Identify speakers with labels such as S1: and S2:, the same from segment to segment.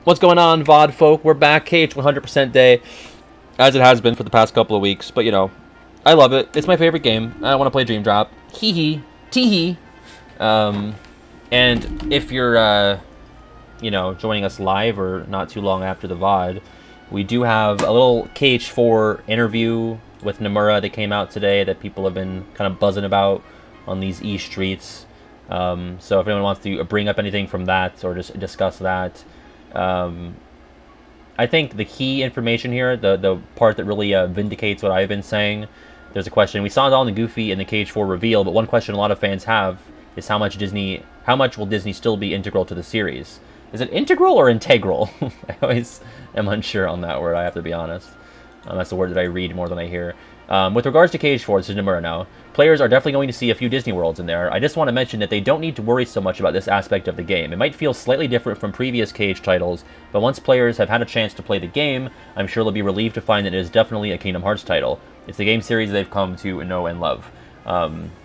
S1: What's going on, VOD folk? We're back, KH 100% day, as it has been for the past couple of weeks. But, I love it. It's my favorite game. I want to play Dream Drop. Hee hee. Tee hee. And if you're, joining us live or not too long after the VOD, we do have a little KH4 interview with Nomura that came out today that people have been kind of buzzing about on these streets. So if anyone wants to bring up anything from that or just discuss that, I think the key information here, the part that really vindicates what I've been saying, there's a question. We saw it all in the Goofy and the KH4 reveal, but one question a lot of fans have is how much will Disney still be integral to the series? Is it integral or integral? I always am unsure on that word, I have to be honest. That's the word that I read more than I hear. With regards to KH4, this is Nomura now. Players are definitely going to see a few Disney Worlds in there. I just want to mention that they don't need to worry so much about this aspect of the game. It might feel slightly different from previous KH titles, but once players have had a chance to play the game, I'm sure they'll be relieved to find that it is definitely a Kingdom Hearts title. It's the game series they've come to know and love.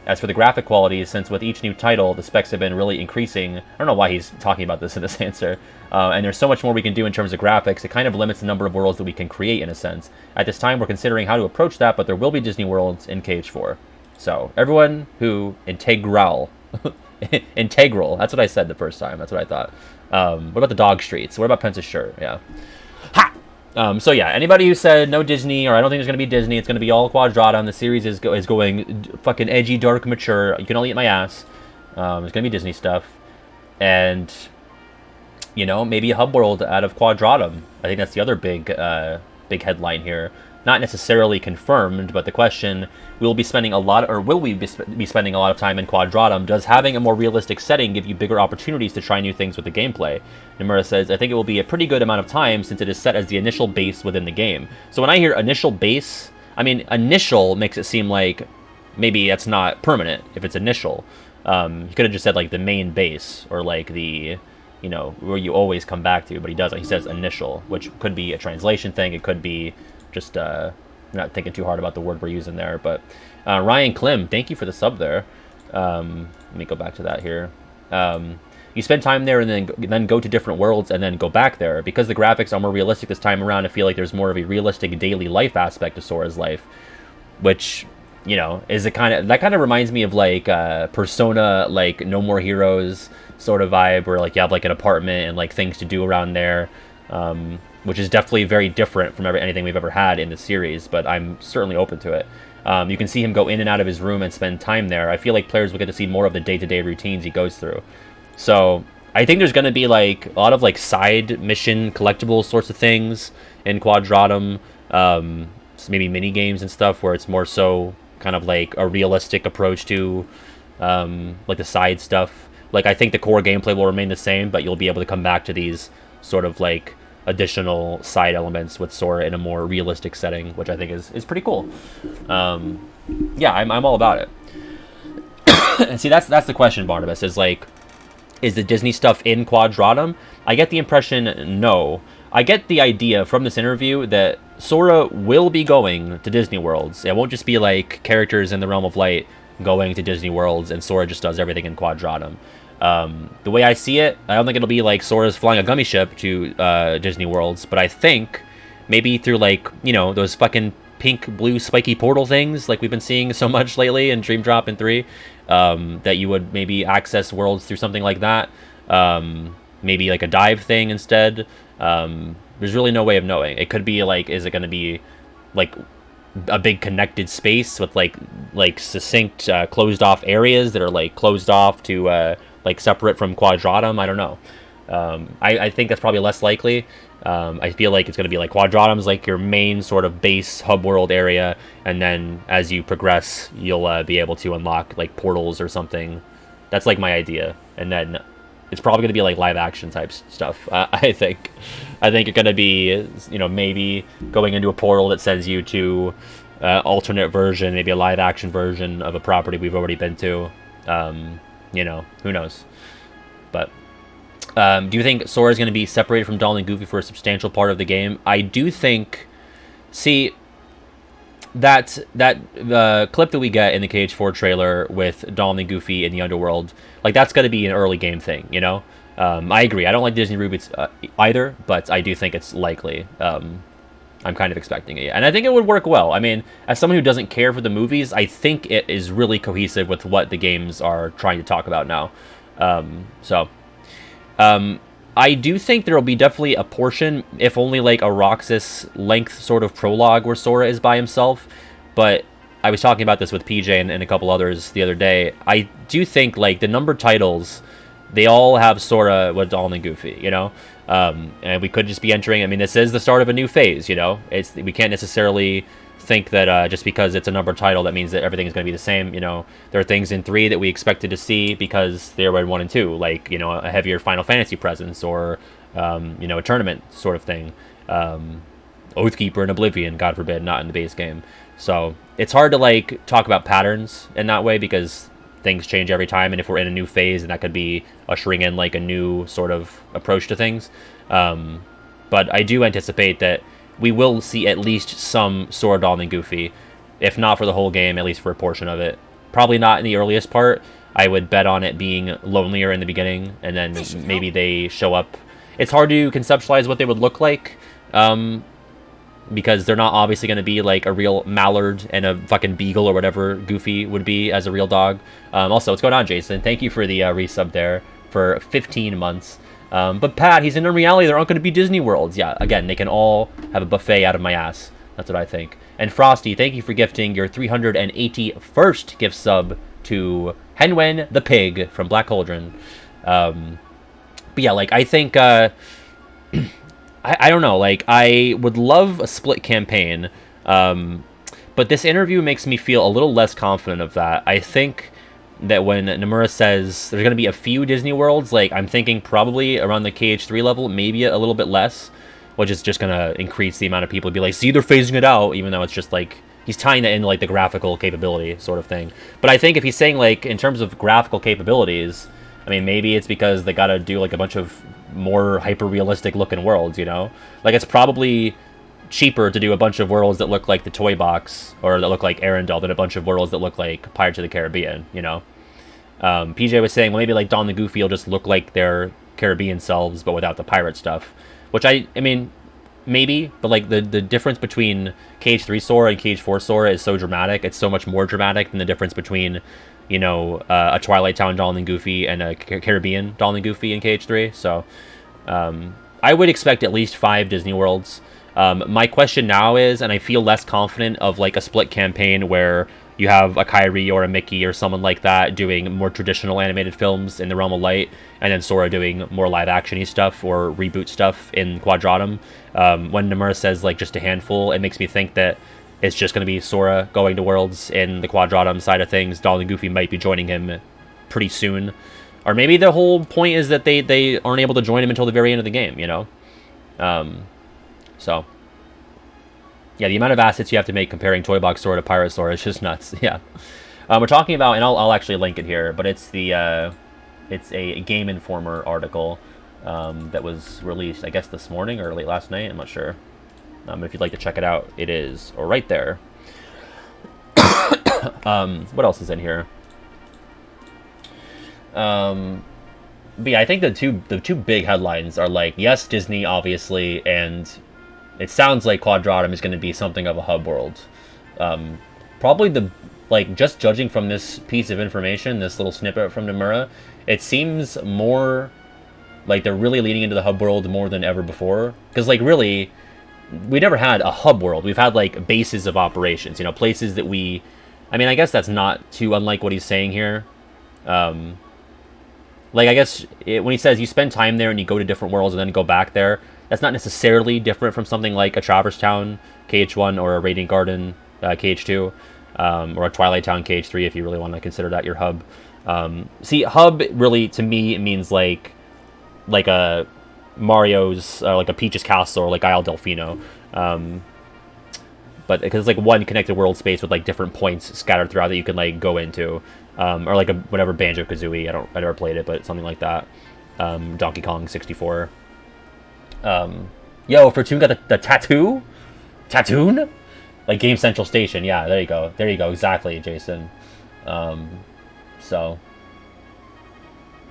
S1: As for the graphic quality, since with each new title, the specs have been really increasing. I don't know why he's talking about this in this answer. And there's so much more we can do in terms of graphics, it kind of limits the number of worlds that we can create in a sense. At this time, we're considering how to approach that, but there will be Disney Worlds in KH4. So, everyone who integral, that's what I said the first time, that's what I thought. What about the dog streets? What about Pence's shirt? Yeah. Ha! So yeah, anybody who said no Disney, or I don't think there's going to be Disney, it's going to be all Quadratum, the series is going fucking edgy, dark, mature, you can all eat my ass. There's going to be Disney stuff. And, maybe a hub world out of Quadratum. I think that's the other big headline here. Not necessarily confirmed, but the question, will we be spending a lot of time in Quadratum? Does having a more realistic setting give you bigger opportunities to try new things with the gameplay? Nomura says, I think it will be a pretty good amount of time since it is set as the initial base within the game. So when I hear initial base, initial makes it seem like maybe that's not permanent if it's initial. He could have just said like the main base or like the, where you always come back to, but he doesn't. He says initial, which could be a translation thing. It could be just not thinking too hard about the word we're using there. But Ryan Klim, thank you for the sub there. Let me go back to that here. You spend time there and then go to different worlds and then go back there. Because the graphics are more realistic this time around, I feel like there's more of a realistic daily life aspect to Sora's life, which, is that kind of reminds me of like Persona, like No More Heroes sort of vibe, where like you have like an apartment and like things to do around there. Which is definitely very different from anything we've ever had in the series, but I'm certainly open to it. You can see him go in and out of his room and spend time there. I feel like players will get to see more of the day-to-day routines he goes through. So I think there's going to be like a lot of like side mission collectible sorts of things in Quadratum, maybe mini games and stuff where it's more so kind of like a realistic approach to like the side stuff. Like I think the core gameplay will remain the same, but you'll be able to come back to these sort of like additional side elements with Sora in a more realistic setting, which I think is pretty cool. Yeah, I'm all about it. And see, that's the question, Barnabas, is like, is the Disney stuff in Quadratum? I get the impression no. I get the idea from this interview that Sora will be going to Disney Worlds. It won't just be like characters in the Realm of Light going to Disney Worlds and Sora just does everything in Quadratum. The way I see it, I don't think it'll be like Sora's flying a gummy ship to Disney Worlds, but I think maybe through like, those fucking pink, blue, spiky portal things like we've been seeing so much lately in Dream Drop and 3, that you would maybe access worlds through something like that. Maybe like a dive thing instead. There's really no way of knowing. It could be like, is it going to be like a big connected space with like succinct closed off areas that are like closed off to like separate from Quadratum? I don't know. I think that's probably less likely. I feel like it's going to be like Quadratum's like your main sort of base hub world area, and then as you progress, you'll be able to unlock like portals or something. That's like my idea, and then it's probably going to be like live action type stuff. I think you're going to be, maybe going into a portal that sends you to alternate version, maybe a live action version of a property we've already been to. Who knows? But do you think Sora is going to be separated from Donald and Goofy for a substantial part of the game? I do think. See, that clip that we get in the KH4 trailer with Donald and Goofy in the underworld, like that's going to be an early game thing, I agree. I don't like Disney reboots either, but I do think it's likely. I'm kind of expecting it, and I think it would work well. I mean, as someone who doesn't care for the movies, I think it is really cohesive with what the games are trying to talk about now. So, I do think there will be definitely a portion, if only like a Roxas length sort of prologue where Sora is by himself. But I was talking about this with PJ and a couple others the other day. I do think like the numbered titles, they all have Sora with Donald and Goofy, you know? And we could just be entering, I mean, this is the start of a new phase, you know? We can't necessarily think that just because it's a numbered title, that means that everything is going to be the same, you know? There are things in 3 that we expected to see because they were in 1 and 2, like, you know, a heavier Final Fantasy presence or, you know, a tournament sort of thing. Oathkeeper and Oblivion, God forbid, not in the base game. So it's hard to, like, talk about patterns in that way because things change every time, and if we're in a new phase, and that could be ushering in like a new sort of approach to things. But I do anticipate that we will see at least some Sora, Donald, and Goofy, if not for the whole game, at least for a portion of it. Probably not in the earliest part. I would bet on it being lonelier in the beginning, and then maybe they show up. It's hard to conceptualize what they would look like, because they're not obviously going to be like a real mallard and a fucking beagle or whatever Goofy would be as a real dog. Also, what's going on, Jason? Thank you for the resub there for 15 months. But Pat, he's in reality, there aren't going to be Disney Worlds. Yeah, again, they can all have a buffet out of my ass. That's what I think. And Frosty, thank you for gifting your 381st gift sub to Henwen the Pig from Black Cauldron. But yeah, like, I think... I don't know, like, I would love a split campaign, but this interview makes me feel a little less confident of that. I think that when Nomura says there's going to be a few Disney Worlds, like, I'm thinking probably around the KH3 level, maybe a little bit less, which is just going to increase the amount of people be like, see, they're phasing it out, even though it's just, like, he's tying that into, like, the graphical capability sort of thing. But I think if he's saying, like, in terms of graphical capabilities, I mean, maybe it's because they got to do, like, a bunch of more hyper-realistic looking worlds, you know? Like, it's probably cheaper to do a bunch of worlds that look like the Toy Box or that look like Arendelle than a bunch of worlds that look like Pirates of the Caribbean, you know? PJ was saying, well, maybe, like, Don the Goofy will just look like their Caribbean selves, but without the pirate stuff. Which, I mean, maybe, but, like, the difference between KH3 Sora and KH4 Sora is so dramatic. It's so much more dramatic than the difference between... you know, a Twilight Town Donald and Goofy and a Caribbean Donald and Goofy in KH3. So I would expect at least 5 Disney Worlds. My question now is, and I feel less confident of like a split campaign where you have a Kyrie or a Mickey or someone like that doing more traditional animated films in the realm of light, and then Sora doing more live action-y stuff or reboot stuff in Quadratum. When Nomura says like just a handful, it makes me think that it's just going to be Sora going to Worlds in the Quadratum side of things. Donald and Goofy might be joining him pretty soon. Or maybe the whole point is that they aren't able to join him until the very end of the game, you know? So, yeah, the amount of assets you have to make comparing Toy Box Sora to Pirate Sora is just nuts, yeah. We're talking about, and I'll actually link it here, but it's it's a Game Informer article that was released, I guess, this morning or late last night, I'm not sure. If you'd like to check it out, it is right there. What else is in here? But yeah, I think the two big headlines are like, yes, Disney, obviously, and it sounds like Quadratum is going to be something of a hub world. Probably just judging from this piece of information, this little snippet from Nomura, it seems more like they're really leaning into the hub world more than ever before. Because, like, really... we never had a hub world. We've had, like, bases of operations, you know, places that we... I mean, I guess that's not too unlike what he's saying here. Like, I guess when he says you spend time there and you go to different worlds and then go back there, that's not necessarily different from something like a Traverse Town KH1 or a Radiant Garden KH2, or a Twilight Town KH3 if you really want to consider that your hub. See, hub really, to me, means like a... Mario's, like a Peach's Castle or like Isle Delfino, but because it's like one connected world space with like different points scattered throughout that you can like go into, or like a whatever Banjo-Kazooie. I never played it, but something like that. Donkey Kong 64. Yo, Fortune got the tattoo, like Game Central Station. Yeah, there you go, exactly, Jason. So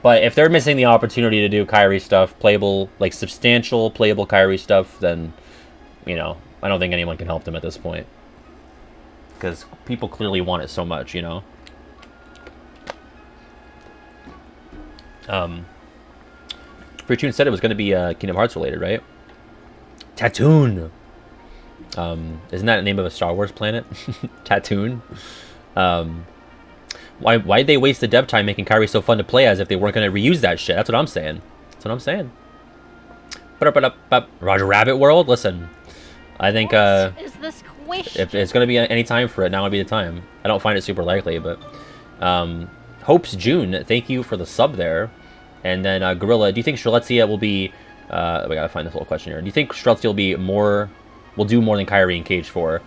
S1: But if they're missing the opportunity to do Kyrie stuff, playable, like substantial playable Kyrie stuff, then, you know, I don't think anyone can help them at this point. Because people clearly want it so much, you know? Fortune said it was going to be Kingdom Hearts related, right? Tatooine! Isn't that the name of a Star Wars planet? Tatooine? Why'd they waste the dev time making Kyrie so fun to play as if they weren't going to reuse that shit? That's what I'm saying. That's what I'm saying. Roger Rabbit World? Listen, I think
S2: What is this question?
S1: if it's going to be any time for it, now would be the time. I don't find it super likely, but... Hopes June, thank you for the sub there. And then Gorilla, do you think Strelitzia will be... we gotta find this little question here. Do you think Strelitzia will be more... will do more than Kyrie in KH4?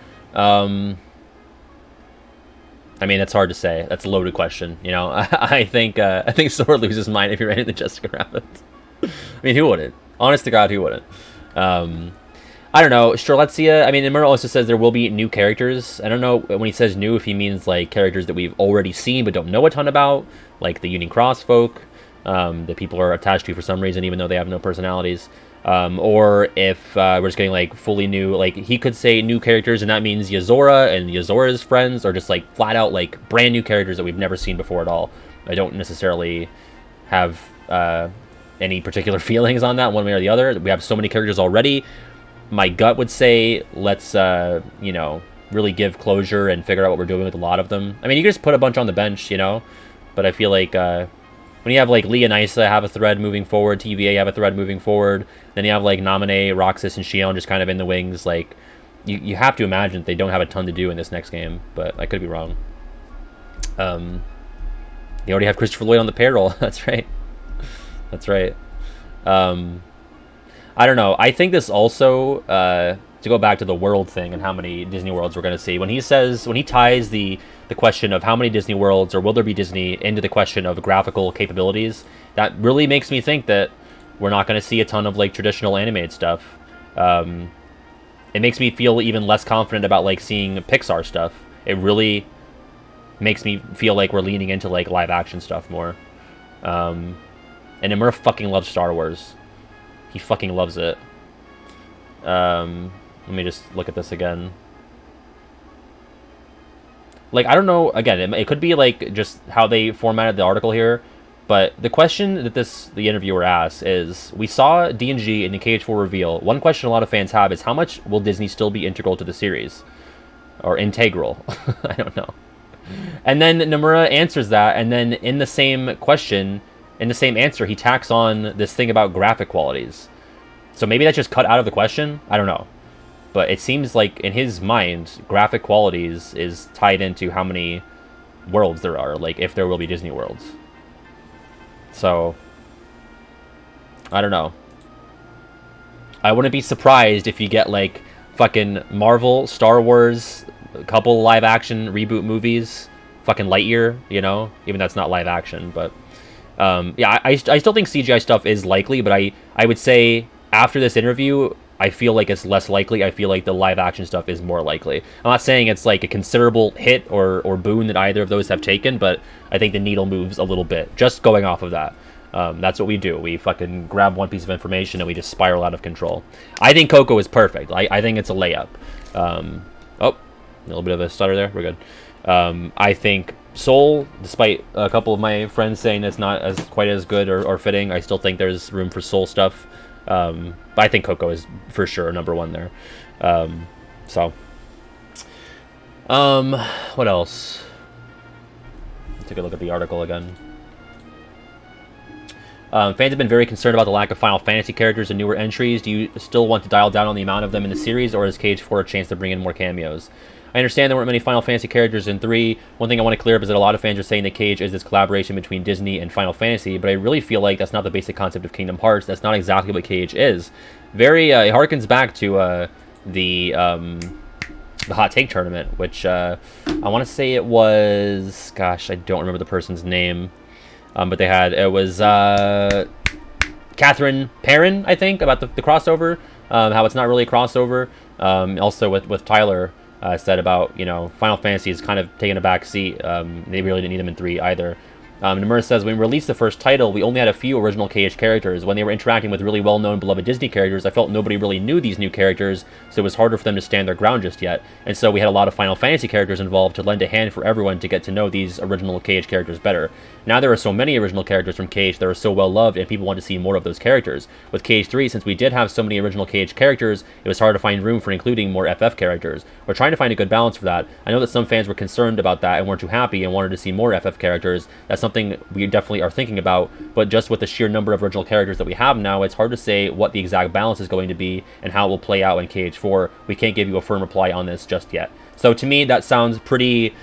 S1: I mean, that's hard to say. That's a loaded question, you know? I think Sword loses his mind if he ran into Jessica Rabbit. I mean, who wouldn't? Honest to God, who wouldn't? I don't know. Strelitzia, I mean, Imura also says there will be new characters. I don't know when he says new if he means like characters that we've already seen but don't know a ton about, like the Union Cross folk, that people are attached to for some reason, even though they have no personalities. Or if we're just getting like fully new, like he could say new characters and that means Yazora and Yazora's friends, or just like flat out like brand new characters that we've never seen before at all. I don't necessarily have any particular feelings on that one way or the other. We have so many characters already. My gut would say let's, you know, really give closure and figure out what we're doing with a lot of them. I mean, you can just put a bunch on the bench, you know, but I feel like when you have like Lee and Isa have a thread moving forward, TVA have a thread moving forward, then you have like Naminé, Roxas, and Shion just kind of in the wings, like you have to imagine they don't have a ton to do in this next game, but I could be wrong. They already have Christopher Lloyd on the payroll. That's right. That's right. I don't know. I think this also, to go back to the world thing and how many Disney worlds we're going to see, when he ties the question of how many Disney worlds or will there be Disney into the question of graphical capabilities, that really makes me think that we're not going to see a ton of like traditional animated stuff. It makes me feel even less confident about like seeing Pixar stuff. It really makes me feel like we're leaning into like live action stuff more. And Imura fucking loves Star Wars. He fucking loves it. Let me just look at this again. Like, I don't know, again, it could be like just how they formatted the article here, but the question that the interviewer asks is, we saw D&G in the KH4 reveal. One question a lot of fans have is how much will Disney still be integral to the series? Or integral. I don't know. And then Nomura answers that, and then in the same question, in the same answer, he tacks on this thing about graphic qualities. So maybe that's just cut out of the question? I don't know. But it seems like, in his mind, graphic qualities is tied into how many worlds there are, like, if there will be Disney worlds. So, I don't know. I wouldn't be surprised if you get, like, fucking Marvel, Star Wars, a couple live-action reboot movies, fucking Lightyear, you know? Even that's not live-action, but... yeah, I still think CGI stuff is likely, but I would say, after this interview... I feel like it's less likely. I feel like the live action stuff is more likely. I'm not saying it's like a considerable hit or boon that either of those have taken, but I think the needle moves a little bit, just going off of that. That's what we do. We fucking grab one piece of information and we just spiral out of control. I think Coco is perfect. I think it's a layup. Oh, a little bit of a stutter there. We're good. I think Soul, despite a couple of my friends saying it's not quite as good or fitting, I still think there's room for Soul stuff. But I think Coco is for sure number one there. So, what else? Take a look at the article again. Fans have been very concerned about the lack of Final Fantasy characters and newer entries. Do you still want to dial down on the amount of them in the series, or is KH4 a chance to bring in more cameos? I understand there weren't many Final Fantasy characters in 3. One thing I want to clear up is that a lot of fans are saying that KH is this collaboration between Disney and Final Fantasy, but I really feel like that's not the basic concept of Kingdom Hearts. That's not exactly what KH is. Very, it harkens back to the Hot Take Tournament, which I want to say it was... Gosh, I don't remember the person's name. But they had... It was Catherine Perrin, I think, about the crossover. How it's not really a crossover. Also with Tyler... said about, you know, Final Fantasy is kind of taking a back seat. They really didn't need them in 3 either. Nomura says, when we released the first title, we only had a few original KH characters. When they were interacting with really well-known, beloved Disney characters, I felt nobody really knew these new characters, so it was harder for them to stand their ground just yet. And so we had a lot of Final Fantasy characters involved to lend a hand for everyone to get to know these original KH characters better. Now there are so many original characters from KH that are so well-loved, and people want to see more of those characters. With KH3, since we did have so many original KH characters, it was hard to find room for including more FF characters. We're trying to find a good balance for that. I know that some fans were concerned about that and weren't too happy and wanted to see more FF characters. That's something we definitely are thinking about, but just with the sheer number of original characters that we have now, it's hard to say what the exact balance is going to be and how it will play out in KH4. We can't give you a firm reply on this just yet. So to me, that sounds pretty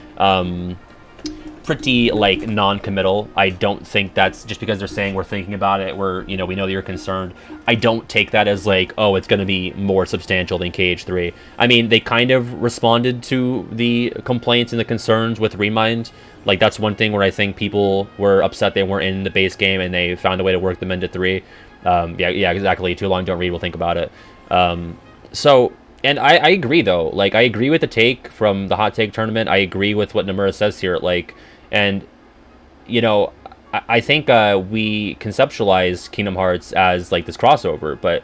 S1: like non-committal. I don't think that's just because they're saying we're thinking about it, we know that you're concerned. I don't take that as like, oh, it's going to be more substantial than KH3. I mean, they kind of responded to the complaints and the concerns with Remind. Like, that's one thing where I think people were upset they weren't in the base game and they found a way to work them into 3. Yeah, exactly. Too long, don't read, we'll think about it. And I agree, though. Like, I agree with the take from the Hot Take tournament. I agree with what Nomura says here. Like, and, I think we conceptualize Kingdom Hearts as, like, this crossover, but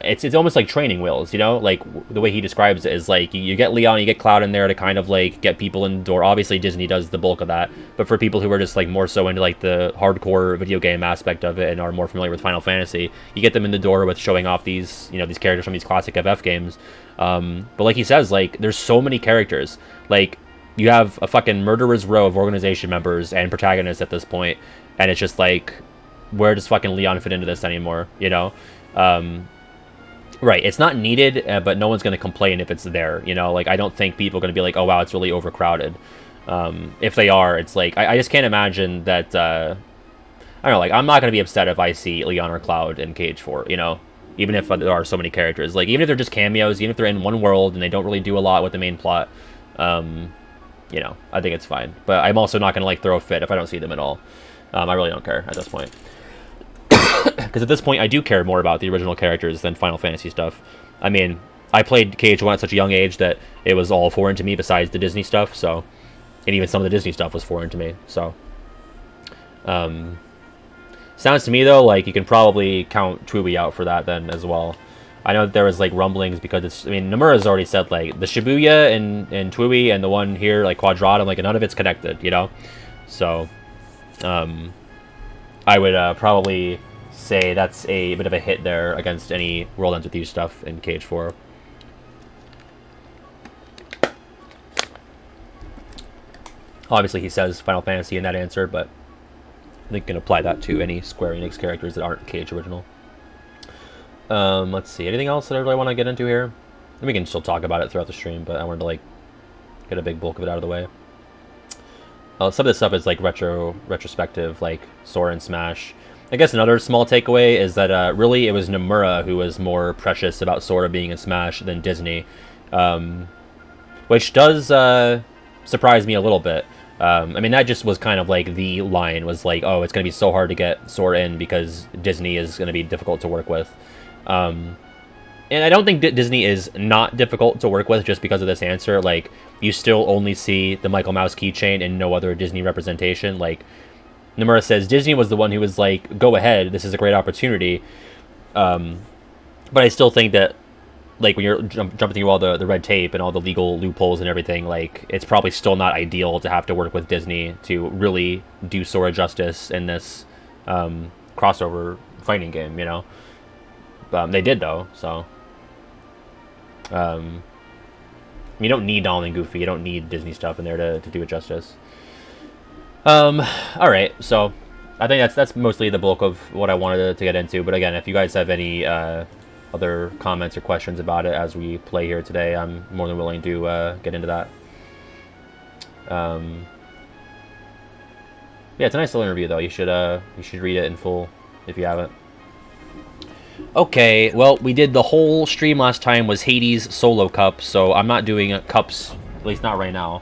S1: it's almost like training wheels, Like, the way he describes it is, like, you get Leon, you get Cloud in there to kind of, like, get people in the door. Obviously, Disney does the bulk of that, but for people who are just, like, more so into, like, the hardcore video game aspect of it and are more familiar with Final Fantasy, you get them in the door with showing off these, these characters from these classic FF games. But like he says, like, there's so many characters. Like, you have a fucking murderer's row of organization members and protagonists at this point, and it's just like, where does fucking Leon fit into this anymore, Right, it's not needed, but no one's going to complain if it's there, Like, I don't think people are going to be like, oh, wow, it's really overcrowded. If they are, it's like, I just can't imagine that, I don't know, like, I'm not going to be upset if I see Leon or Cloud in KH4, Even if there are so many characters. Like, even if they're just cameos, even if they're in one world and they don't really do a lot with the main plot, I think it's fine. But I'm also not going to, like, throw a fit if I don't see them at all. I really don't care at this point. Because at this point, I do care more about the original characters than Final Fantasy stuff. I mean, I played KH1 at such a young age that it was all foreign to me besides the Disney stuff, so... And even some of the Disney stuff was foreign to me, so... Sounds to me, though, like you can probably count Twiwi out for that then as well. I know that there was, like, rumblings because it's... I mean, Nomura's already said, like, the Shibuya and Twiwi and the one here, like, Quadratum, like, none of it's connected, So, I would probably say that's a bit of a hit there against any World Ends With You stuff in KH4. Obviously, he says Final Fantasy in that answer, but I think you can apply that to any Square Enix characters that aren't KH original. Let's see. Anything else that I really want to get into here? And we can still talk about it throughout the stream, but I wanted to, like, get a big bulk of it out of the way. Some of this stuff is, like, retrospective, like Sora and Smash. I guess another small takeaway is that really it was Nomura who was more precious about Sora being in Smash than Disney, which does surprise me a little bit. I mean, that just was kind of like the line was like, oh, it's going to be so hard to get Sora in because Disney is going to be difficult to work with. And I don't think Disney is not difficult to work with just because of this answer. Like, you still only see the Michael Mouse keychain and no other Disney representation. Like, Nomura says Disney was the one who was like, go ahead, this is a great opportunity. But I still think that, like, when you're jumping through all the red tape and all the legal loopholes and everything, like, it's probably still not ideal to have to work with Disney to really do Sora justice in this crossover fighting game, They did, though, so... you don't need Donald and Goofy. You don't need Disney stuff in there to do it justice. Alright, so I think that's mostly the bulk of what I wanted to get into. But again, if you guys have any other comments or questions about it as we play here today, I'm more than willing to get into that. Yeah, it's a nice little interview, though. You should read it in full if you haven't. Okay, well, we did the whole stream last time was Hades solo cup, so I'm not doing cups, at least not right now.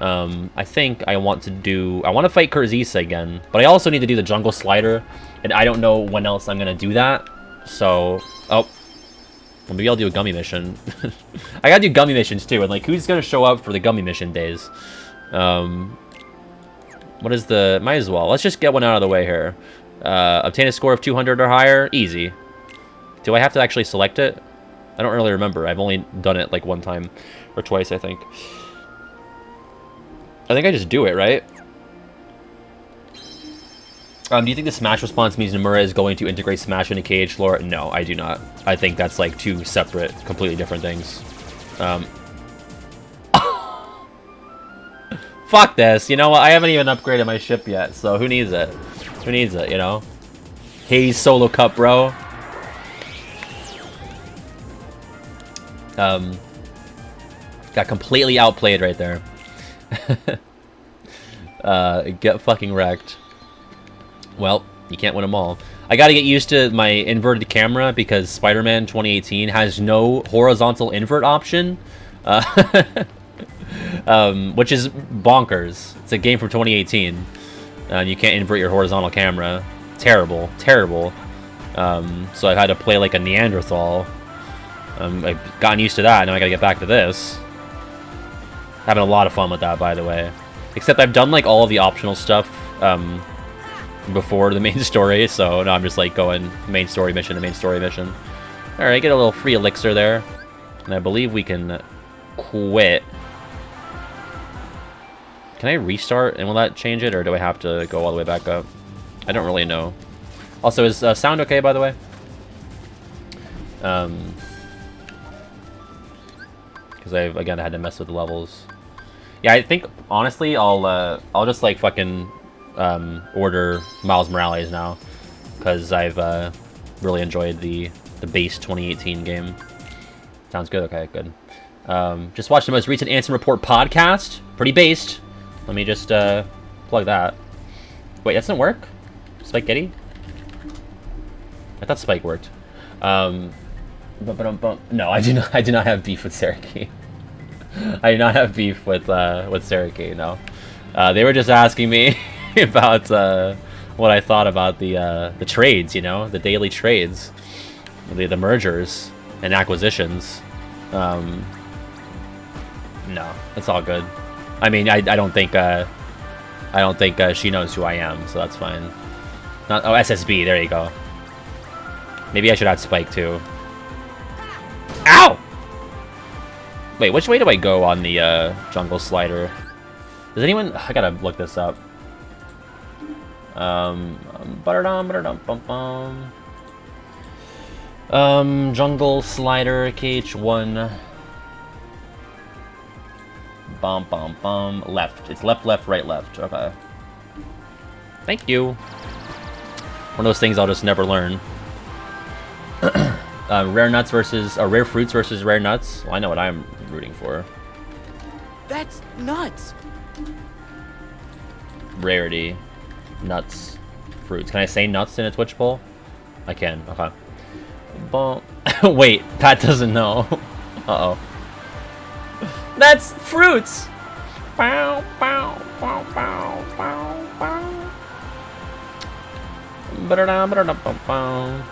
S1: I think I want to fight Kurzisa again, but I also need to do the jungle slider, and I don't know when else I'm gonna do that. So, well, maybe I'll do a gummy mission. I gotta do gummy missions too, and like, who's gonna show up for the gummy mission days? What is the... Might as well. Let's just get one out of the way here. Obtain a score of 200 or higher. Easy. Do I have to actually select it? I don't really remember. I've only done it like one time or twice, I think. I think I just do it, right? Do you think the Smash response means Nomura is going to integrate Smash into KH lore? No, I do not. I think that's like two separate, completely different things. Fuck this. You know what? I haven't even upgraded my ship yet, so who needs it? Who needs it, you know? Haze solo cup, bro. Got completely outplayed right there. Get fucking wrecked. Well, you can't win them all. I gotta get used to my inverted camera because Spider-Man 2018 has no horizontal invert option. Which is bonkers. It's a game from 2018. And you can't invert your horizontal camera. Terrible. Terrible. So I've had to play like a Neanderthal. I've gotten used to that, now I gotta get back to this. Having a lot of fun with that, by the way. Except I've done like all of the optional stuff before the main story, so now I'm just like going main story mission to main story mission. Alright, get a little free elixir there. And I believe we can quit. Can I restart and will that change it, or do I have to go all the way back up? I don't really know. Also, is sound okay, by the way? Because I've again had to mess with the levels. Yeah, I think honestly I'll just like fucking order Miles Morales now, because I've really enjoyed the base 2018 game. Sounds good. Okay, good. Just watched the most recent Ansem Report podcast. Pretty based. Let me just plug that. Wait, that doesn't work? Spaghetti? I thought Spike worked. No, I do not. I do not have beef with Saraki. I do not have beef with Saraki. No, they were just asking me about what I thought about the trades. You know, the daily trades, the mergers and acquisitions. No, it's all good. I mean, I don't think she knows who I am, so that's fine. Not SSB. There you go. Maybe I should add Spike too. Ow! Wait, which way do I go on the jungle slider? Does anyone... I gotta look this up. Jungle slider, KH1. Left. It's left, left, right, left. Okay. Thank you. One of those things I'll just never learn. Rare nuts versus... rare fruits versus rare nuts. Well, I know what I'm rooting for.
S3: That's nuts.
S1: Rarity. Nuts. Fruits. Can I say nuts in a Twitch poll? I can. Okay. Wait, Pat doesn't know. Uh-oh. That's fruits! Bow, bow, bow, bow, bow, bow. Ba-da-da, ba-da-da, ba-bow.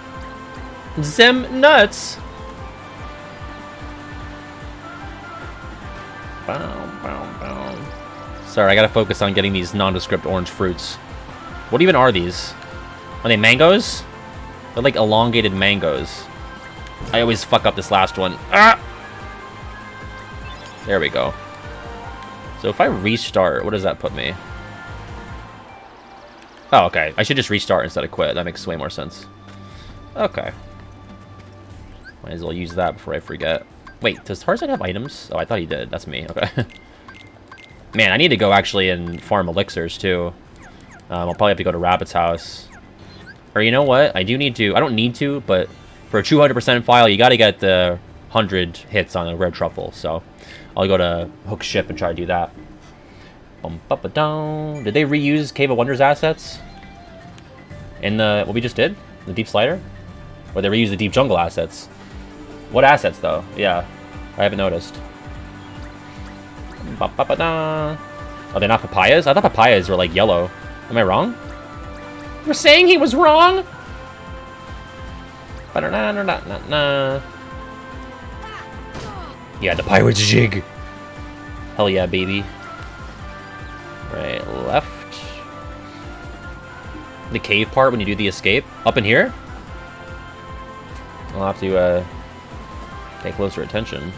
S1: Them nuts! Bow, bow, bow. Sorry, I gotta focus on getting these nondescript orange fruits. What even are these? Are they mangoes? They're like elongated mangoes. I always fuck up this last one. Ah! There we go. So if I restart, what does that put me? Oh, okay. I should just restart instead of quit. That makes way more sense. Okay. Might as well use that before I forget. Wait, does Tarzan have items? Oh, I thought he did. That's me. Okay. Man, I need to go actually and farm elixirs too. I'll probably have to go to Rabbit's house. Or you know what? I do need to. I don't need to, but for a 200% file, you got to get the 100 hits on a rare truffle. So I'll go to Hook's ship and try to do that. Did they reuse Cave of Wonders assets in the what we just did? The deep slider? Or they reuse the deep jungle assets? What assets though? Yeah, I haven't noticed. Are they not papayas? I thought papayas were like yellow. Am I wrong? You're saying he was wrong? Yeah, the pirate's jig. Hell yeah, baby. Right, left. the cave part when you do the escape? Up in here? I'll have to pay closer attention.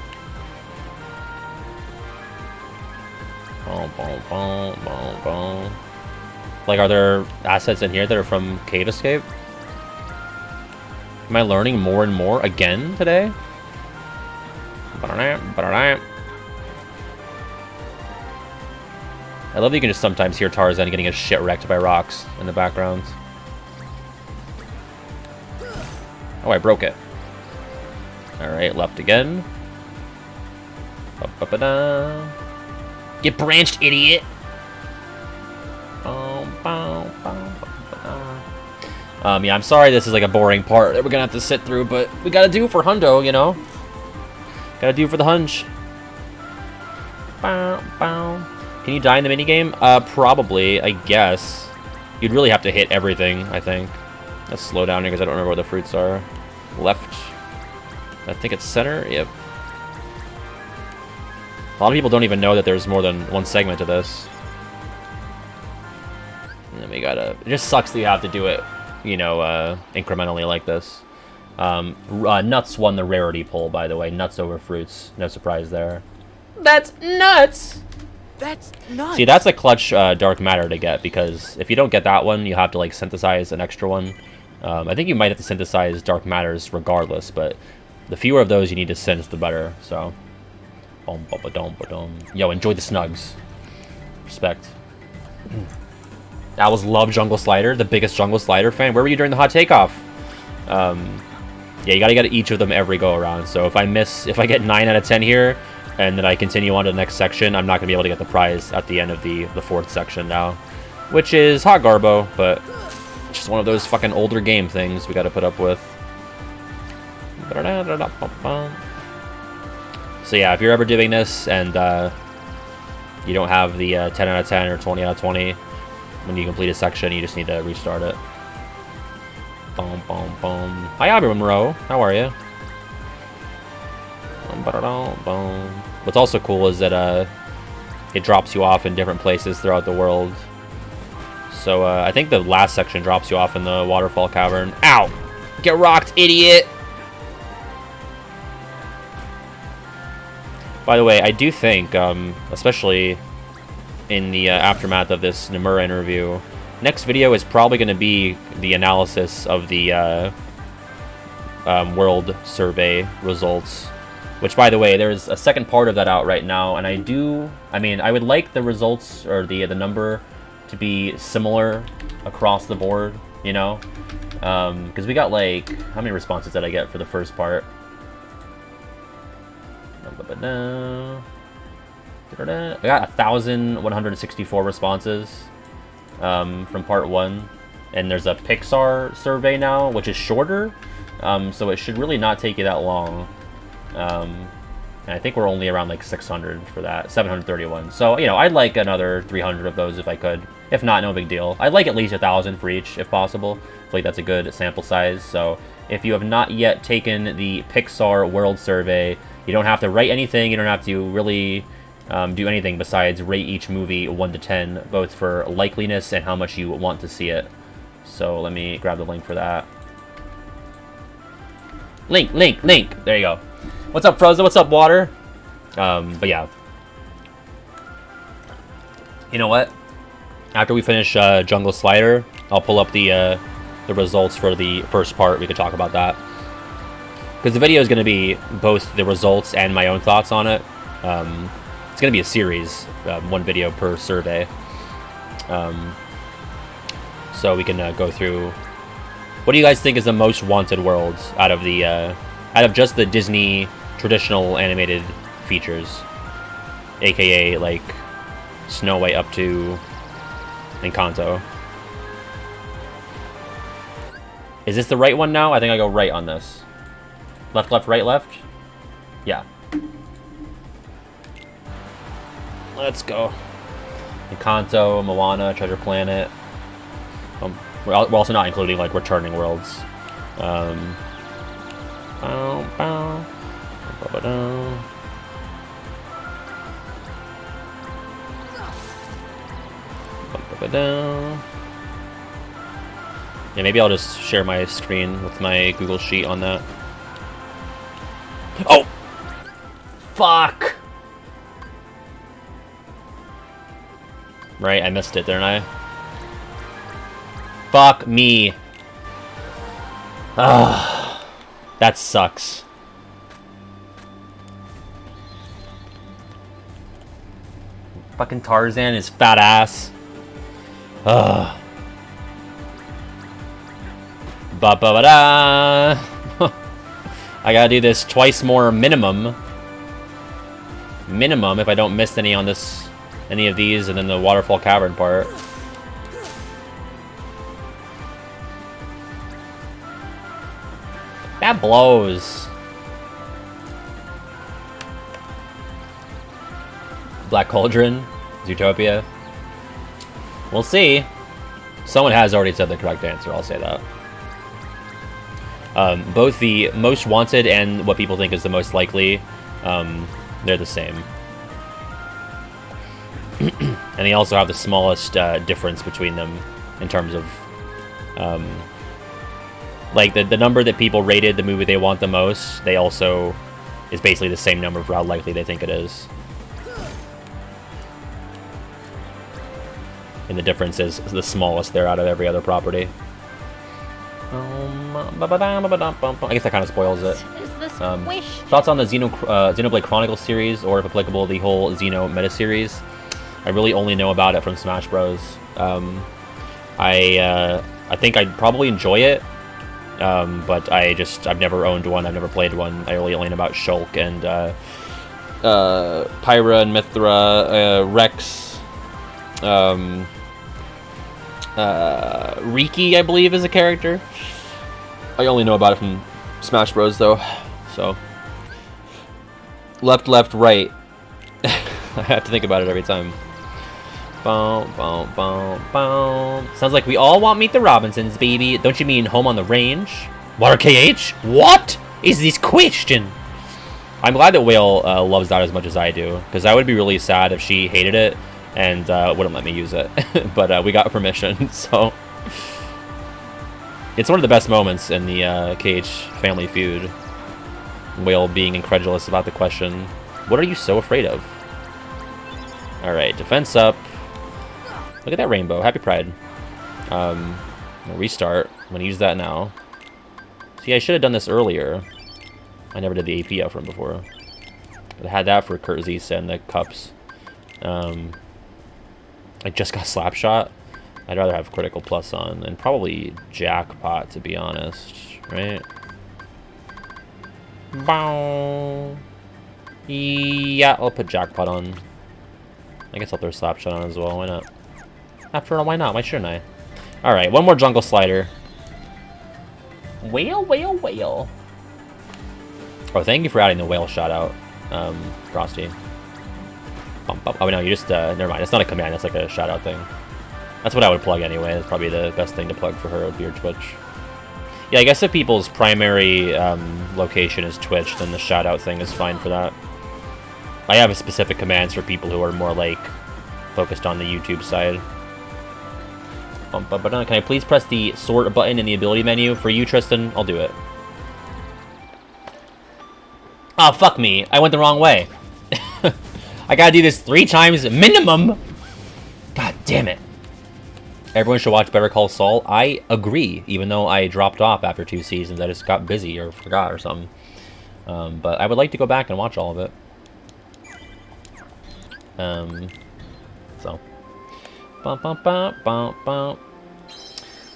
S1: Boom, boom, boom, boom, boom. Like, are there assets in here that are from cave escape? Am I learning more and more again today? I love that you can just sometimes hear Tarzan getting his shit wrecked by rocks in the background. Oh, I broke it. Alright, left again. Ba-ba-ba-da. Get branched, idiot! Yeah, I'm sorry this is like a boring part that we're gonna have to sit through, but we gotta do for Hundo, you know? Gotta do for the hunch. Can you die in the minigame? Probably, I guess. You'd really have to hit everything, I think. Let's slow down here because I don't remember where the fruits are. Left. I think it's center. Yep. A lot of people don't even know that there's more than one segment to this. And then we gotta... It just sucks that you have to do it, you know, incrementally like this. Nuts won the rarity poll, by the way. Nuts over fruits. No surprise there. That's nuts!
S3: That's nuts!
S1: See, that's a clutch dark matter to get, because if you don't get that one, you have to, like, synthesize an extra one. I think you might have to synthesize dark matters regardless, but the fewer of those you need to synth, the better, so... Yo, enjoy the snugs. Respect. Owls love Jungle Slider, the biggest Jungle Slider fan. Where were you during the hot takeoff? Yeah, you gotta get each of them every go around. So if I get 9 out of 10 here, and then I continue on to the next section, I'm not gonna be able to get the prize at the end of the 4th section now. Which is hot garbo, but just one of those fucking older game things we gotta put up with. So yeah, if you're ever doing this and you don't have the 10 out of 10 or 20 out of 20, when you complete a section, you just need to restart it. Boom, boom, boom. Hi, Abby Monroe. How are you? What's also cool is that it drops you off in different places throughout the world. So I think the last section drops you off in the waterfall cavern. Ow! Get rocked, idiot! By the way, I do think, especially in the aftermath of this Nomura interview, next video is probably going to be the analysis of the world survey results. Which, by the way, there's a second part of that out right now, and I would like the results, or the number, to be similar across the board, you know? Because we got, like, how many responses did I get for the first part? I got 1,164 responses from part 1, and there's a Pixar survey now, which is shorter, so it should really not take you that long. And I think we're only around like 600 for that, 731. So, you know, I'd like another 300 of those if I could. If not, no big deal. I'd like at least 1,000 for each, if possible. I feel like that's a good sample size. So, if you have not yet taken the Pixar World Survey, you don't have to write anything. You don't have to really do anything besides rate each movie 1 to 10, both for likeliness and how much you want to see it. So, let me grab the link for that. Link! There you go. What's up, Frozen? What's up, Water? But yeah. You know what? After we finish Jungle Slider, I'll pull up the results for the first part. We could talk about that. Because the video is going to be both the results and my own thoughts on it. It's going to be a series, one video per survey. So we can go through... What do you guys think is the most wanted world out of the... out of just the Disney traditional animated features, aka like Snow White up to Encanto. Is this the right one now? I think I go right on this. Left, left, right, left? Yeah. Let's go. Encanto, Moana, Treasure Planet. We're also not including like returning worlds. Yeah, maybe I'll just share my screen with my Google Sheet on that. Oh! Fuck! Right, I missed it, didn't I? Fuck me. Ah, that sucks. Fucking Tarzan, his fat ass. Ugh. Ba-ba-ba-da! I gotta do this twice more minimum. Minimum if I don't miss any on this, any of these, and then the waterfall cavern part. That blows. Black Cauldron, Zootopia. We'll see. Someone has already said the correct answer, I'll say that. Both the most wanted and what people think is the most likely, they're the same. And they also have the smallest difference between them in terms of, like, the number that people rated the movie they want the most, they also is basically the same number for how likely they think it is. And the difference is the smallest there out of every other property. I guess that kind of spoils it.
S2: Is this squish?
S1: Thoughts on the Xenoblade Chronicles series, or if applicable, the whole Xeno meta series? I really only know about it from Smash Bros. I think I'd probably enjoy it, but I've never owned one. I've never played one. I really only know about Shulk and Pyra and Mithra, Rex. Riki, I believe, is a character. I only know about it from Smash Bros, though. So, left, right. I have to think about it every time. Boom, boom, boom, boom. Sounds like we all want Meet the Robinsons, baby. Don't you mean Home on the Range? Water KH? What is this question? I'm glad that Whale loves that as much as I do, because I would be really sad if she hated it and wouldn't let me use it. But we got permission, so... It's one of the best moments in the KH family feud. Whale being incredulous about the question, what are you so afraid of? Alright, defense up. Look at that rainbow. Happy Pride. Restart. I'm going to use that now. See, I should have done this earlier. I never did the AP up from before. But I had that for Kurt Zisa and the cups. I just got Slapshot. I'd rather have Critical Plus on, and probably Jackpot, to be honest, right? Bow. Yeah, I'll put Jackpot on. I guess I'll throw Slapshot on as well, why not? After all, why not? Why shouldn't I? Alright, one more Jungle Slider. Whale, whale, whale. Oh, thank you for adding the whale shout out, Frosty. Oh, no, you just, never mind. It's not a command, it's like a shout out thing. That's what I would plug anyway. It's probably the best thing to plug for her would be her Twitch. Yeah, I guess if people's primary location is Twitch, then the shout-out thing is fine for that. I have specific commands for people who are more, like, focused on the YouTube side. Can I please press the sort button in the ability menu? For you, Tristan, I'll do it. Oh, fuck me. I went the wrong way. I gotta do this 3 times minimum. God damn it. Everyone should watch Better Call Saul. I agree, even though I dropped off after 2 seasons. I just got busy or forgot or something. But I would like to go back and watch all of it. So.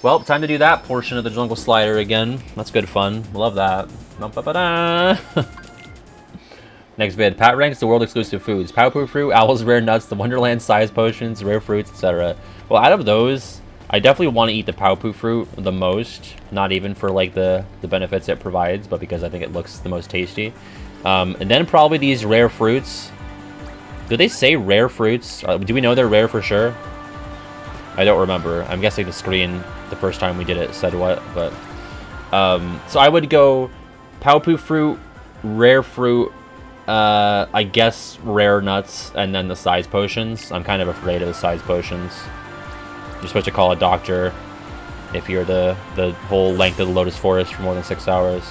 S1: Well, time to do that portion of the Jungle Slider again. That's good fun. Love that. Next vid. Pat ranks the world exclusive foods. Powder fruit, owl's rare nuts, the Wonderland size potions, rare fruits, etc. Well, out of those, I definitely want to eat the Powpu fruit the most. Not even for like the benefits it provides, but because I think it looks the most tasty. And then probably these rare fruits. Do they say rare fruits? Do we know they're rare for sure? I don't remember. I'm guessing the screen the first time we did it said what, but so I would go Powpu fruit, rare fruit, I guess rare nuts, and then the size potions. I'm kind of afraid of the size potions. You're supposed to call a doctor. if you're the whole length of the Lotus Forest for more than 6 hours.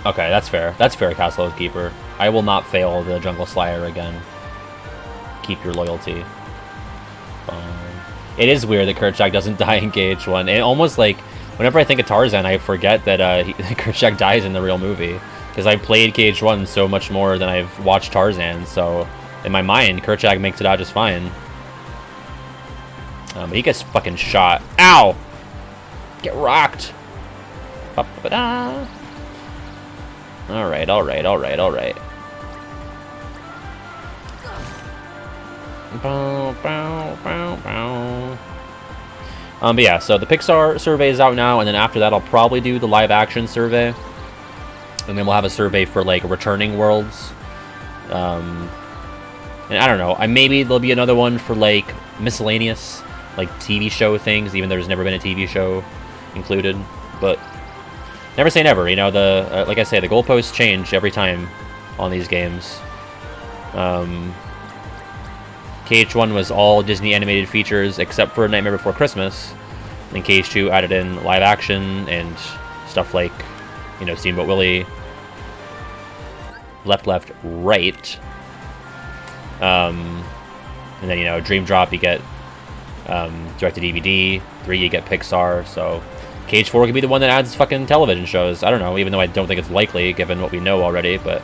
S1: Okay, that's fair. That's fair, Castle Oathkeeper. I will not fail the Jungle Slayer again. Keep your loyalty. It is weird that Kerchak doesn't die in KH1. It almost like, whenever I think of Tarzan, I forget that Kerchak dies in the real movie. Because I've played KH1 so much more than I've watched Tarzan, so in my mind, Kerchak makes it out just fine. But he gets fucking shot. Ow! Get rocked! Ba-ba-da. Alright, alright, alright, alright. But yeah, so the Pixar survey is out now, and then after that I'll probably do the live action survey. And then we'll have a survey for, like, returning worlds. And I don't know, maybe there'll be another one for, like, miscellaneous, like, TV show things, even though there's never been a TV show included. But never say never, you know, like I say, the goalposts change every time on these games. KH1 was all Disney animated features except for Nightmare Before Christmas. And KH2 added in live action and stuff like, you know, Steamboat Willie, Left, Left, Right. And then, you know, Dream Drop, you get direct-to-DVD. 3, you get Pixar. So KH4 could be the one that adds fucking television shows. I don't know, even though I don't think it's likely, given what we know already, but...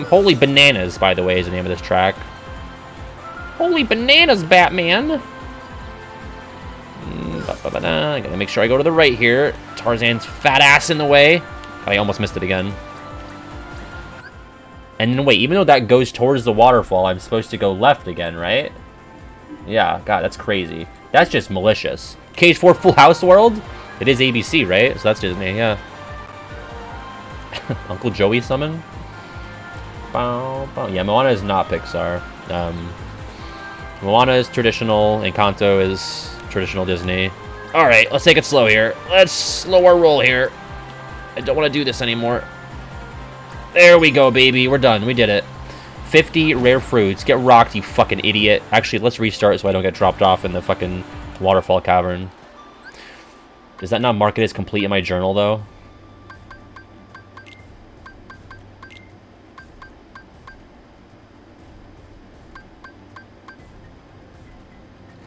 S1: Holy Bananas, by the way, is the name of this track. Holy Bananas, Batman! I gotta make sure I go to the right here. Tarzan's fat ass in the way. I almost missed it again. And then wait, even though that goes towards the waterfall, I'm supposed to go left again, right? Yeah, God, that's crazy. That's just malicious. KH4 Full House World? It is ABC, right? So that's Disney, yeah. Uncle Joey summon? Yeah, Moana is not Pixar. Moana is traditional, Encanto is traditional Disney. Alright, let's take it slow here. Let's slow our roll here. I don't want to do this anymore. There we go, baby. We're done. We did it. 50 rare fruits. Get rocked, you fucking idiot. Actually, let's restart so I don't get dropped off in the fucking waterfall cavern. Is that not marked as complete in my journal, though?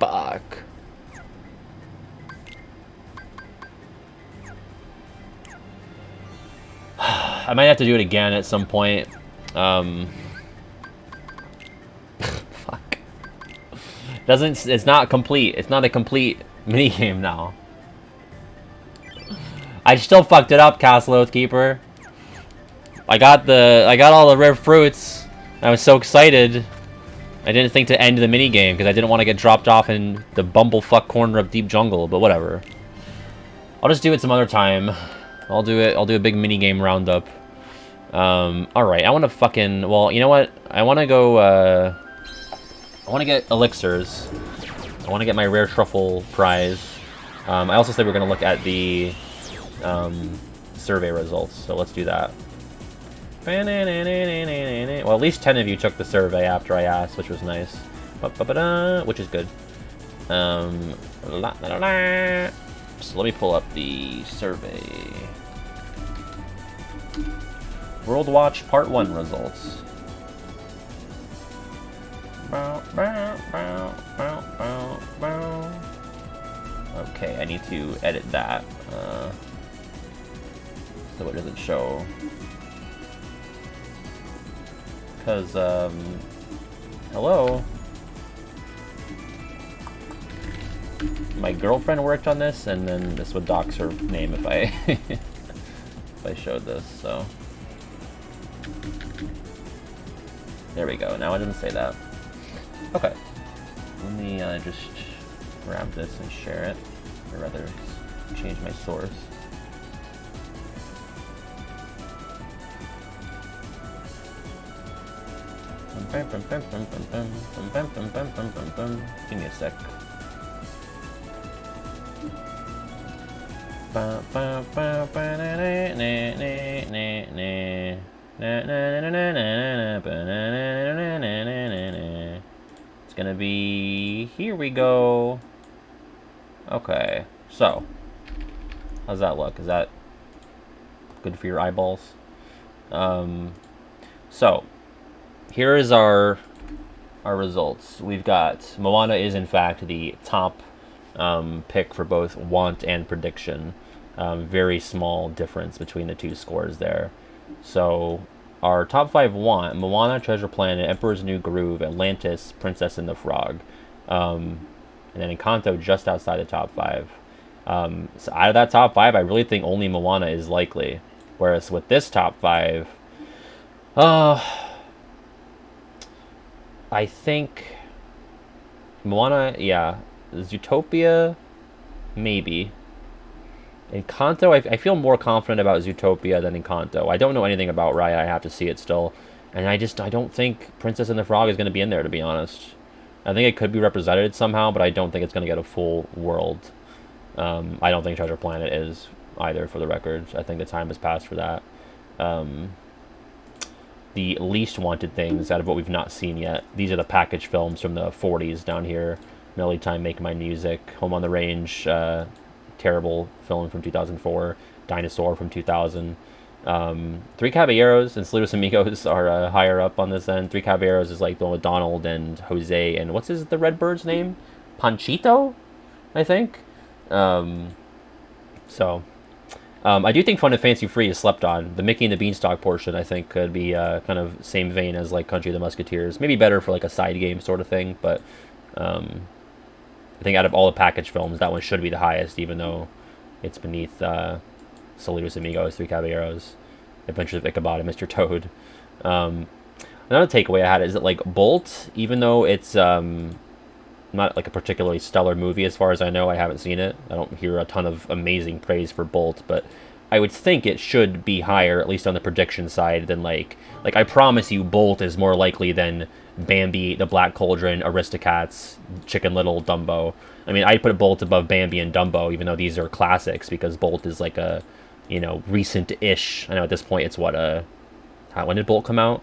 S1: Fuck. I might have to do it again at some point. Fuck. It's not complete. It's not a complete minigame now. I still fucked it up, Castle Oathkeeper. I got all the rare fruits. I was so excited. I didn't think to end the minigame because I didn't want to get dropped off in the bumblefuck corner of Deep Jungle, but whatever. I'll just do it some other time. I'll do a big minigame roundup. Alright, I want to fucking... Well, you know what? I want to go, I want to get elixirs. I want to get my rare truffle prize. I also said we're going to look at the survey results, so let's do that. Well, at least 10 of you took the survey after I asked, which was nice. Which is good. So let me pull up the survey. World Watch Part 1 results. Okay, I need to edit that. So what does it show? Because, hello? My girlfriend worked on this, and then this would dox her name if I if I showed this, so... There we go, now it doesn't say that. Okay. Let me just grab this and share it, or rather, change my source. Give me a sec. gonna be... Here we go. Okay, so. How's that look? Is that good for your eyeballs? So, here is our results. We've got Moana is in fact the top pick for both want and prediction. Very small difference between the two scores there. So our top 5 want: Moana, Treasure Planet, Emperor's New Groove, Atlantis, Princess and the Frog. And then Encanto just outside the top 5. So out of that top 5, I really think only Moana is likely. Whereas with this top 5, I think Moana, yeah. Zootopia, maybe. Encanto, I feel more confident about Zootopia than Encanto. I don't know anything about Raya. I have to see it still. And I don't think Princess and the Frog is going to be in there, to be honest. I think it could be represented somehow, but I don't think it's going to get a full world. I don't think Treasure Planet is either, for the record. I think the time has passed for that. The least wanted things out of what we've not seen yet. These are the package films from the 40s down here. Melody Time, Make My Music, Home on the Range, terrible film from 2004, Dinosaur from 2000. Three Caballeros and Saludos Amigos are higher up on this end. Three Caballeros is like the one with Donald and Jose and what's the Red Bird's name? Panchito, I think. I do think Fun and Fancy Free is slept on. The Mickey and the Beanstalk portion, I think, could be kind of same vein as like Country of the Musketeers. Maybe better for like a side game sort of thing, but I think out of all the package films, that one should be the highest, even though it's beneath Saludos Amigos, Three Caballeros, Adventures of Ichabod, and Mr. Toad. Another takeaway I had is that like Bolt, even though it's not like a particularly stellar movie as far as I know, I haven't seen it. I don't hear a ton of amazing praise for Bolt, but I would think it should be higher, at least on the prediction side, than like I promise you Bolt is more likely than Bambi, The Black Cauldron, Aristocats, Chicken Little, Dumbo. I mean, I'd put Bolt above Bambi and Dumbo, even though these are classics, because Bolt is like a, recent-ish. I know at this point it's when did Bolt come out?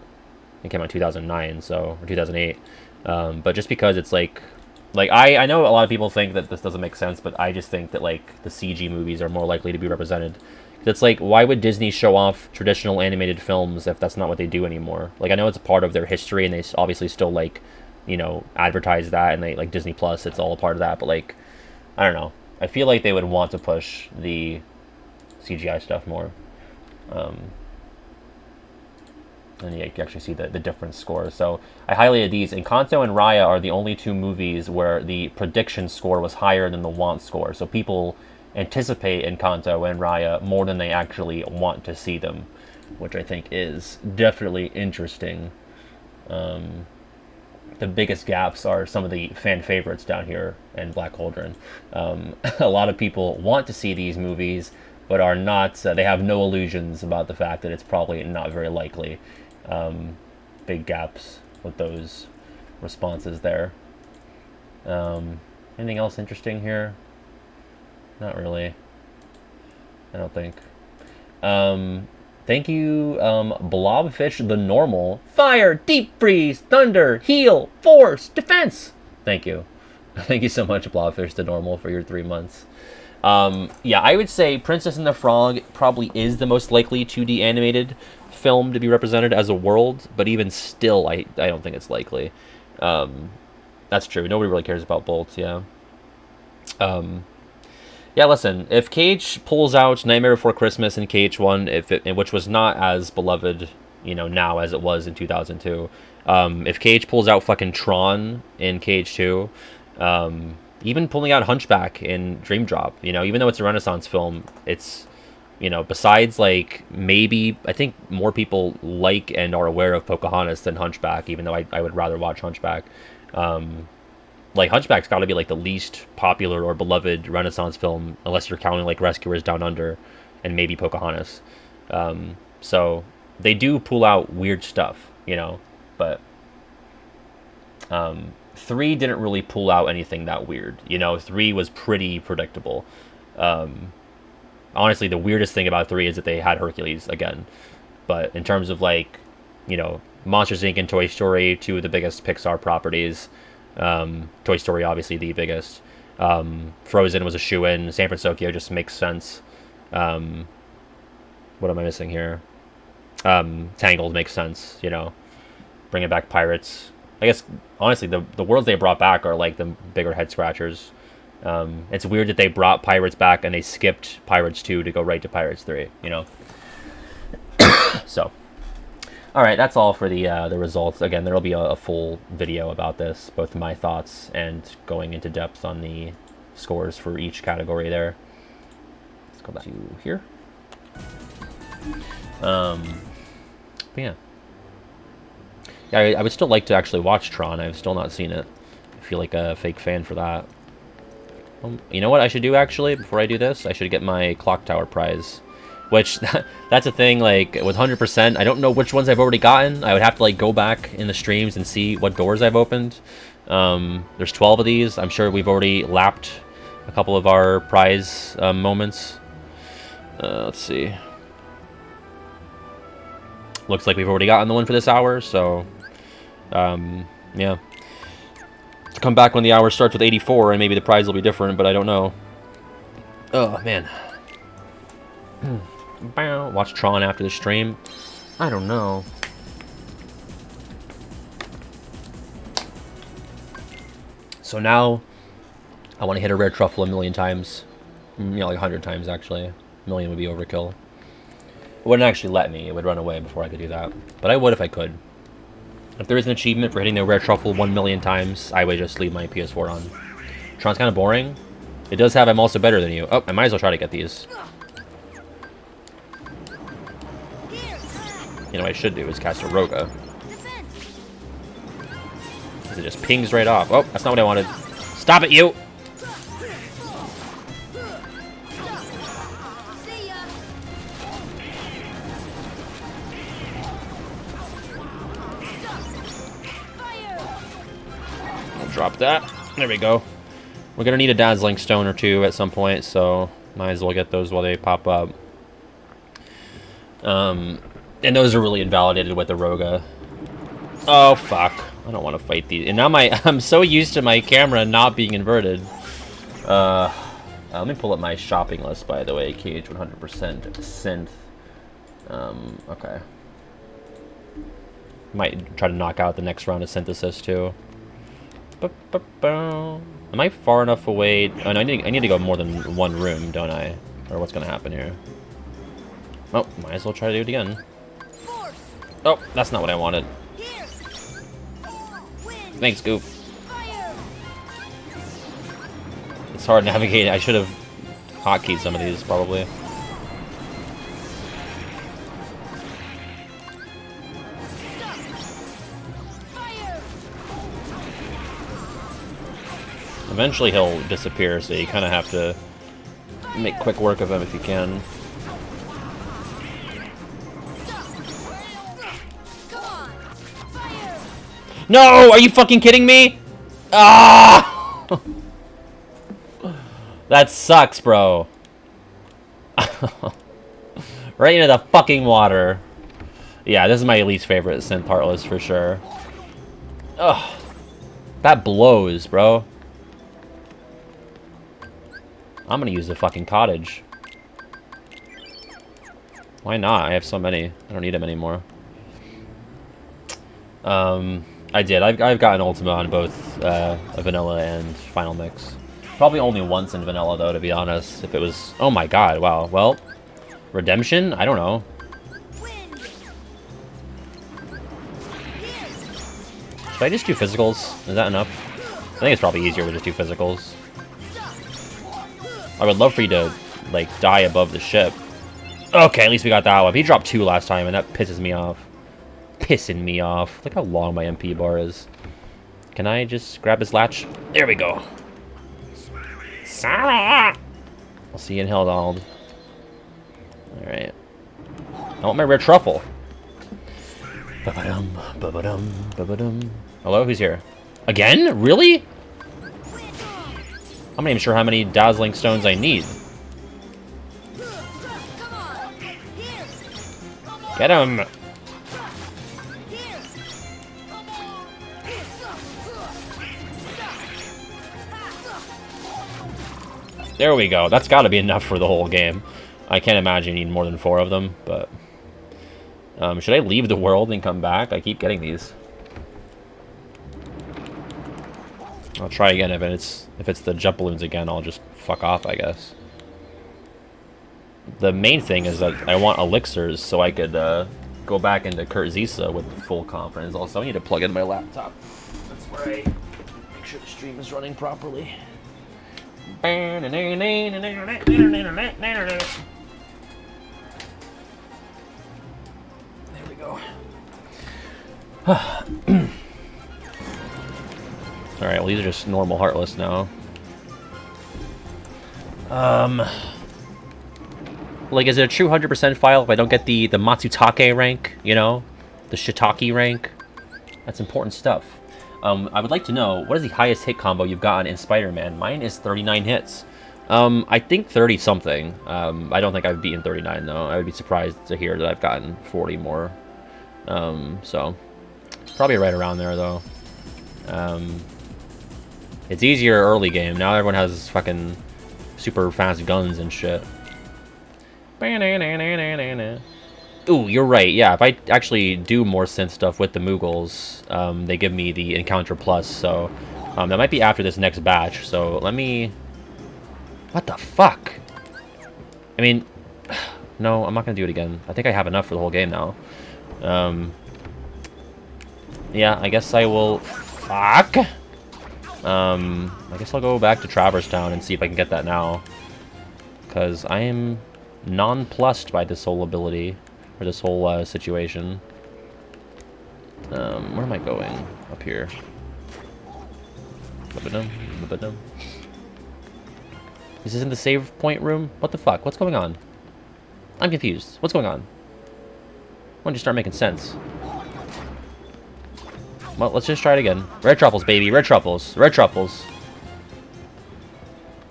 S1: It came out in 2009, or 2008. But just because it's like I know a lot of people think that this doesn't make sense, but I just think that like the CG movies are more likely to be represented. It's like, why would Disney show off traditional animated films if that's not what they do anymore? Like, I know it's a part of their history, and they obviously still like, advertise that, and they like Disney Plus. It's all a part of that, but like, I don't know. I feel like they would want to push the CGI stuff more. And yeah, you can actually see the different scores. So I highlighted these. Encanto and Raya are the only two movies where the prediction score was higher than the want score. So people anticipate Encanto and Raya more than they actually want to see them, which I think is definitely interesting. The biggest gaps are some of the fan favorites down here in Black Cauldron. A lot of people want to see these movies, but are not. They have no illusions about the fact that it's probably not very likely. Big gaps with those responses there. Anything else interesting here? Not really. I don't think. Thank you, Blobfish the Normal. Fire, Deep Freeze, Thunder, Heal, Force, Defense. Thank you. Thank you so much, Blobfish the Normal, for your 3 months. Yeah, I would say Princess and the Frog probably is the most likely 2D animated film to be represented as a world, but even still, I don't think it's likely. That's true. Nobody really cares about Bolt, yeah. Yeah, listen, if KH pulls out Nightmare Before Christmas and KH1, which was not as beloved, now as it was in 2002, if KH pulls out fucking Tron in KH2, even pulling out Hunchback in Dream Drop, even though it's a Renaissance film, it's, besides, like, maybe, I think more people like and are aware of Pocahontas than Hunchback, even though I would rather watch Hunchback. Like, Hunchback's got to be, like, the least popular or beloved Renaissance film, unless you're counting, like, Rescuers Down Under and maybe Pocahontas. So they do pull out weird stuff, but 3 didn't really pull out anything that weird. 3 was pretty predictable. Honestly, the weirdest thing about 3 is that they had Hercules again. But in terms of, like, Monsters, Inc. and Toy Story, 2 of the biggest Pixar properties, Toy Story, obviously, the biggest. Frozen was a shoe-in. San Francisco just makes sense. What am I missing here? Tangled makes sense, you know. Bringing back Pirates. I guess, honestly, the worlds they brought back are like the bigger head-scratchers. It's weird that they brought Pirates back and they skipped Pirates 2 to go right to Pirates 3, you know? So, all right, that's all for the results. Again, there will be a full video about this, both my thoughts and going into depth on the scores for each category there. Let's go back to here. But yeah. Yeah, I would still like to actually watch Tron. I've still not seen it. I feel like a fake fan for that. You know what I should do, actually, before I do this? I should get my Clock Tower prize. Which, that's a thing, like, with 100%, I don't know which ones I've already gotten. I would have to, like, go back in the streams and see what doors I've opened. There's 12 of these. I'm sure we've already lapped a couple of our prize moments. Let's see. Looks like we've already gotten the one for this hour, so... yeah. Come back when the hour starts with 84, and maybe the prize will be different, but I don't know. Oh, man. Watch Tron after the stream. I don't know. So now, I want to hit a rare truffle 1,000,000 times. You know, like 100 times, actually. 1,000,000 would be overkill. It wouldn't actually let me. It would run away before I could do that. But I would if I could. If there is an achievement for hitting the rare truffle 1,000,000 times, I would just leave my PS4 on. Tron's kind of boring. It does have I'm also better than you. Oh, I might as well try to get these. You know what I should do is cast a Roga. Because it just pings right off. Oh, that's not what I wanted. Stop it, you! I'll drop that. There we go. We're going to need a Dazzling Stone or two at some point, so might as well get those while they pop up. And those are really invalidated with the Roga. Oh, fuck. I don't want to fight these. And now I'm so used to my camera not being inverted. Let me pull up my shopping list, by the way. KH100% synth. Okay. Might try to knock out the next round of synthesis, too. Am I far enough away? Oh, no, I need to go more than one room, don't I? Or what's going to happen here? Oh, might as well try to do it again. Oh, that's not what I wanted. Thanks, Goof. It's hard navigating. I should have hotkeyed some of these, probably. Eventually he'll disappear, so you kind of have to make quick work of him if you can. No! Are you fucking kidding me? Ah! That sucks, bro. Right into the fucking water. Yeah, this is my least favorite synth Heartless for sure. Ugh. That blows, bro. I'm gonna use the fucking cottage. Why not? I have so many. I don't need them anymore. I did. I've gotten Ultima on both vanilla and final mix. Probably only once in vanilla though, to be honest. If it was, oh my god, wow. Well, redemption? I don't know. Should I just do physicals? Is that enough? I think it's probably easier to just do physicals. I would love for you to like die above the ship. Okay, at least we got that one. He dropped 2 last time, and that pisses me off. Pissing me off. Look how long my MP bar is. Can I just grab this latch? There we go. Sarah! I'll see you in hell, Donald. Alright. I want my rare truffle. Ba-ba-dum, ba-ba-dum, ba-ba-dum. Hello? Who's here? Again? Really? I'm not even sure how many Dazzling Stones I need. Get him! There we go. That's got to be enough for the whole game. I can't imagine you need more than 4 of them, but... should I leave the world and come back? I keep getting these. I'll try again. If it's the jump balloons again, I'll just fuck off, I guess. The main thing is that I want elixirs so I could go back into Kurtzisa with full confidence. Also, I need to plug in my laptop. That's where I make sure the stream is running properly. There we go. Alright, well these are just normal Heartless now. Like, is it a true 100% file if I don't get the Matsutake rank, you know? The Shiitake rank? That's important stuff. I would like to know, what is the highest hit combo you've gotten in Spider-Man? Mine is 39 hits. I think 30-something. I don't think I've beaten 39, though. I would be surprised to hear that I've gotten 40 more. So, probably right around there, though. It's easier early game. Now everyone has fucking super fast guns and shit. Ooh, you're right. Yeah, if I actually do more synth stuff with the Moogles, they give me the Encounter Plus, so that might be after this next batch. So let me... What the fuck? I mean, no, I'm not going to do it again. I think I have enough for the whole game now. Yeah, I guess I will... Fuck! I guess I'll go back to Traverse Town and see if I can get that now. Because I am nonplussed by this whole ability, or this whole situation. Where am I going? Up here. Is this in the save point room? What the fuck? What's going on? I'm confused. What's going on? Why don't you start making sense? Well, let's just try it again. Red truffles, baby. Red truffles. Red truffles.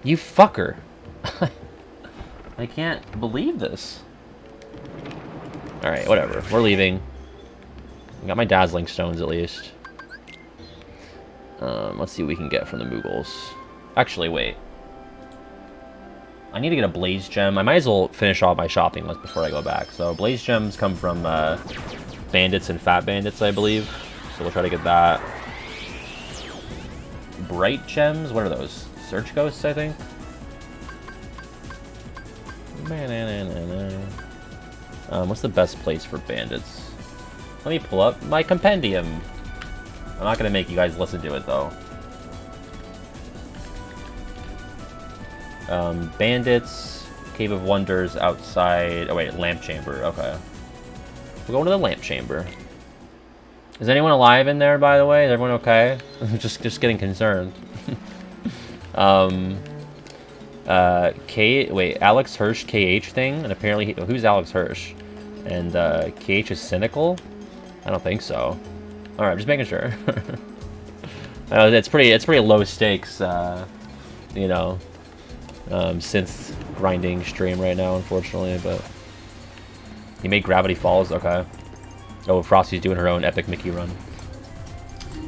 S1: You fucker. I can't believe this. Alright, whatever. We're leaving. I got my dazzling stones at least. Let's see what we can get from the Moogles. Actually, wait. I need to get a Blaze Gem. I might as well finish off my shopping list before I go back. So, Blaze Gems come from Bandits and Fat Bandits, I believe. So we'll try to get that. Bright Gems? What are those? Search Ghosts, I think? What's the best place for bandits? Let me pull up my compendium. I'm not going to make you guys listen to it, though. Bandits, Cave of Wonders outside... Oh, wait, Lamp Chamber. Okay. We're going to the Lamp Chamber. Is anyone alive in there, by the way? Is everyone okay? just getting concerned. Alex Hirsch KH thing, and apparently who's Alex Hirsch? And KH is cynical? I don't think so. All right, just making sure. It's pretty low stakes, you know, synth grinding stream right now, unfortunately. But you made Gravity Falls, okay. Oh, Frosty's doing her own epic Mickey run.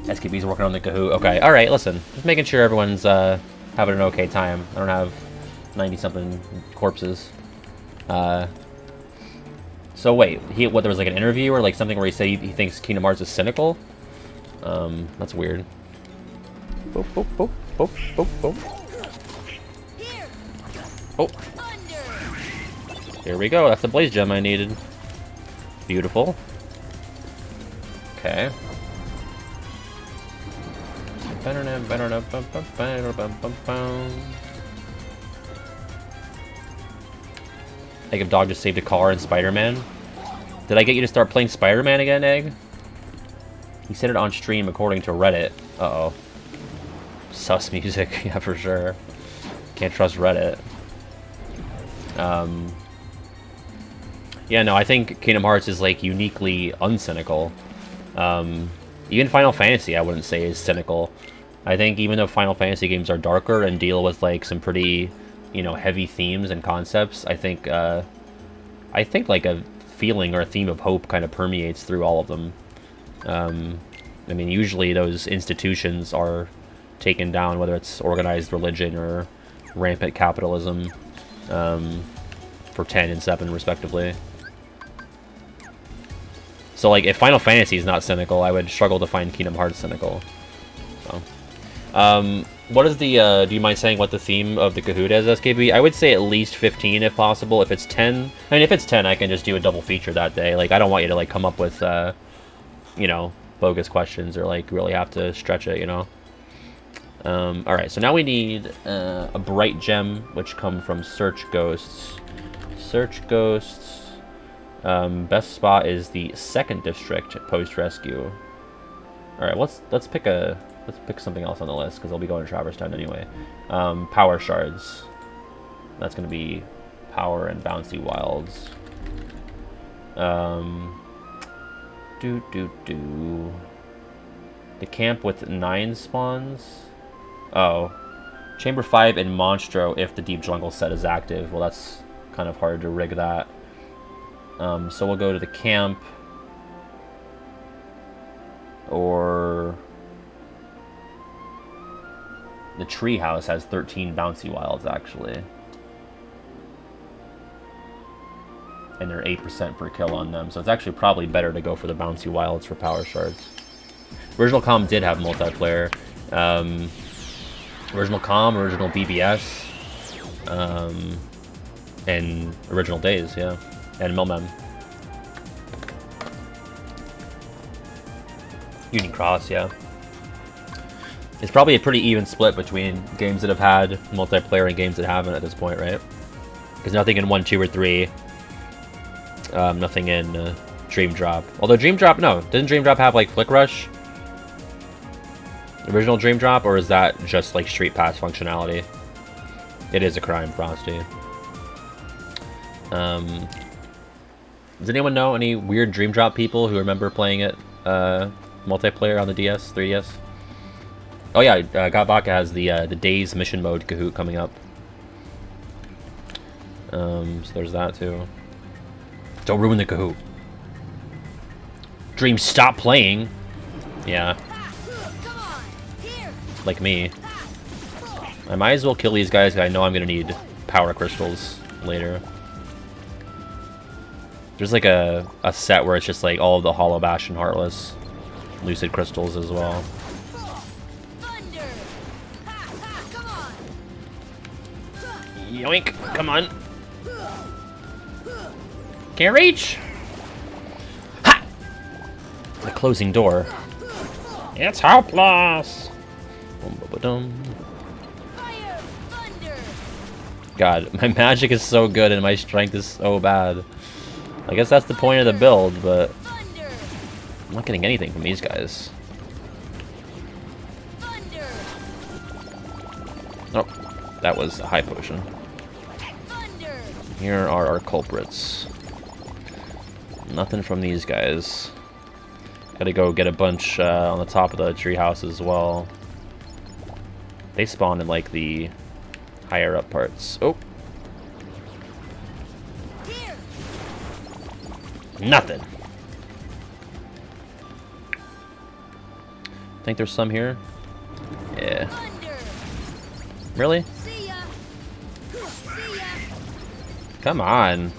S1: SKB's working on the Kahoot. Okay, all right. Listen, just making sure everyone's having an okay time. I don't have 90-something corpses. So wait, there was like an interview or like something where he said he thinks Kingdom Hearts is cynical? That's weird. Boop, boop, boop, boop, boop, boop. Oh. Here we go. That's the Blaze Gem I needed. Beautiful. Okay. Egg of Dog just saved a car in Spider-Man. Did I get you to start playing Spider-Man again, Egg? He said it on stream according to Reddit. Uh-oh. Sus music, yeah, for sure. Can't trust Reddit. Yeah, no, I think Kingdom Hearts is, like, uniquely uncynical. Even Final Fantasy, I wouldn't say is cynical. I think even though Final Fantasy games are darker and deal with, like, some pretty, you know, heavy themes and concepts, I think like a feeling or a theme of hope kind of permeates through all of them. I mean, usually those institutions are taken down, whether it's organized religion or rampant capitalism for 10 and 7 respectively. So like if Final Fantasy is not cynical, I would struggle to find Kingdom Hearts cynical. So what is the do you mind saying what the theme of the Kahoot is, SKB? I would say at least 15 if possible. If it's 10, I mean if it's 10 I can just do a double feature that day. Like I don't want you to like come up with you know, bogus questions or like really have to stretch it, you know. Alright, so now we need a bright gem, which come from Search Ghosts. Search Ghosts. Best spot is the 2nd district post-rescue. Alright, let's pick something else on the list, because I'll be going to Traverse Town anyway. Power Shards. That's going to be Power and Bouncy Wilds. The camp with 9 spawns. Oh. Chamber 5 and Monstro if the Deep Jungle set is active. Well, that's kind of hard to rig that. So we'll go to the camp. Or... the treehouse has 13 Bouncy Wilds, actually. And they're 8% per kill on them, so it's actually probably better to go for the Bouncy Wilds for Power Shards. Original Com did have multiplayer. Original Com, Original BBS, and Original Days, yeah. And Milmem. Union Cross, yeah. It's probably a pretty even split between games that have had multiplayer and games that haven't at this point, right? Because nothing in 1, 2, or 3. Nothing in Dream Drop. Although Dream Drop, no. Didn't Dream Drop have, like, Flick Rush? Original Dream Drop? Or is that just, like, Street Pass functionality? It is a crime, Frosty. Does anyone know any weird Dream Drop people who remember playing it multiplayer on the DS, 3DS? Oh yeah, Gotbaka has the Days mission mode Kahoot coming up. So there's that too. Don't ruin the Kahoot. Dream, stop playing. Yeah. Like me. I might as well kill these guys because I know I'm gonna need power crystals later. There's like a set where it's just like all of the Hollow Bash and Heartless Lucid crystals as well. Yoink! Come on! Can't reach! Ha! The closing door. It's hopeless! God, my magic is so good and my strength is so bad. I guess that's the point of the build, but I'm not getting anything from these guys. Oh, that was a high potion. Here are our culprits. Nothing from these guys. Gotta go get a bunch on the top of the treehouse as well. They spawn in like the higher up parts. Oh. Nothing. Think there's some here? Yeah. Really? Come on.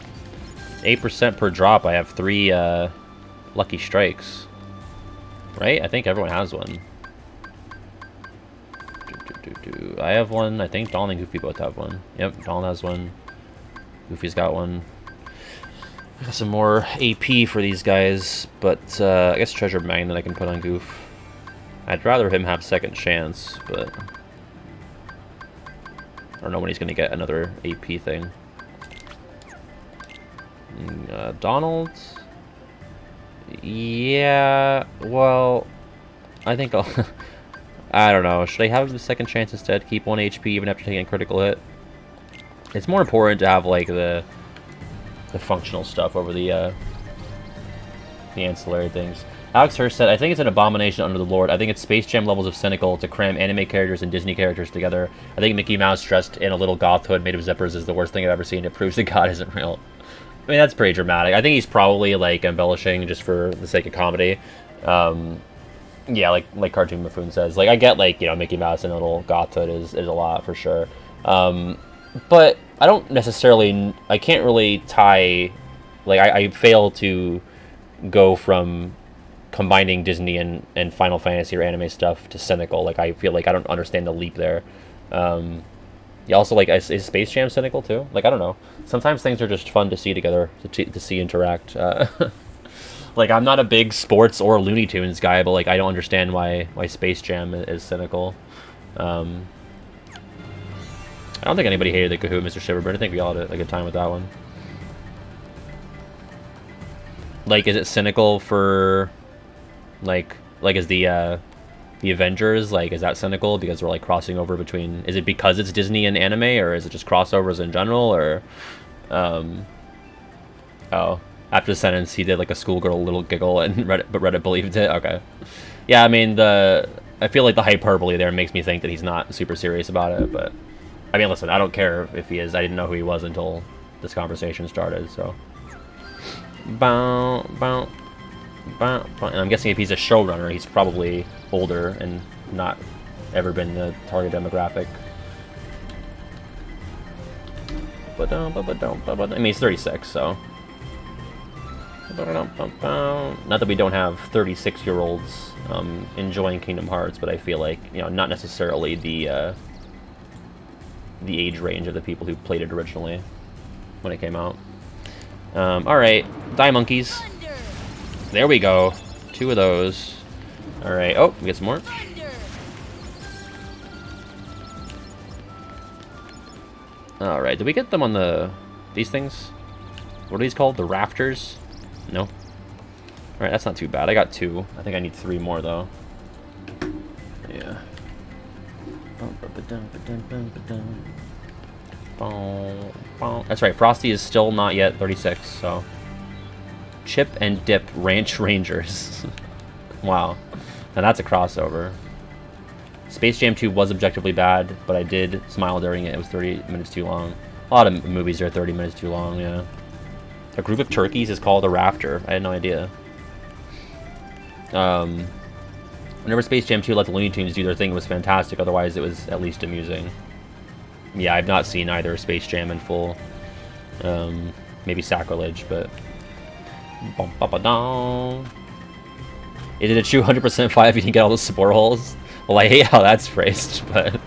S1: 8% per drop. I have 3 lucky strikes. Right? I think everyone has one. I have one. I think Dawn and Goofy both have one. Yep, Dawn has one. Goofy's got one. I got some more AP for these guys, but I guess Treasure Magnet I can put on Goof. I'd rather him have second chance, but I don't know when he's going to get another AP thing. Donald? Yeah, well, I think I'll... I don't know. Should I have the second chance instead? Keep 1 HP even after taking a critical hit? It's more important to have, like, the functional stuff over the ancillary things. Alex Hurst said, I think it's an abomination under the Lord. I think it's Space Jam levels of cynical to cram anime characters and Disney characters together. I think Mickey Mouse dressed in a little goth hood made of zippers is the worst thing I've ever seen. It proves that God isn't real. I mean, that's pretty dramatic. I think he's probably, like, embellishing just for the sake of comedy. Yeah, like Cartoon Buffoon says. Like, I get, like, you know, Mickey Mouse in a little goth hood is a lot, for sure. But I don't necessarily, I can't really tie, like, I fail to go from combining Disney and Final Fantasy or anime stuff to cynical. Like, I feel like I don't understand the leap there. Yeah, also, like, is Space Jam cynical too? Like, I don't know. Sometimes things are just fun to see together, to see interact. Like, I'm not a big sports or Looney Tunes guy, but, like, I don't understand why Space Jam is cynical. I don't think anybody hated the Kahoot, Mr. Shiverbird. I think we all had a good time with that one. Like, is it cynical for, like is the Avengers, like, is that cynical because we're, like, crossing over between, is it because it's Disney and anime, or is it just crossovers in general, or, oh, after the sentence, he did, like, a schoolgirl little giggle, and Reddit believed it? Okay. Yeah, I mean, I feel like the hyperbole there makes me think that he's not super serious about it, but, I mean, listen, I don't care if he is. I didn't know who he was until this conversation started, so. Bow, bow, bow, bow. And I'm guessing if he's a showrunner, he's probably older and not ever been the target demographic. I mean, he's 36, so. Not that we don't have 36-year-olds enjoying Kingdom Hearts, but I feel like, you know, not necessarily the age range of the people who played it originally when it came out. Alright, Die Monkeys. There we go. 2 of those. Alright, oh, we get some more. Alright, did we get them on these things? What are these called? The rafters? No? Alright, that's not too bad. I got 2. I think I need 3 more, though. Yeah. That's right, Frosty is still not yet 36, so... Chip and Dip Ranch Rangers. Wow. Now that's a crossover. Space Jam 2 was objectively bad, but I did smile during it. It was 30 minutes too long. A lot of movies are 30 minutes too long, yeah. A group of turkeys is called a rafter. I had no idea. Whenever Space Jam 2 let the Looney Tunes do their thing, it was fantastic. Otherwise, it was at least amusing. Yeah, I've not seen either Space Jam in full. Maybe Sacrilege, but... Is it a true 100% file if you didn't get all those spore holes? Well, I hate how that's phrased, but...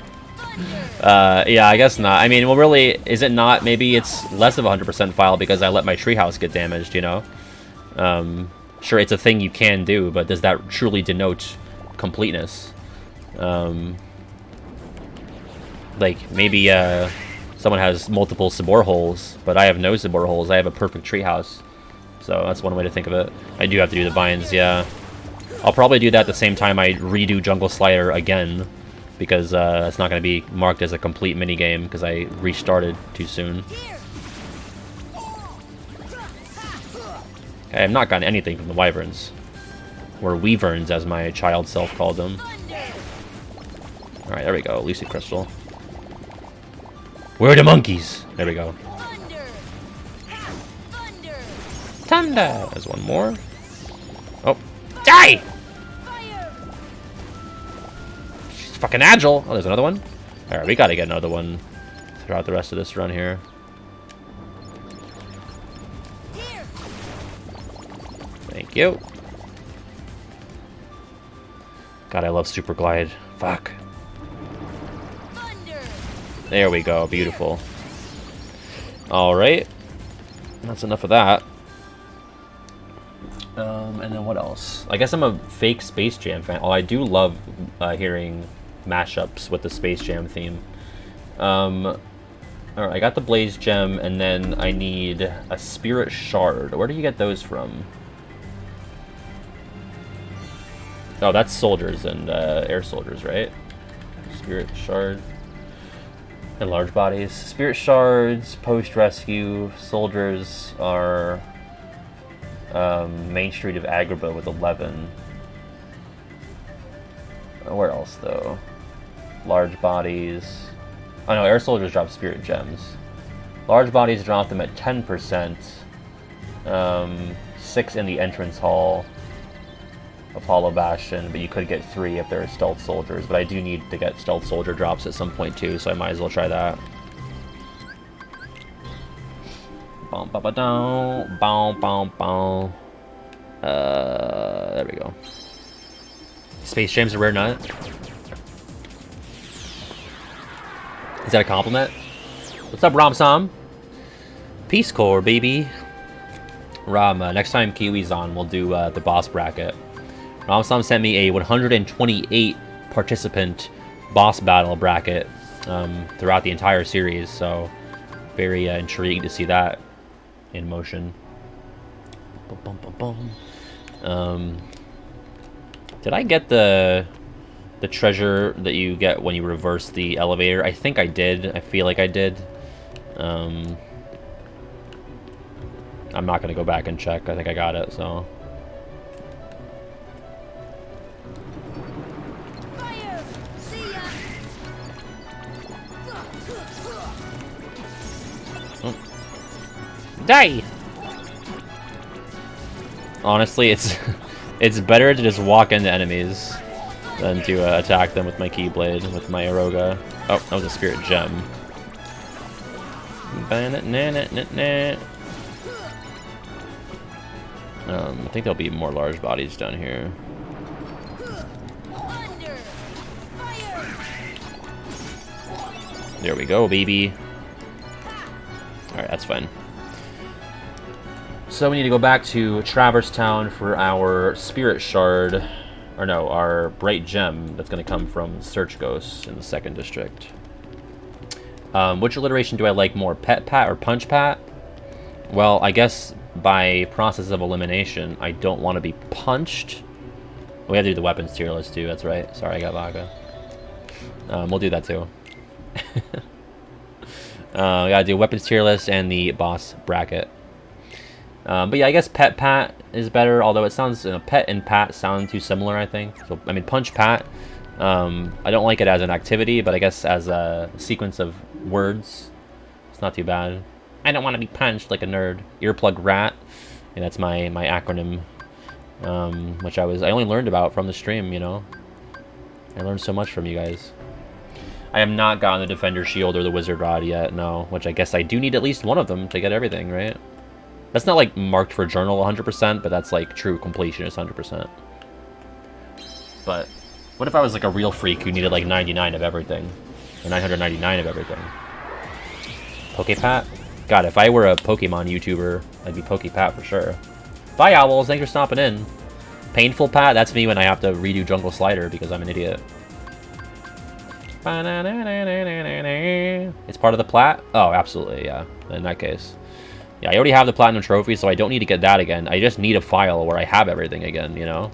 S1: yeah, I guess not. I mean, well, really, is it not? Maybe it's less of a 100% file because I let my treehouse get damaged, you know? Sure, it's a thing you can do, but does that truly denote completeness? Like, maybe someone has multiple sabor holes, but I have no sabor holes. I have a perfect treehouse. So that's one way to think of it. I do have to do the vines, yeah. I'll probably do that at the same time I redo Jungle Slider again, because it's not going to be marked as a complete minigame, because I restarted too soon. Okay, I've not gotten anything from the Wyverns. Or Weaverns, as my child self called them. Alright, there we go. Lucid Crystal. Where are the monkeys? There we go. Thunder! There's one more. Oh. Die! She's fucking agile. Oh, there's another one. Alright, we gotta get another one throughout the rest of this run here. Thank you. God, I love Super Glide. Fuck. There we go. Beautiful. Alright. That's enough of that. And then what else? I guess I'm a fake Space Jam fan. Oh, I do love hearing mashups with the Space Jam theme. Alright, I got the Blaze Gem, and then I need a Spirit Shard. Where do you get those from? Oh, that's soldiers and air soldiers, right? Spirit Shard. And large bodies. Spirit Shards, post-rescue. Soldiers are... Main Street of Agrabah with 11. Where else, though? Large bodies. Oh no, air soldiers drop spirit gems. Large bodies drop them at 10%. 6 in the entrance hall. of Hollow Bastion, but you could get 3 if they're stealth soldiers. But I do need to get stealth soldier drops at some point too, so I might as well try that. Boom, ba ba down, boom, boom, boom. There we go. Space Jam's a rare nut. Is that a compliment? What's up, Ram-sam? Peace Corps, baby. Ram, next time Kiwi's on, we'll do the boss bracket. Ram-sam sent me a 128 participant boss battle bracket throughout the entire series, so very intrigued to see that in motion. Bum, bum, bum. Did I get the treasure that you get when you reverse the elevator? I think I did. I feel like I did. I'm not gonna go back and check. I think I got it, so.
S2: Fire! See ya!
S1: Oh. Die! Honestly, it's better to just walk into enemies than to attack them with my Keyblade, with my Eroga. Oh, that was a Spirit Gem. I think there'll be more large bodies down here.
S2: Thunder! Fire!
S1: There we go, baby. Alright, that's fine. So we need to go back to Traverse Town for our Spirit Shard, or no, our Bright Gem that's going to come from Search Ghosts in the 2nd District. Which alliteration do I like more, Pet Pat or Punch Pat? Well, I guess by process of elimination, I don't want to be punched. We have to do the weapons tier list too, that's right. Sorry, I got Vaga. We'll do that too. We gotta do weapons tier list and the boss bracket. But yeah, I guess Pet Pat is better, although it sounds, Pet and Pat sound too similar, I think. So, I mean, Punch Pat, I don't like it as an activity, but I guess as a sequence of words, it's not too bad. I don't want to be punched like a nerd. Earplug Rat, yeah, that's my acronym, which I only learned about from the stream, you know. I learned so much from you guys. I have not gotten the Defender Shield or the Wizard Rod yet, no, which I guess I do need at least one of them to get everything, right? That's not, like, marked for journal 100%, but that's, like, true completion is 100%. But what if I was, like, a real freak who needed, like, 99 of everything? Or 999 of everything? Pokepat? God, if I were a Pokemon YouTuber, I'd be Pokepat for sure. Bye, Owls. Thanks for stopping in. Painful Pat? That's me when I have to redo Jungle Slider because I'm an idiot. It's part of the plat? Oh, absolutely, yeah. In that case. Yeah, I already have the Platinum Trophy, so I don't need to get that again. I just need a file where I have everything again, you know?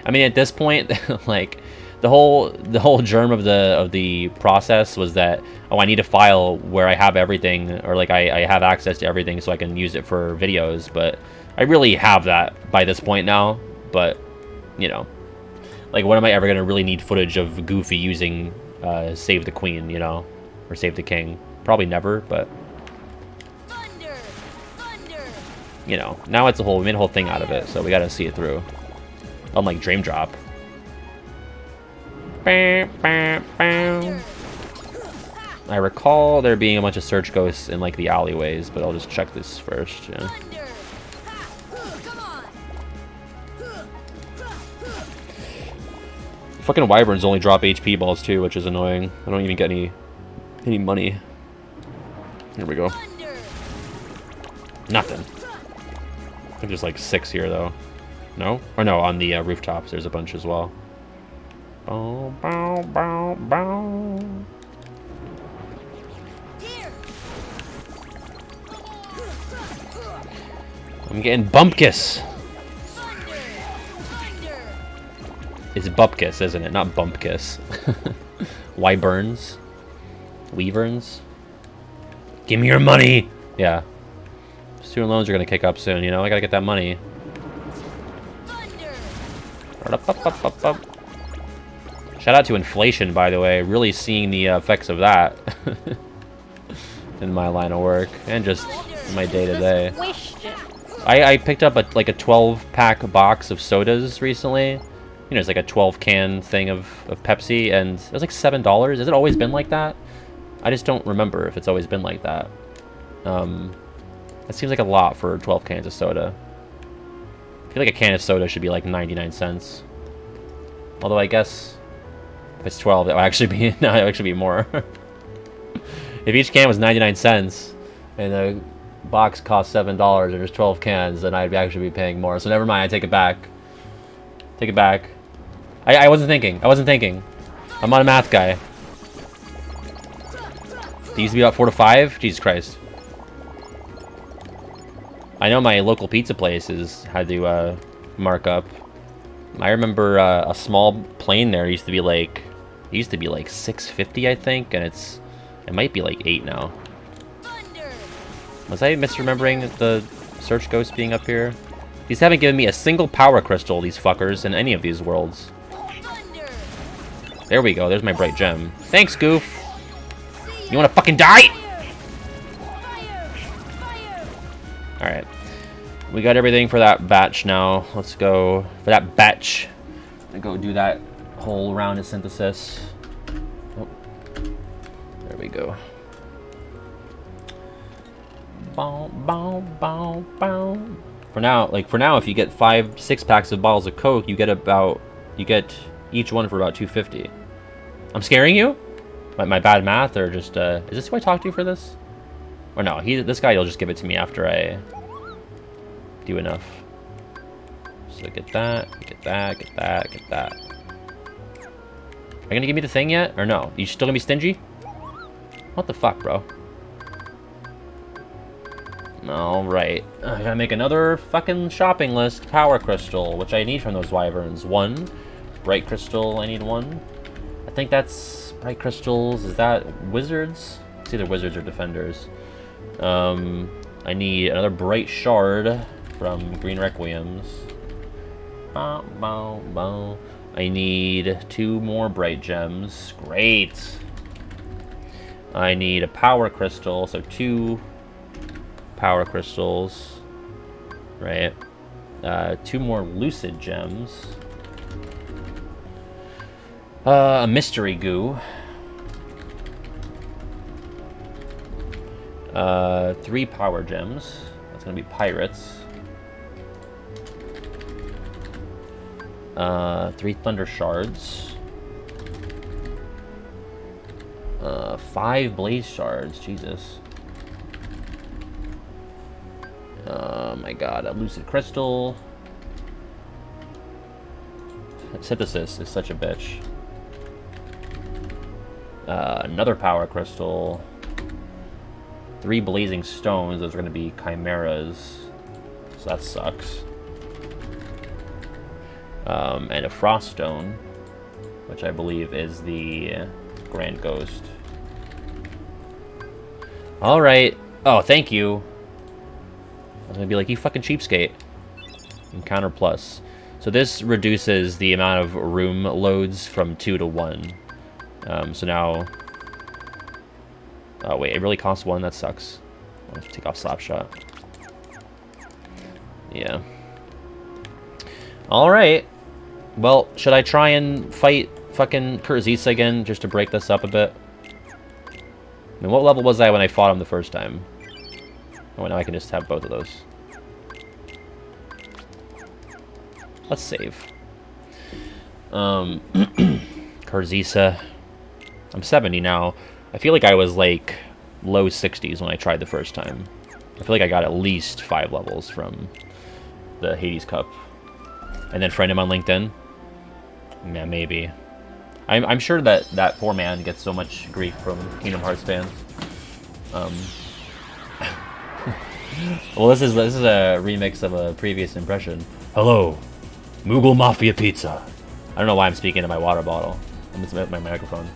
S1: I mean, at this point, like, the whole germ of the process was that, oh, I need a file where I have everything, or, like, I have access to everything so I can use it for videos, but I really have that by this point now, but, you know. Like, when am I ever going to really need footage of Goofy using Save the Queen, you know? Or Save the King? Probably never, but... You know, now it's we made a whole thing out of it, so we gotta see it through. Unlike Dream Drop. I recall there being a bunch of search ghosts in, like, the alleyways, but I'll just check this first, yeah. Fucking Wyverns only drop HP balls, too, which is annoying. I don't even get any money. Here we go. Nothing. I think there's like 6 here, though. No? Or no, on the rooftops, there's a bunch as well. Bow, bow, bow, bow. I'm getting Bumpkiss. It's Bupkiss, isn't it? Not Bumpkiss. Wyverns. Weaverns. Give me your money! Yeah. Student loans are gonna kick up soon, you know? I gotta get that money. Shout out to inflation, by the way. Really seeing the effects of that in my line of work and just in my day-to-day. I picked up like a 12-pack box of sodas recently. You know, it's like a 12-can thing of Pepsi, and it was like $7. Has it always been like that? I just don't remember if it's always been like that. That seems like a lot for 12 cans of soda. I feel like a can of soda should be like 99 cents. Although I guess if it's 12, that would actually be no, that would actually be more. If each can was 99 cents and the box cost $7 and there's 12 cans, then I'd actually be paying more. So never mind, I take it back. Take it back. I wasn't thinking. I wasn't thinking. I'm not a math guy. They used to be about 4 to 5? Jesus Christ. I know my local pizza places had to mark up. I remember a small plane there used to be like $6.50, I think, and it might be like 8 now.
S2: Thunder.
S1: Was I misremembering the search ghost being up here? These haven't given me a single power crystal, these fuckers, in any of these worlds.
S2: Thunder.
S1: There we go. There's my bright gem. Thanks, Goof.
S2: See
S1: You wanna fucking die?
S2: Fire. Fire.
S1: Alright. We got everything for that batch now. Let's go for that batch. Go do that whole round of synthesis. Oh. There we go. Bow, bow, bow, bow. For now, if you get 5-6 packs of bottles of Coke, you get each one for about $2.50. I'm scaring you? My bad math, or just is this who I talked to for this? Or no, this guy will just give it to me after I do enough. So get that, get that, get that, get that. Are you gonna give me the thing yet? Or no? You still gonna be stingy? What the fuck, bro? Alright. I gotta make another fucking shopping list. Power crystal, which I need from those wyverns. 1. Bright crystal, I need 1. I think that's bright crystals. Is that wizards? It's either wizards or defenders. I need another bright shard from Green Requiems. Bow, bow, bow. I need 2 more bright gems. Great. I need a power crystal, so 2 power crystals. Right. 2 more lucid gems. A mystery goo. 3 power gems. That's gonna be pirates. 3 thunder shards. 5 blaze shards. Jesus. Oh my god, a lucid crystal. Synthesis is such a bitch. Another power crystal. 3 blazing stones. Those are going to be chimeras. So that sucks. And a frost stone, which I believe is the Grand Ghost. Alright. Oh, thank you. I was going to be like, you fucking cheapskate. Encounter plus. So this reduces the amount of room loads from 2 to 1. So now... Oh, wait, it really costs 1? That sucks. I'll have to take off Slapshot. Yeah. Alright. Well, should I try and fight fucking Kurzisa again, just to break this up a bit? I mean, what level was I when I fought him the first time? Oh, now I can just have both of those. Let's save. Kurzisa. I'm 70 now. I feel like I was like low 60s when I tried the first time. I feel like I got at least 5 levels from the Hades Cup. And then friend him on LinkedIn. Yeah, maybe. I'm sure that that poor man gets so much grief from Kingdom Hearts fans. Well, this is a remix of a previous impression. Hello, Moogle Mafia Pizza. I don't know why I'm speaking to my water bottle. I'm just my microphone.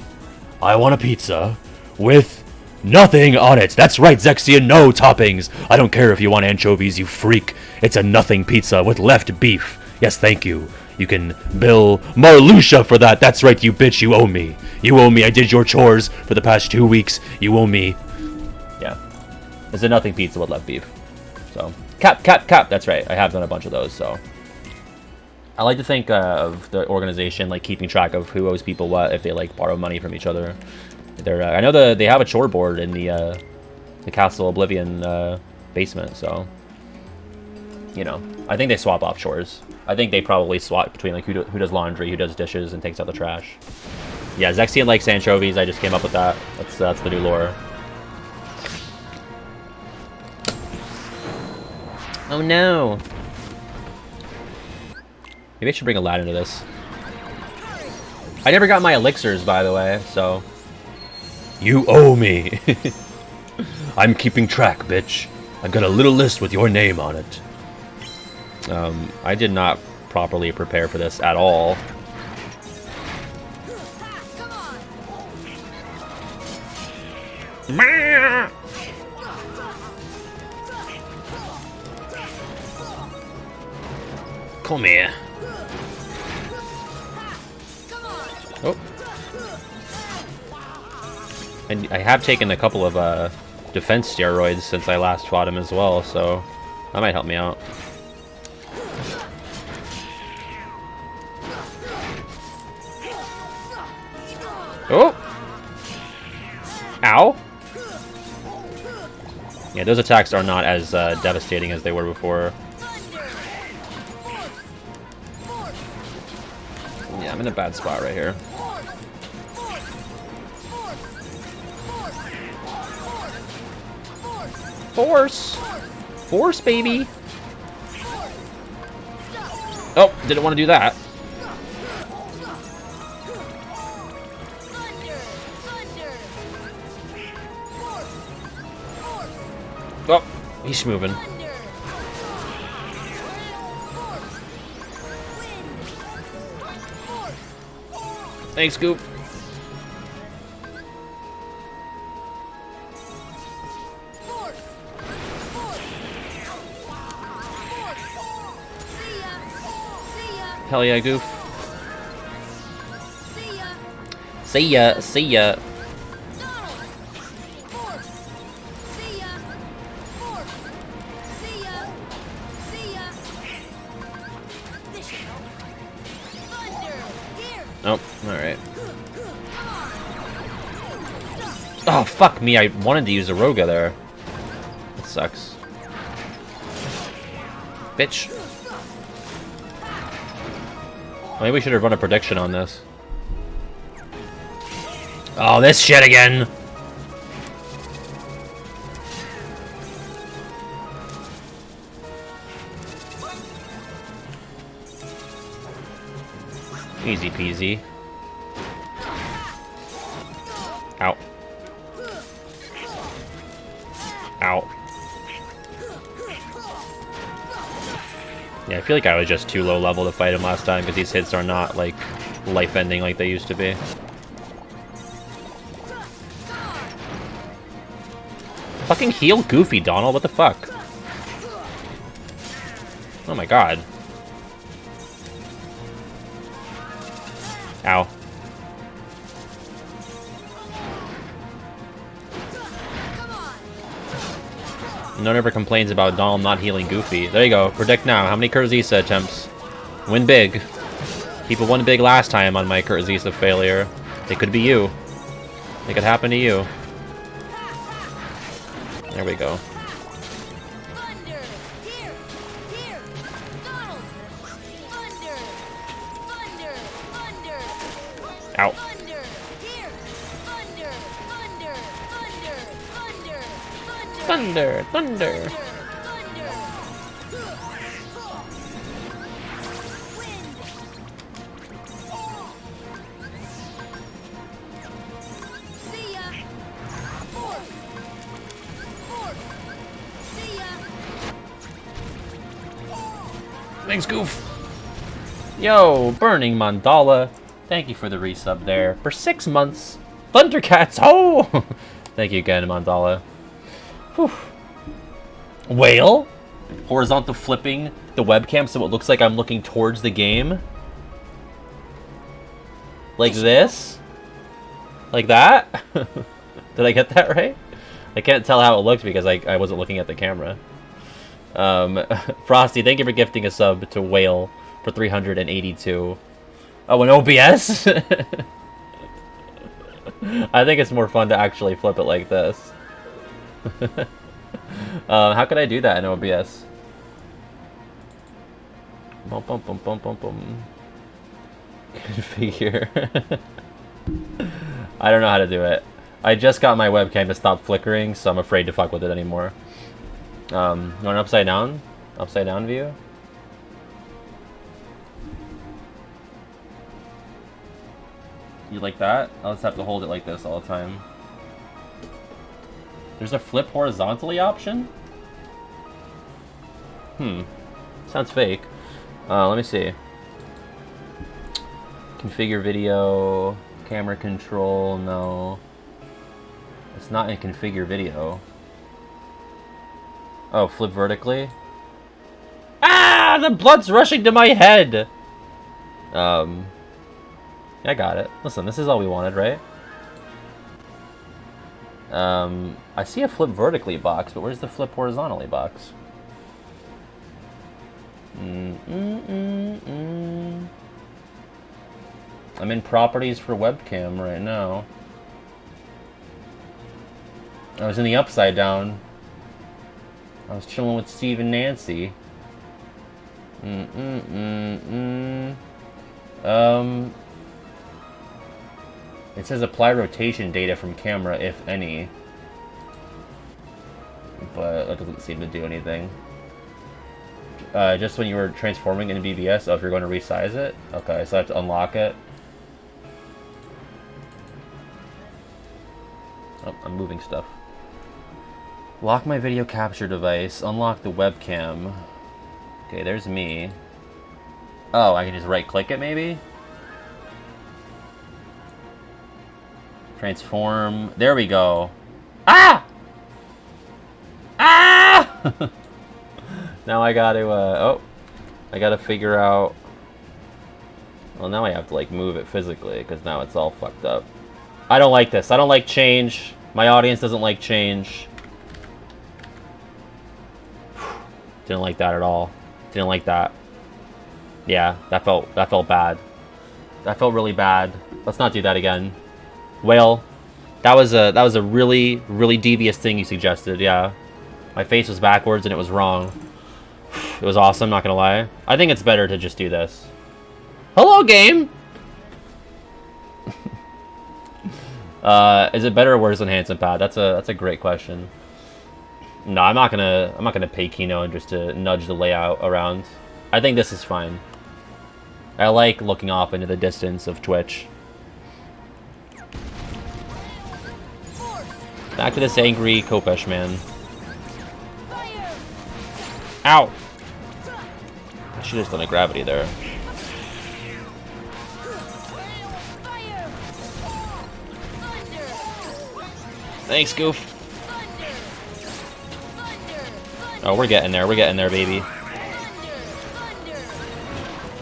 S1: I want a pizza with nothing on it. That's right, Zexian, no toppings. I don't care if you want anchovies, you freak. It's a nothing pizza with left beef. Yes, thank you. You can bill Marluxia for that. That's right, you bitch, you owe me. You owe me. I did your chores for the past 2 weeks. You owe me. Yeah. It's a nothing pizza with left beef. So, cap, cap, cap. That's right. I have done a bunch of those, so. I like to think of the organization like keeping track of who owes people what if they like borrow money from each other. I know they have a chore board in the Castle Oblivion basement, so you know, I think they swap off chores. I think they probably swap between like who does laundry, who does dishes, and takes out the trash. Yeah, Zexian likes anchovies. I just came up with that. That's the new lore. Oh no! Maybe I should bring a lad into this. I never got my elixirs, by the way, so... You owe me! I'm keeping track, bitch. I've got a little list with your name on it. I did not properly prepare for this at all. Come here. Oh. And I have taken a couple of defense steroids since I last fought him as well, so that might help me out. Oh! Ow! Yeah, those attacks are not as devastating as they were before. Yeah, I'm in a bad spot right here. Force! Force, baby! Oh, didn't want to do that. Oh, he's moving. Thanks, Goop. Hell yeah, Goof. See ya, see ya. Oh, alright. Oh, fuck me, I wanted to use a Roga there. That sucks. Bitch. Maybe we should have run a prediction on this. Oh, this shit again! Easy peasy. Ow. Ow. Yeah, I feel like I was just too low level to fight him last time because these hits are not, like, life-ending like they used to be. Fucking heal Goofy, Donald, what the fuck? Oh my god. Ow. No one ever complains about Donald not healing Goofy. There you go. Predict now. How many Kurzisa attempts? Win big. People won big last time on my Kurzisa failure. It could be you. It could happen to you. There we go. Ow. Thunder, thunder. Thanks, Goof. Yo, Burning Mandala. Thank you for the resub there. For 6 months. Thundercats. Oh! Thank you again, Mandala. Whew. Whale? Horizontal flipping the webcam so it looks like I'm looking towards the game. Like this? Like that? Did I get that right? I can't tell how it looked because I wasn't looking at the camera. Frosty, thank you for gifting a sub to Whale for 382. Oh, an OBS? I think it's more fun to actually flip it like this. How could I do that in OBS? Bum, bum, bum, bum, bum, bum. Configure. I don't know how to do it. I just got my webcam to stop flickering, so I'm afraid to fuck with it anymore. You want an upside down? Upside down view? You like that? I'll just have to hold it like this all the time. There's a flip horizontally option? Sounds fake. Let me see. Configure video, camera control, no. It's not in configure video. Oh, flip vertically? Ah! The blood's rushing to my head! I got it. Listen, this is all we wanted, right? I see a flip vertically box, but where's the flip horizontally box? I'm in properties for webcam right now. I was in the upside down. I was chilling with Steve and Nancy. It says apply rotation data from camera, if any. But that doesn't seem to do anything. Just when you were transforming in BBS, oh, if you're going to resize it? Okay, so I have to unlock it. Oh, I'm moving stuff. Lock my video capture device. Unlock the webcam. Okay, there's me. Oh, I can just right-click it, maybe? Transform. There we go. Ah! Ah! Now I gotta, oh. I gotta figure out... Well, now I have to, like, move it physically, because now it's all fucked up. I don't like this. I don't like change. My audience doesn't like change. Didn't like that at all. Didn't like that. Yeah, that felt bad. That felt really bad. Let's not do that again. Whale, that was a really, really devious thing you suggested, yeah. My face was backwards and it was wrong. It was awesome, not gonna lie. I think it's better to just do this. Hello, game! Is it better or worse than Handsome Pad? That's a great question. No, I'm not gonna pay Kino just to nudge the layout around. I think this is fine. I like looking off into the distance of Twitch. Back to this angry Kopesh man. Ow! I should have done a gravity there. Thanks, Goof. Oh, we're getting there. We're getting there, baby.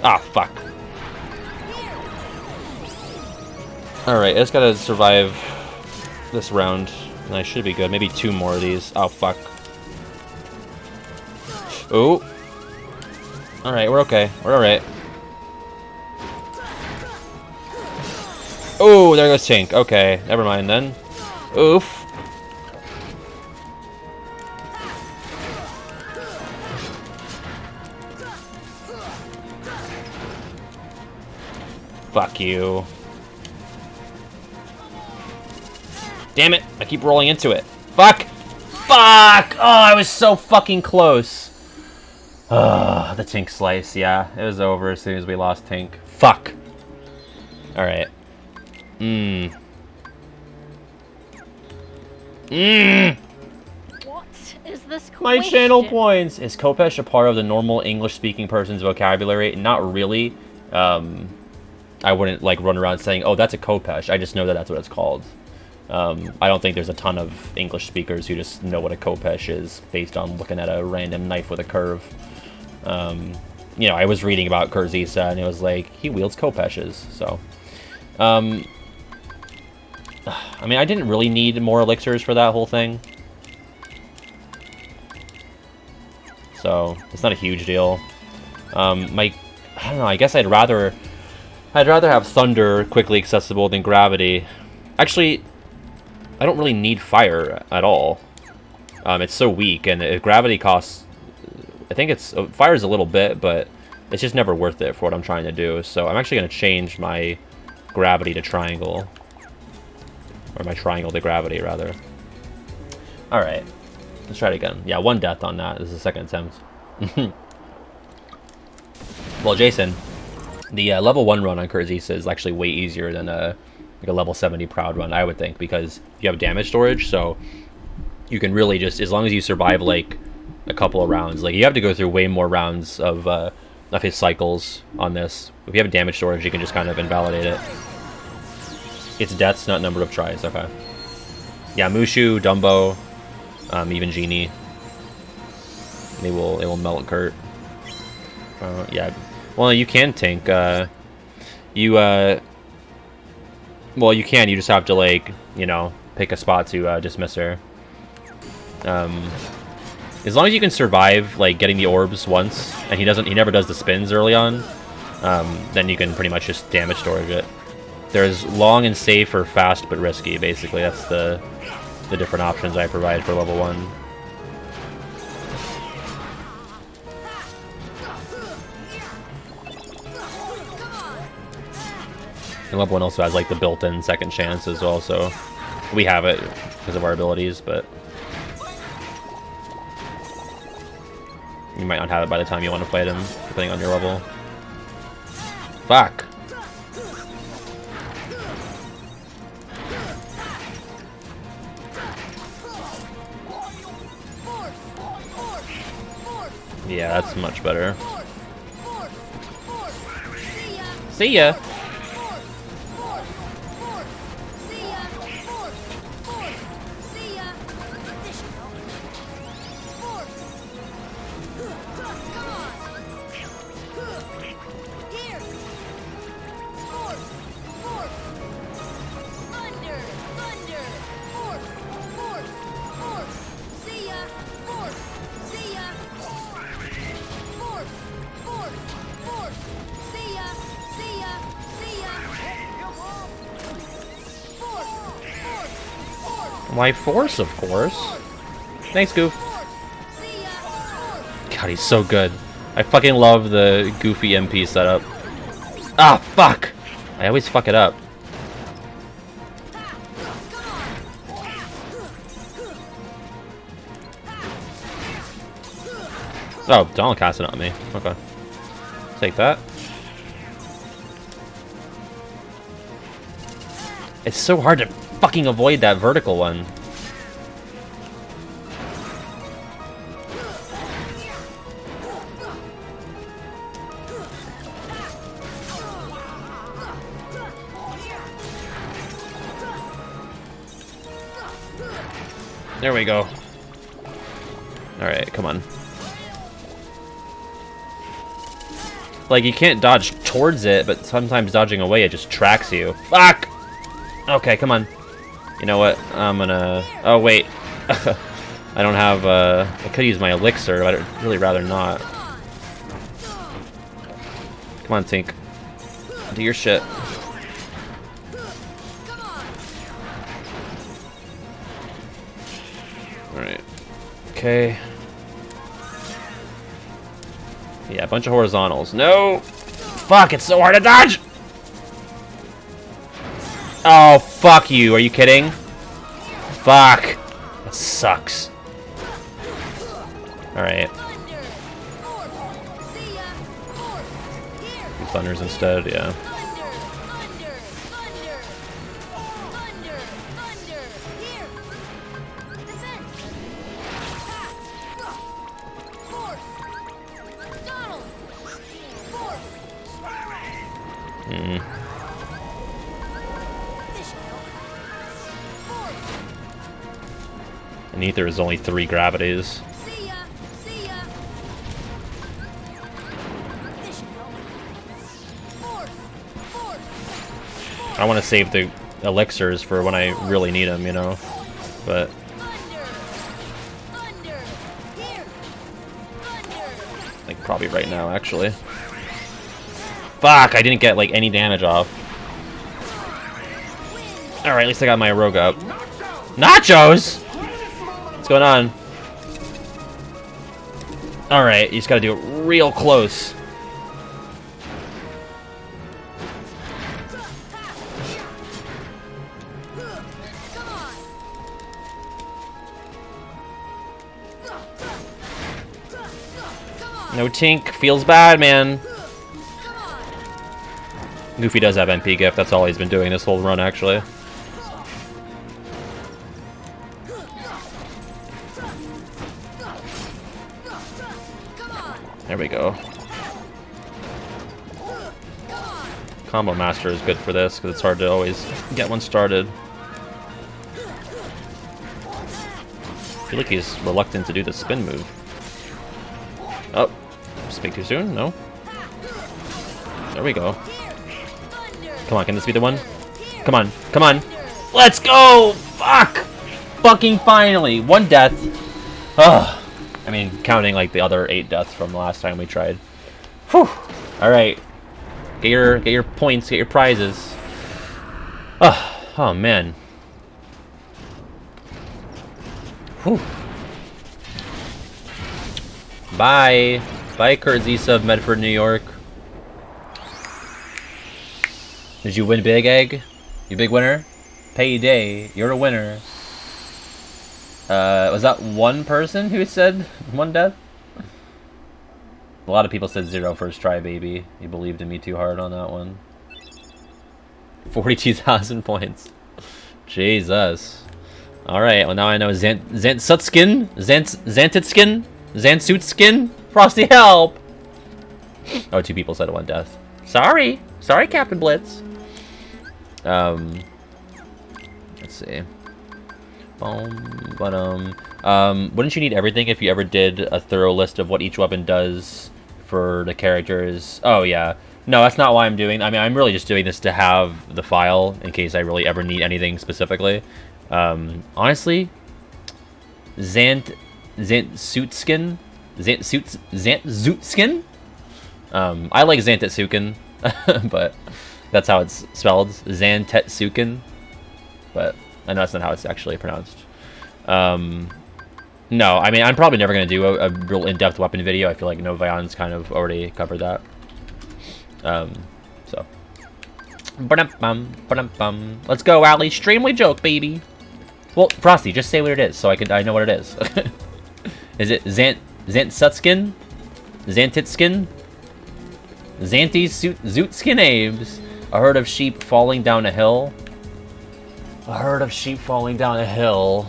S1: Ah, fuck. Alright, I just gotta survive this round. And I should be good. Maybe 2 more of these. Oh, fuck. Ooh. Alright, we're okay. We're alright. Oh, there goes Tink. Okay, never mind then. Oof. Fuck you. Damn it! I keep rolling into it. Fuck! Fuck! Oh, I was so fucking close. Ugh, the Tink slice, yeah. It was over as soon as we lost Tink. Fuck. Alright.
S2: What is this question?
S1: My channel points! Is Kopesh a part of the normal English-speaking person's vocabulary? Not really. I wouldn't, like, run around saying, oh, that's a Kopesh. I just know that that's what it's called. I don't think there's a ton of English speakers who just know what a Kopesh is based on looking at a random knife with a curve. You know, I was reading about Kurzisa, and it was like, he wields Kopeshes, so... I mean, I didn't really need more elixirs for that whole thing. so it's not a huge deal. I don't know. I guess I'd rather have Thunder quickly accessible than Gravity. Actually, I don't really need Fire at all. It's so weak, and Gravity costs. I think it's Fire's a little bit, but it's just never worth it for what I'm trying to do. So I'm actually going to change my Gravity to Triangle, or my Triangle to Gravity rather. All right, let's try it again. Yeah, 1 death on that. This is the second attempt. Well, Jason, the level 1 run on Kurzisa is actually way easier than like a level 70 Proud run, I would think, because you have damage storage, so you can really just, as long as you survive like a couple of rounds, like you have to go through way more rounds of his cycles on this. If you have damage storage, you can just kind of invalidate it. It's deaths, not number of tries. Okay. Yeah, Mushu, Dumbo, even Genie. It will melt Kurt. Yeah. Well, you can tank. Well, you can. You just have to, like, you know, pick a spot to dismiss her. As long as you can survive, like, getting the orbs once, and he never does the spins early on, then you can pretty much just damage storage it. There's long and safe or fast but risky, basically. That's the different options I provide for level 1. And level 1 also has, like, the built-in second chance as well, so we have it because of our abilities, but you might not have it by the time you want to fight him, depending on your level. Fuck! Yeah, that's much better. See ya! Why Force, of course. Thanks, Goof. God, he's so good. I fucking love the Goofy MP setup. Ah, fuck! I always fuck it up. Oh, Donald cast it on me. Okay. Take that. It's so hard to fucking avoid that vertical one. There we go. Alright, come on. Like, you can't dodge towards it, but sometimes dodging away, it just tracks you. Fuck! Okay, come on. You know what? I'm gonna... Oh, wait. I don't have, I could use my elixir, but I'd really rather not. Come on, Tink. Do your shit. Alright. Okay. Yeah, a bunch of horizontals. No! Fuck, it's so hard to dodge! Oh, fuck you. Are you kidding? Fuck. That sucks. Alright. Do thunders instead, yeah. And Ether is only 3 gravities. I want to save the elixirs for when I really need them, you know? But Like, probably right now, actually. Fuck, I didn't get, like, any damage off. Alright, at least I got my rogue up. Nachos! What's going on? Alright, you just gotta do it real close. No Tink. Feels bad, man. Goofy does have MP gift. That's all he's been doing this whole run, actually. There we go. Combo Master is good for this, because it's hard to always get one started. I feel like he's reluctant to do the spin move. Oh. Speak too soon? No? There we go. Come on, can this be the one? Come on, come on. Let's go! Fuck! Fucking finally! 1 death. Ugh. I mean, counting like the other 8 deaths from the last time we tried. Whew. Alright. Get your points, get your prizes. Oh man. Whew. Bye. Bye, Kurt Zisa of Medford, New York. Did you win big, Egg? You big winner? Payday. You're a winner. Was that one person who said 1 death? A lot of people said 0 first try, baby. You believed in me too hard on that one. 42,000 points. Jesus. Alright, well now I know Zantsutskin? Zantitskin? Zantsuitskin? Frosty, help! Oh, 2 people said 1 death. Sorry! Sorry, Captain Blitz. Let's see. Wouldn't you need everything if you ever did a thorough list of what each weapon does for the characters? Oh, yeah. No, that's not why I'm doing. I mean, I'm really just doing this to have the file in case I really ever need anything specifically. Honestly, Zantsuitskin? Zantsuitskin? I like Zantetsuken, but that's how it's spelled. Zantetsuken. But I know that's not how it's actually pronounced. No, I mean, I'm probably never going to do a real in-depth weapon video. I feel like Novion's kind of already covered that. So. Let's go, Ali. Extremely joke, baby. Well, Frosty, just say what it is so I know what it is. Is it Zantsutskin? Zantitskin? Zootskin Abes. A herd of sheep falling down a hill. A herd of sheep falling down a hill.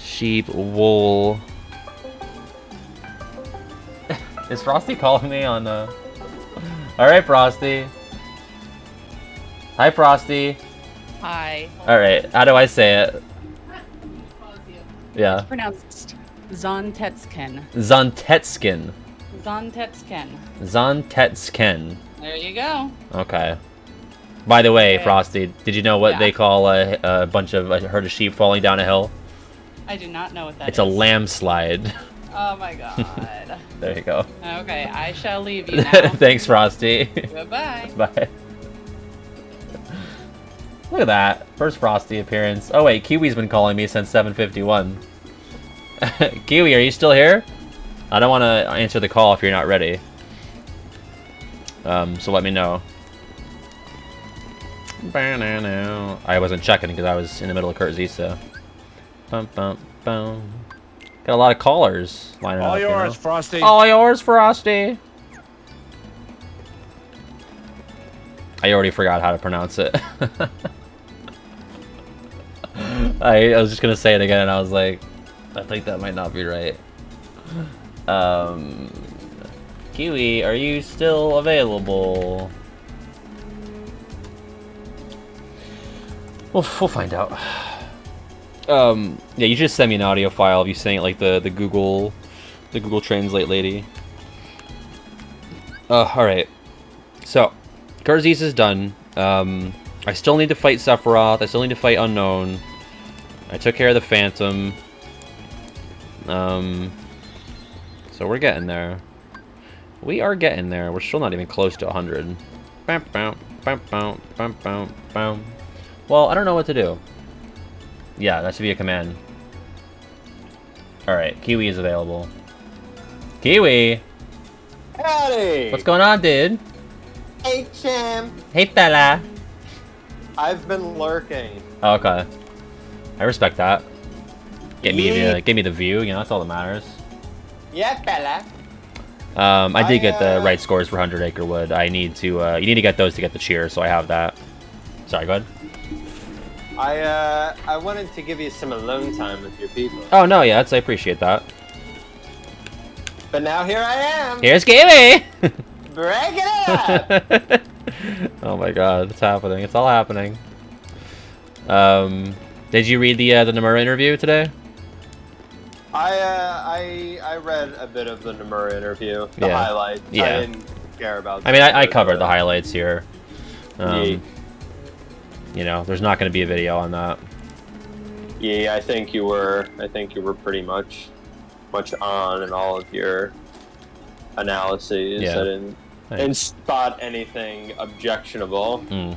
S1: Sheep, wool. Is Frosty calling me on Alright, Frosty. Hi, Frosty.
S4: Hi.
S1: Alright, how do I say it? Yeah.
S4: It's pronounced Zontetsken.
S1: Zontetskin.
S4: Zontetsken.
S1: Zontetsken.
S4: There you go.
S1: Okay. By the way,
S4: Okay.
S1: Frosty, did you know what they call a bunch of a herd of sheep falling down a hill?
S4: I do not know what that
S1: It's
S4: is.
S1: a landslide.
S4: Oh my god.
S1: There you go.
S4: Okay, I shall leave you now.
S1: Thanks, Frosty.
S4: Goodbye.
S1: Bye. Look at that. First Frosty appearance. Oh wait, Kiwi's been calling me since 7:51. Kiwi, are you still here? I don't want to answer the call if you're not ready. So let me know. I wasn't checking because I was in the middle of Kurt Zisa. Got a lot of callers lining up.
S5: All yours,
S1: you know?
S5: Frosty.
S1: All yours, Frosty. I already forgot how to pronounce it. I was just gonna say it again, and I was like, I think that might not be right. Kiwi, are you still available? We'll find out. Yeah, you just send me an audio file of you saying it like the Google Translate lady. Alright. So, Kurzi's is done. I still need to fight Sephiroth. I still need to fight Unknown. I took care of the Phantom. So we're getting there. We are getting there. We're still not even close to 100. Bam, bam, bam, bam, bam, bam, bam. Well, I don't know what to do. Yeah, that should be a command. Alright, Kiwi is available. Kiwi!
S5: Howdy!
S1: What's going on, dude?
S5: Hey, champ!
S1: Hey, fella!
S5: I've been lurking.
S1: Oh, okay. I respect that. Get me
S5: Yeah.
S1: the view, you know, that's all that matters.
S5: Yeah, fella.
S1: I did get the
S5: I,
S1: right scores for 100 Acre Wood. I need to, you need to get those to get the cheer, so I have that. Sorry, go ahead.
S5: I wanted to give you some alone time with your people.
S1: Oh, no, yeah, I appreciate that.
S5: But now here I am!
S1: Here's Kiwi!
S5: Break it up!
S1: Oh my god, it's happening. It's all happening. Did you read the Nomura interview today?
S5: I read a bit of the Nomura interview. The
S1: Yeah.
S5: highlights.
S1: Yeah.
S5: I didn't care about
S1: I mean, I
S5: the-
S1: covered the highlights here.
S5: Yeah.
S1: You know, there's not going to be a video on that.
S5: Yeah, I think you were pretty much on in all of your analyses.
S1: Yeah.
S5: I didn't spot anything objectionable.
S1: Mm.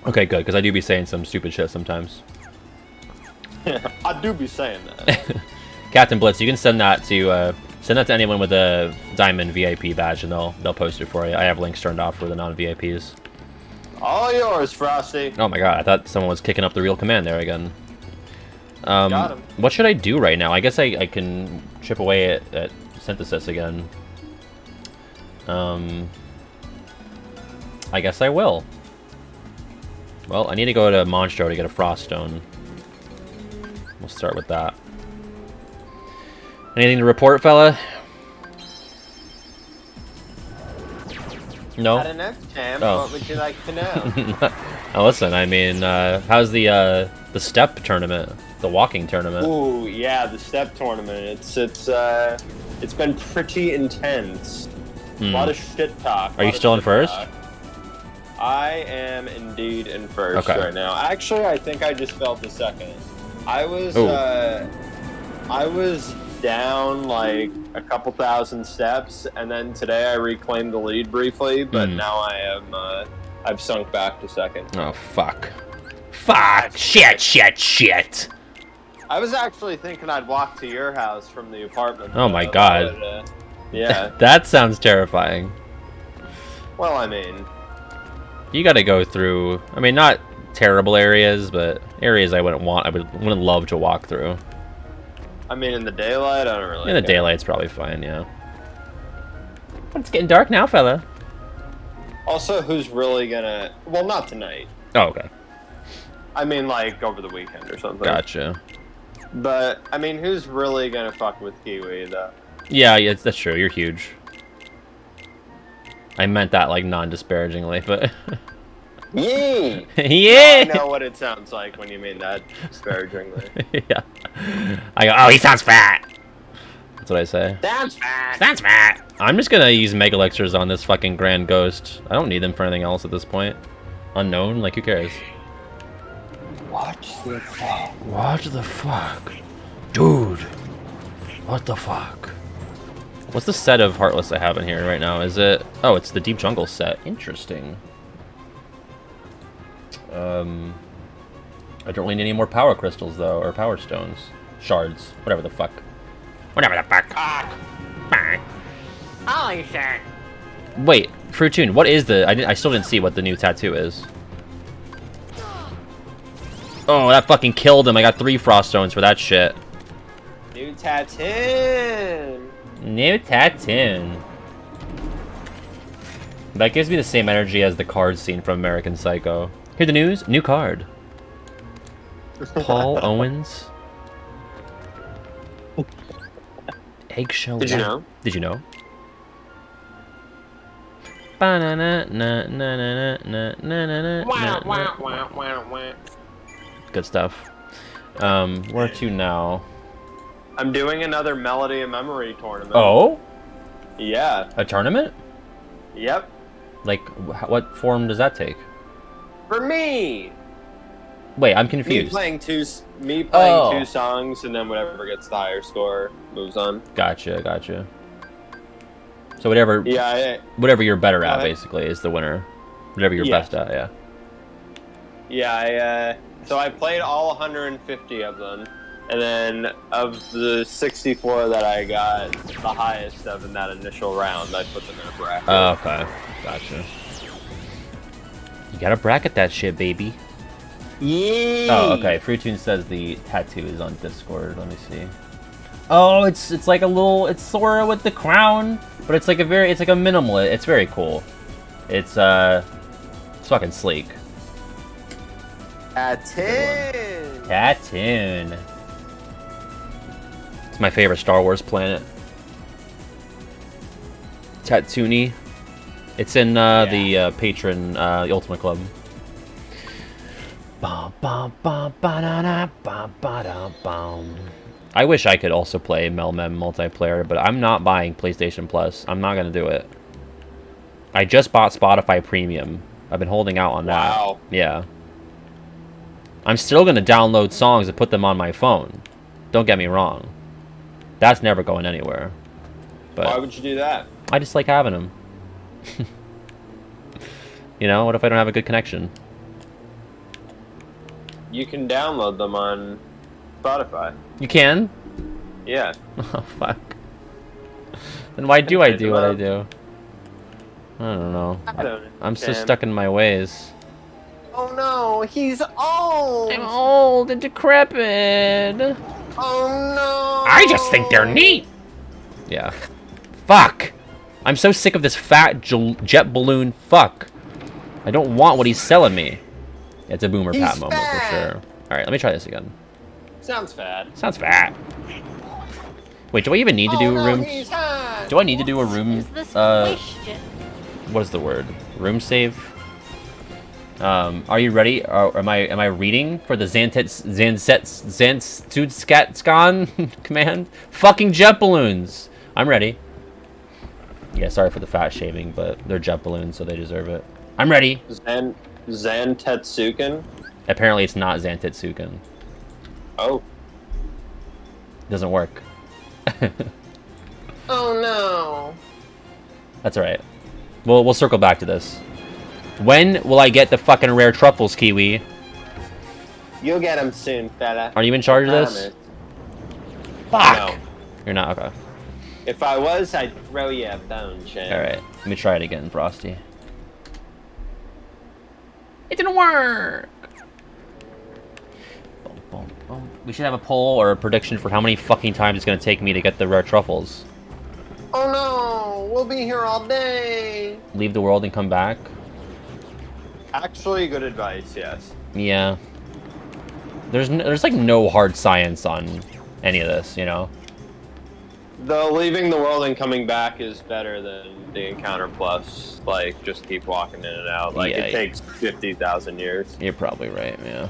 S1: Okay, good, because I do be saying some stupid shit sometimes.
S5: I do be saying that.
S1: Captain Blitz, you can send that to anyone with a Diamond VIP badge, and they'll post it for you. I have links turned off for the non-VIPs.
S5: All yours, Frosty.
S1: Oh my god, I thought someone was kicking up the real command there again.
S5: Got him.
S1: What should I do right now? I guess I can chip away at synthesis again. I guess I will. Well, I need to go to Monstro to get a Frost Stone. We'll start with that. Anything to report, fella? No?
S5: Not enough, champ.
S1: Oh.
S5: What would you like to know?
S1: Oh, listen, I mean, how's the step tournament? The walking tournament?
S5: Ooh, yeah, the step tournament. It's been pretty intense. A lot of shit talk.
S1: Are you still in first?
S5: I am indeed in first
S1: Okay.
S5: right now. Actually, I think I just felt the second. I was
S1: Ooh.
S5: I was down like a couple thousand steps, and then today I reclaimed the lead briefly, but now I am I've sunk back to second.
S1: Oh, fuck. Fuck! Shit!
S5: I was actually thinking I'd walk to your house from the apartment.
S1: Oh my god.
S5: but, yeah.
S1: That sounds terrifying.
S5: Well, I mean,
S1: You gotta go through, I mean, not terrible areas, but areas I wouldn't love to walk through.
S5: in the daylight, I don't really.
S1: In the
S5: care.
S1: daylight's probably fine, yeah. It's getting dark now, fella.
S5: Also, who's really gonna? Well, not tonight.
S1: Oh, okay.
S5: I mean, like over the weekend or something.
S1: Gotcha.
S5: But I mean, who's really gonna fuck with Kiwi though?
S1: Yeah, that's true. You're huge. I meant that like non-disparagingly, but
S5: Yee!
S1: yeah.
S5: I know what it sounds like when you mean that disparagingly.
S1: Yeah. I go, oh, he sounds fat. That's what I say.
S5: Sounds fat.
S1: Sounds fat. I'm just gonna use Mega Elixirs on this fucking Grand Ghost. I don't need them for anything else at this point. Unknown, like who cares?
S5: Watch the fuck.
S1: What the fuck? Dude. What the fuck? What's the set of Heartless I have in here right now? Is it... Oh, it's the Deep Jungle set. Interesting. I don't really need any more Power Crystals, though. Or Power Stones. Shards. Whatever the fuck. Whatever the fuck.
S5: Holy shit.
S1: Wait, Fruitune, what is the... I still didn't see what the new tattoo is. Oh, that fucking killed him. I got 3 Frost Stones for that shit.
S5: New tattoo.
S1: New tattoo. That gives me the same energy as the card scene from American Psycho. Hear the news? New card. Paul Owens. Eggshell.
S5: Did you know?
S1: Did you know? Good stuff. Where to now?
S5: I'm doing another Melody of Memory tournament.
S1: Oh?
S5: Yeah.
S1: A tournament?
S5: Yep.
S1: Like, what form does that take?
S5: For me.
S1: Wait, I'm
S5: Me
S1: confused.
S5: playing two
S1: Oh.
S5: two songs, and then whatever gets the higher score moves on.
S1: Gotcha. So whatever
S5: Yeah,
S1: you're better at,
S5: What?
S1: basically, is the winner. Whatever you're
S5: Yeah.
S1: best at, yeah.
S5: so I played all 150 of them, and then of the 64 that I got the highest of in that initial round, I put them in a bracket.
S1: Okay, gotcha. You gotta bracket that shit, baby.
S5: Yeah.
S1: Oh, okay. Fruitune says the tattoo is on Discord. Let me see. Oh, it's like a little. It's Sora with the crown, but it's like a minimal. It's very cool. It's fucking sleek. Tattoon. It's my favorite Star Wars planet. Tatooine. It's in the patron the Ultimate Club. I wish I could also play Melmem multiplayer, but I'm not buying PlayStation Plus. I'm not gonna do it. I just bought Spotify Premium. I've been holding out on that.
S5: Wow.
S1: Yeah. I'm still gonna download songs and put them on my phone. Don't get me wrong. That's never going anywhere. But
S5: Why would you do that?
S1: I just like having them. You know, what if I don't have a good connection?
S5: You can download them on Spotify.
S1: You can?
S5: Yeah.
S1: Oh, fuck. Then why do I
S5: Pick
S1: do
S5: them
S1: what I
S5: up.
S1: do? I don't know.
S5: I don't
S1: I'm so
S5: understand.
S1: stuck in my ways.
S5: Oh no, he's old.
S1: I'm old and decrepit.
S5: Oh no.
S1: I just think they're neat. Yeah. Fuck. I'm so sick of this fat jet balloon fuck. I don't want what he's selling me. Yeah, it's a boomer
S5: He's
S1: pat moment for
S5: fat.
S1: sure. Alright, let me try this again.
S5: Sounds fat.
S1: Sounds fat. Wait, do I even need to do a room?
S5: He's hot.
S1: Do I need to do a room?
S2: Is this question?
S1: What is the word? Room save? Are you ready? Am I reading for the Zansetsudscan command? Fucking jet balloons! I'm ready. Yeah, sorry for the fat shaving, but they're jet balloons, so they deserve it. I'm ready.
S5: Zantetsuken?
S1: Apparently it's not Zantetsuken.
S5: Oh.
S1: Doesn't work.
S5: Oh no.
S1: That's alright. We'll circle back to this. When will I get the fucking rare truffles, Kiwi?
S5: You'll get him soon, fella.
S1: Are you in charge of this?
S5: Promise.
S1: Fuck!
S5: No.
S1: You're not? Okay.
S5: If I was, I'd throw you a bone, Shane.
S1: Alright, let me try it again, Frosty. It didn't work! Boom, boom, boom. We should have a poll or a prediction for how many fucking times it's gonna take me to get the rare truffles.
S5: Oh no, we'll be here all day.
S1: Leave the world and come back?
S5: Actually, good advice, yes.
S1: Yeah. There's like no hard science on any of this, you know?
S5: Though leaving the world and coming back is better than the Encounter Plus. Like, just keep walking in and out. Like,
S1: Yeah,
S5: it takes 50,000 years.
S1: You're probably right, yeah.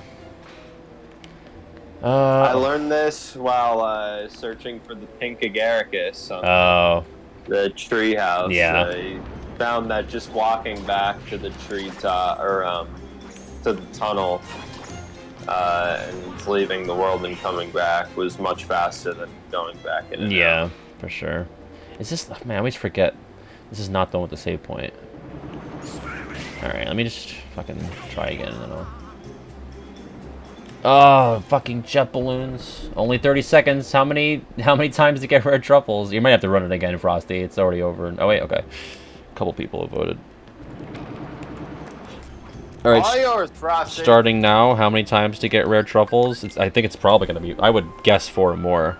S5: I learned this while searching for the pink agaricus on
S1: Oh.
S5: the treehouse.
S1: Yeah.
S5: I found that just walking back to the tree top, or to the tunnel, and leaving the world and coming back was much faster than going back in and
S1: Yeah,
S5: out.
S1: for sure. Is this... Man, I always forget. This is not done with the save point. Alright, let me just fucking try again and then I'll... Oh, fucking jet balloons. Only 30 seconds. How many times to get red truffles? You might have to run it again, Frosty. It's already over. Oh, wait, okay. A couple people have voted. Alright,
S5: All yours, Frosty.
S1: starting now. How many times to get rare truffles? I think it's probably going to be... I would guess 4 or more.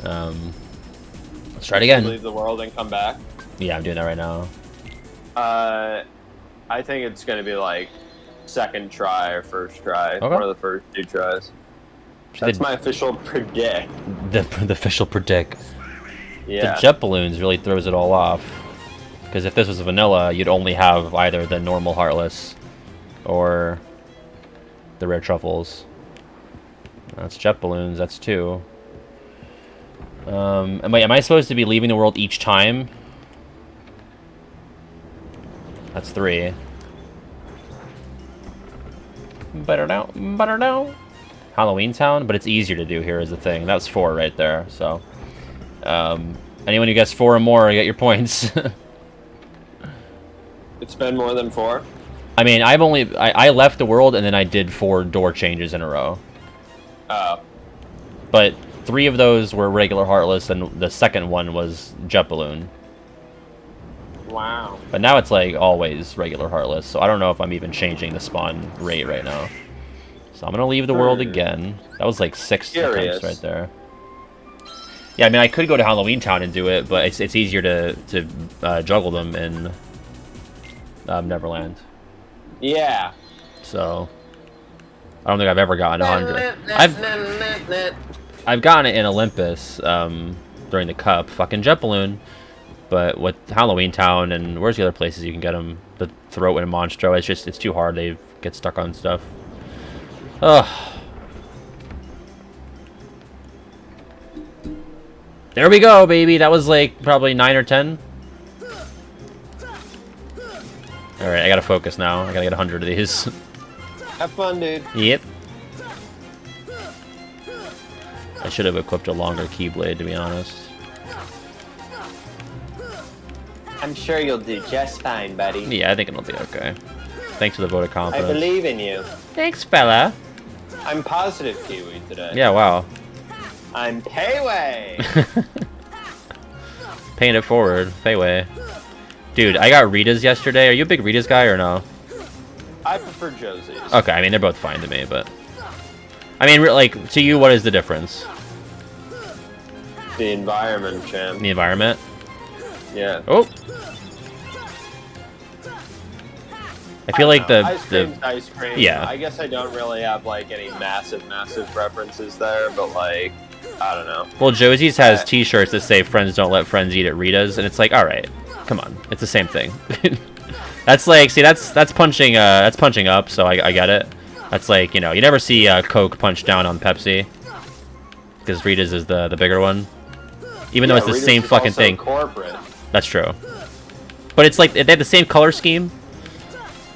S1: Let's try it again.
S5: Leave the world and come back.
S1: Yeah, I'm doing that right now.
S5: I think it's gonna be like second try or first try.
S1: Okay.
S5: One of the first 2 tries. That's
S1: The-
S5: my official predict.
S1: The official predict.
S5: Yeah.
S1: The jet balloons really throws it all off. Because if this was vanilla, you'd only have either the normal Heartless or the rare truffles. That's jet balloons, that's 2. Am I supposed to be leaving the world each time? That's 3. Better now. Halloween Town, but it's easier to do here is the thing. That was 4 right there, so. Anyone who gets 4 or more, you get your points.
S5: It's been more than 4?
S1: I mean, I left the world and then I did 4 door changes in a row.
S5: Oh.
S1: But 3 of those were regular Heartless, and the second one was Jet Balloon.
S5: Wow.
S1: But now it's like always regular Heartless, so I don't know if I'm even changing the spawn rate right now. So I'm gonna leave the world again. That was like 6 attempts right there. Yeah, I mean I could go to Halloween Town and do it, but it's easier to juggle them in Neverland.
S5: Yeah.
S1: So I don't think I've ever gotten 100. I've gotten it in Olympus during the Cup, fucking Jet Balloon. But with Halloween Town and where's the other places you can get them? The Throat and Monstro, it's too hard. They get stuck on stuff. Ugh. There we go, baby. That was like probably 9 or 10. All right, I gotta focus now. I gotta get 100 of these.
S5: Have fun, dude.
S1: Yep. I should have equipped a longer Keyblade, to be honest.
S5: I'm sure you'll do just fine, buddy.
S1: Yeah, I think it'll be okay. Thanks for the vote of
S5: I
S1: confidence.
S5: believe in you.
S1: Thanks, fella.
S5: I'm positive, Kiwi, today.
S1: Yeah, wow.
S5: I'm Payway!
S1: Paying it forward. Payway. Dude, I got Rita's yesterday. Are you a big Rita's guy or no?
S5: I prefer Josie's.
S1: Okay, I mean, they're both fine to me, but... I mean, like, to you, what is the difference?
S5: The environment, champ.
S1: The environment?
S5: Yeah.
S1: Oh! I feel like
S5: Ice cream's ice cream.
S1: Yeah.
S5: I guess I don't really have, like, any massive preferences there, but, like, I don't know.
S1: Well, Josie's has T-shirts that say "Friends don't let friends eat at Rita's," and it's like, all right, come on, it's the same thing. That's like, see, that's punching up, so I get it. That's like, you know, you never see Coke punch down on Pepsi because Rita's is the bigger one, even though it's the
S5: Rita's
S1: same
S5: is
S1: fucking
S5: also
S1: thing.
S5: Corporate.
S1: That's true, but it's like they have the same color scheme.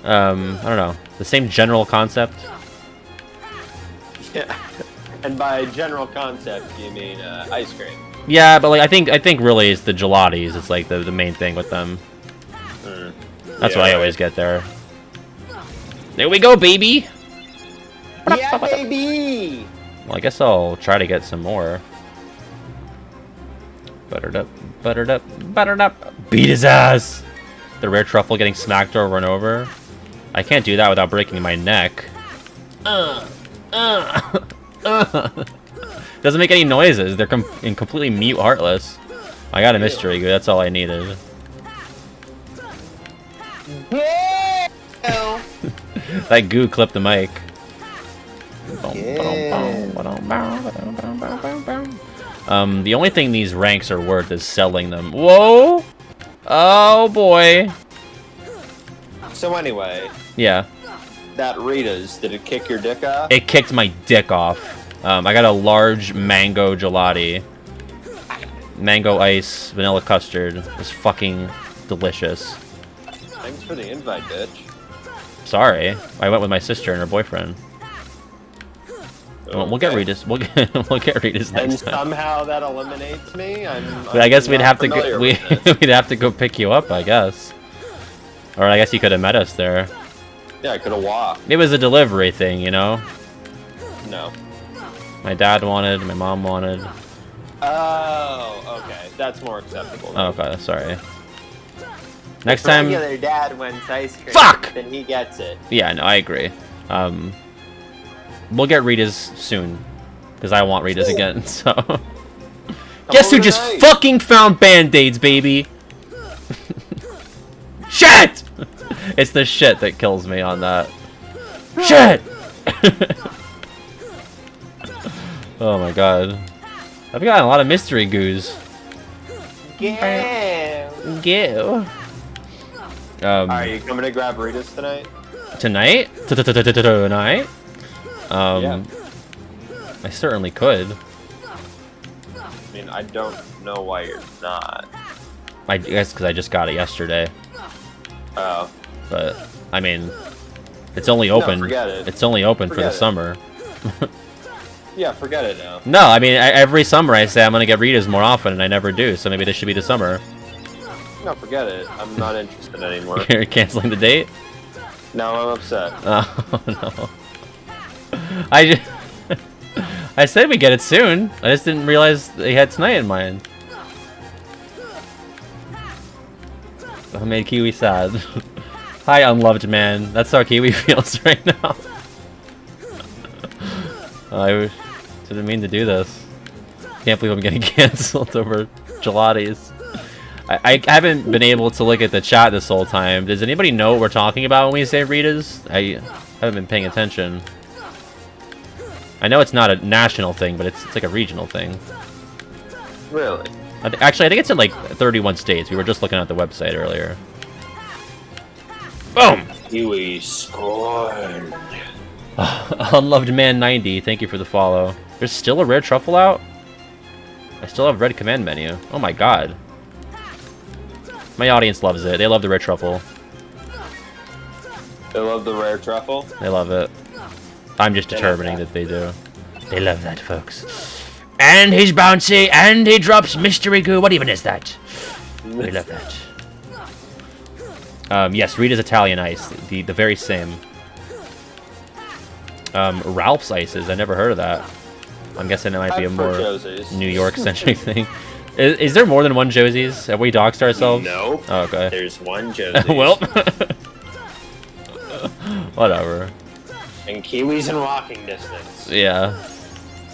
S1: I don't know, the same general concept.
S5: Yeah. And by general concept, you mean ice cream.
S1: Yeah, but like I think really it's the gelatis. It's like the main thing with them. That's what I always get there. There we go, baby.
S5: Yeah, baby.
S1: Well, I guess I'll try to get some more. Buttered up, buttered up, buttered up. Beat his ass. The rare truffle getting smacked over and over. I can't do that without breaking my neck. Doesn't make any noises. They're completely mute, heartless. I got a mystery goo. That's all I needed. That goo clipped the mic. The only thing these ranks are worth is selling them. Whoa! Oh boy.
S5: So anyway.
S1: Yeah.
S5: That Rita's, did it kick your dick off?
S1: It kicked my dick off. I got a large mango gelati. Mango ice, vanilla custard. It's fucking delicious.
S5: Thanks for the invite, bitch.
S1: Sorry. I went with my sister and her boyfriend.
S5: Okay.
S1: We'll get Rita's. We'll get Rita's
S5: And
S1: next time.
S5: somehow that eliminates me.
S1: But I guess we'd
S5: not
S1: have to go.
S5: familiar with this.
S1: We'd have to go pick you up, I guess. Or I guess you could have met us there.
S5: Yeah, I could have walked.
S1: It was a delivery thing, you know.
S5: No.
S1: My dad wanted. My mom wanted.
S5: Oh, okay. That's more acceptable.
S1: Oh, okay, sorry. Next
S5: If
S1: time.
S5: regular dad wants ice cream.
S1: Fuck!
S5: Then he gets it.
S1: Yeah, no, I agree. We'll get Rita's soon, because I want Rita's again. So. Guess who just
S5: tonight.
S1: fucking found Band-Aids, baby? Shit! It's the shit that kills me on that. Shit! Oh my god. I've gotten a lot of mystery goos.
S5: Yeah.
S1: Go.
S5: Are you coming to grab Rita's tonight?
S1: Tonight? Tonight?
S5: Yeah.
S1: I certainly could.
S5: I mean, I don't know why you're not.
S1: I guess because I just got it yesterday.
S5: Oh.
S1: But, I mean, It's only open.
S5: forget it.
S1: It's only open for the
S5: Forget it.
S1: summer.
S5: Yeah, forget it now.
S1: No, I mean every summer I say I'm gonna get Ritas more often, and I never do. So maybe this should be the summer.
S5: No, forget it. I'm not interested anymore.
S1: You're canceling the date?
S5: Now I'm upset.
S1: Oh no. I said we get it soon. I just didn't realize they had tonight in mind. I made Kiwi sad. Hi, unloved man. That's how Kiwi feels right now. I didn't mean to do this. Can't believe I'm getting canceled over gelatis. I haven't been able to look at the chat this whole time. Does anybody know what we're talking about when we say Ritas? I haven't been paying attention. I know it's not a national thing, but it's like a regional thing.
S5: Really?
S1: Actually, I think it's in like 31 states. We were just looking at the website earlier. Boom!
S5: Kiwi scored.
S1: Unloved Man 90, thank you for the follow. There's still a rare truffle out? I still have red command menu. Oh my god. My audience loves it. They love the rare truffle.
S5: They love the rare truffle?
S1: They love it. I'm just determining that they do. They love that, folks. And he's bouncy, and he drops mystery goo. What even is that? We love that. Yes, Rita's Italian ice. The very same. Ralph's ices. I never heard of that. I'm guessing it might be a more
S5: Josie's.
S1: New York-centric thing. Is there more than one Josie's? Have we doxed ourselves?
S5: Nope.
S1: Oh, okay.
S5: There's one Josie's.
S1: Well. Whatever.
S5: And Kiwi's in walking distance.
S1: Yeah.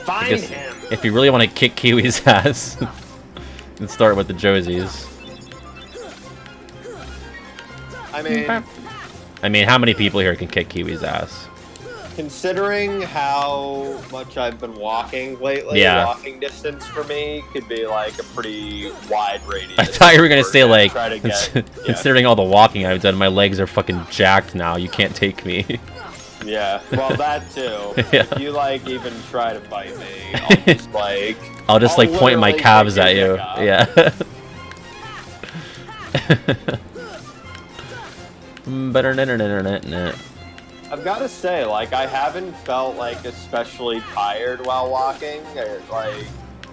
S5: Find him!
S1: If you really want to kick Kiwi's ass, then start with the Josie's.
S5: I mean,
S1: how many people here can kick Kiwi's ass?
S5: considering how much I've been walking lately,
S1: Yeah.
S5: walking distance for me could be like a pretty wide radius.
S1: I thought you were gonna say like,
S5: try to get,
S1: considering all the walking I've done, my legs are fucking jacked now. You can't take me.
S5: Yeah, well that too.
S1: Yeah.
S5: If you like even try to fight me, I'll just like
S1: Point my
S5: literally
S1: calves
S5: take
S1: at
S5: your
S1: you.
S5: dick off.
S1: Yeah. Better.
S5: I've got to say, like, I haven't felt like especially tired while walking.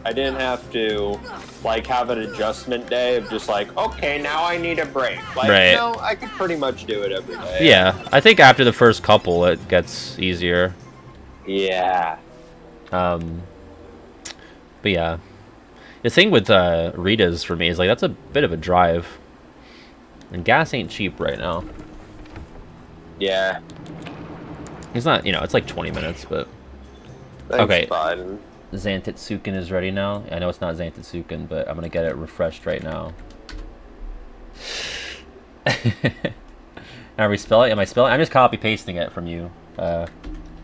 S5: I didn't have to like have an adjustment day of just like, okay, now I need a break. Like,
S1: Right.
S5: no, I could pretty much do it every day.
S1: Yeah, I think after the first couple, it gets easier.
S5: Yeah.
S1: But yeah, the thing with Rita's for me is like that's a bit of a drive, and gas ain't cheap right now.
S5: Yeah.
S1: It's not, it's like 20 minutes, but
S5: Thanks,
S1: Okay.
S5: Biden.
S1: Xantitsuken is ready now. I know it's not Xantitsuken, but I'm gonna get it refreshed right now. Are we spelling? Am I spelling? I'm just copy pasting it from you,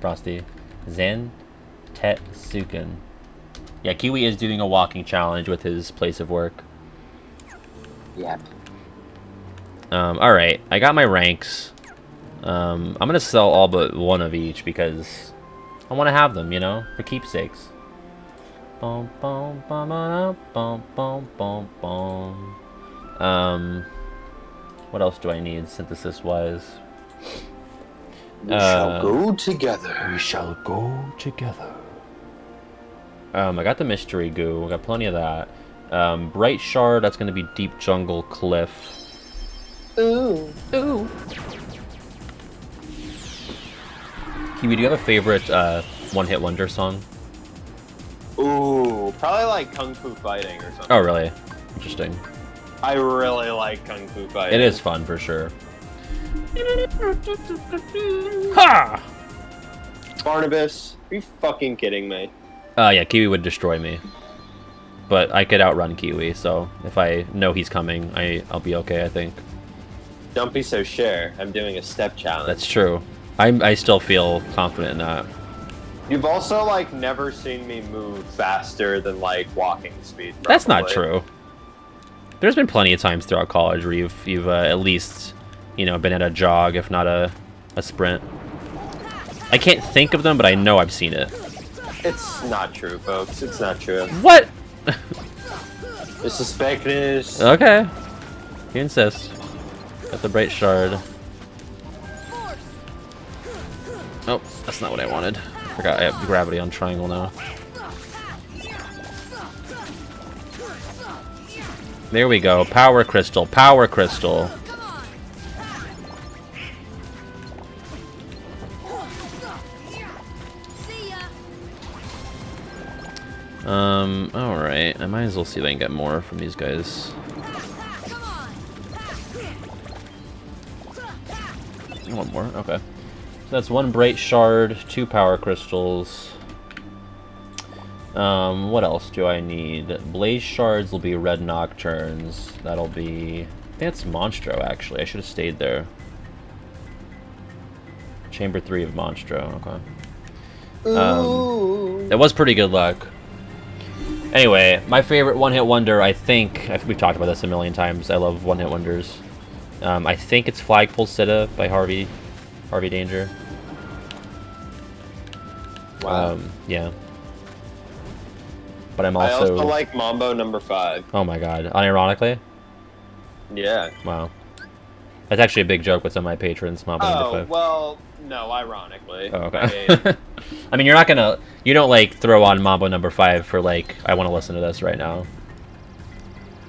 S1: Frosty. Xantitsuken. Yeah, Kiwi is doing a walking challenge with his place of work.
S5: Yep.
S1: Alright, I got my ranks. I'm gonna sell all but one of each because I want to have them, for keepsakes. Bum, bum, bum, bum, bum, bum, bum. What else do I need synthesis-wise?
S5: We shall go together.
S1: We shall go together. I got the mystery goo. I got plenty of that. Bright shard. That's gonna be deep jungle cliff.
S5: Ooh.
S1: Ooh. Kiwi, do you have a favorite one-hit wonder song?
S5: Ooh, probably like Kung Fu Fighting or something.
S1: Oh, really? Interesting.
S5: I really like Kung Fu Fighting.
S1: It is fun for sure. Ha!
S5: Barnabas, are you fucking kidding me?
S1: Yeah, Kiwi would destroy me. But I could outrun Kiwi, so if I know he's coming, I'll be okay, I think.
S5: Don't be so sure. I'm doing a step challenge.
S1: That's true. I still feel confident in that.
S5: You've also like never seen me move faster than like walking speed. Probably.
S1: That's not true. There's been plenty of times throughout college where you've at least been at a jog, if not a sprint. I can't think of them, but I know I've seen it.
S5: It's not true, folks. It's not true.
S1: What?
S5: This is fake news.
S1: Okay. You insist. Got the bright shard. That's not what I wanted. Forgot I have gravity on triangle now. There we go. Power crystal. Power crystal.
S2: Come on. See ya.
S1: Alright. I might as well see if I can get more from these guys.
S2: Come on.
S1: One more. Okay. So that's 1 Bright Shard, 2 Power Crystals. What else do I need? Blaze Shards will be Red Nocturnes. That'll be... I think that's Monstro, actually. I should have stayed there. Chamber 3 of Monstro. Okay. That was pretty good luck. Anyway, my favorite one-hit wonder, I think... We've talked about this a million times. I love one-hit wonders. I think it's Flagpole Sitta by Harvey Danger.
S5: Wow.
S1: Yeah. But I
S5: also like Mambo number 5.
S1: Oh my god. Unironically?
S5: Yeah.
S1: Wow. That's actually a big joke with some of my patrons, Mambo number 5.
S5: Well, no, ironically.
S1: Oh, okay. I mean, you're not gonna... You don't, like, throw on Mambo number 5 for, like, I want to listen to this right now.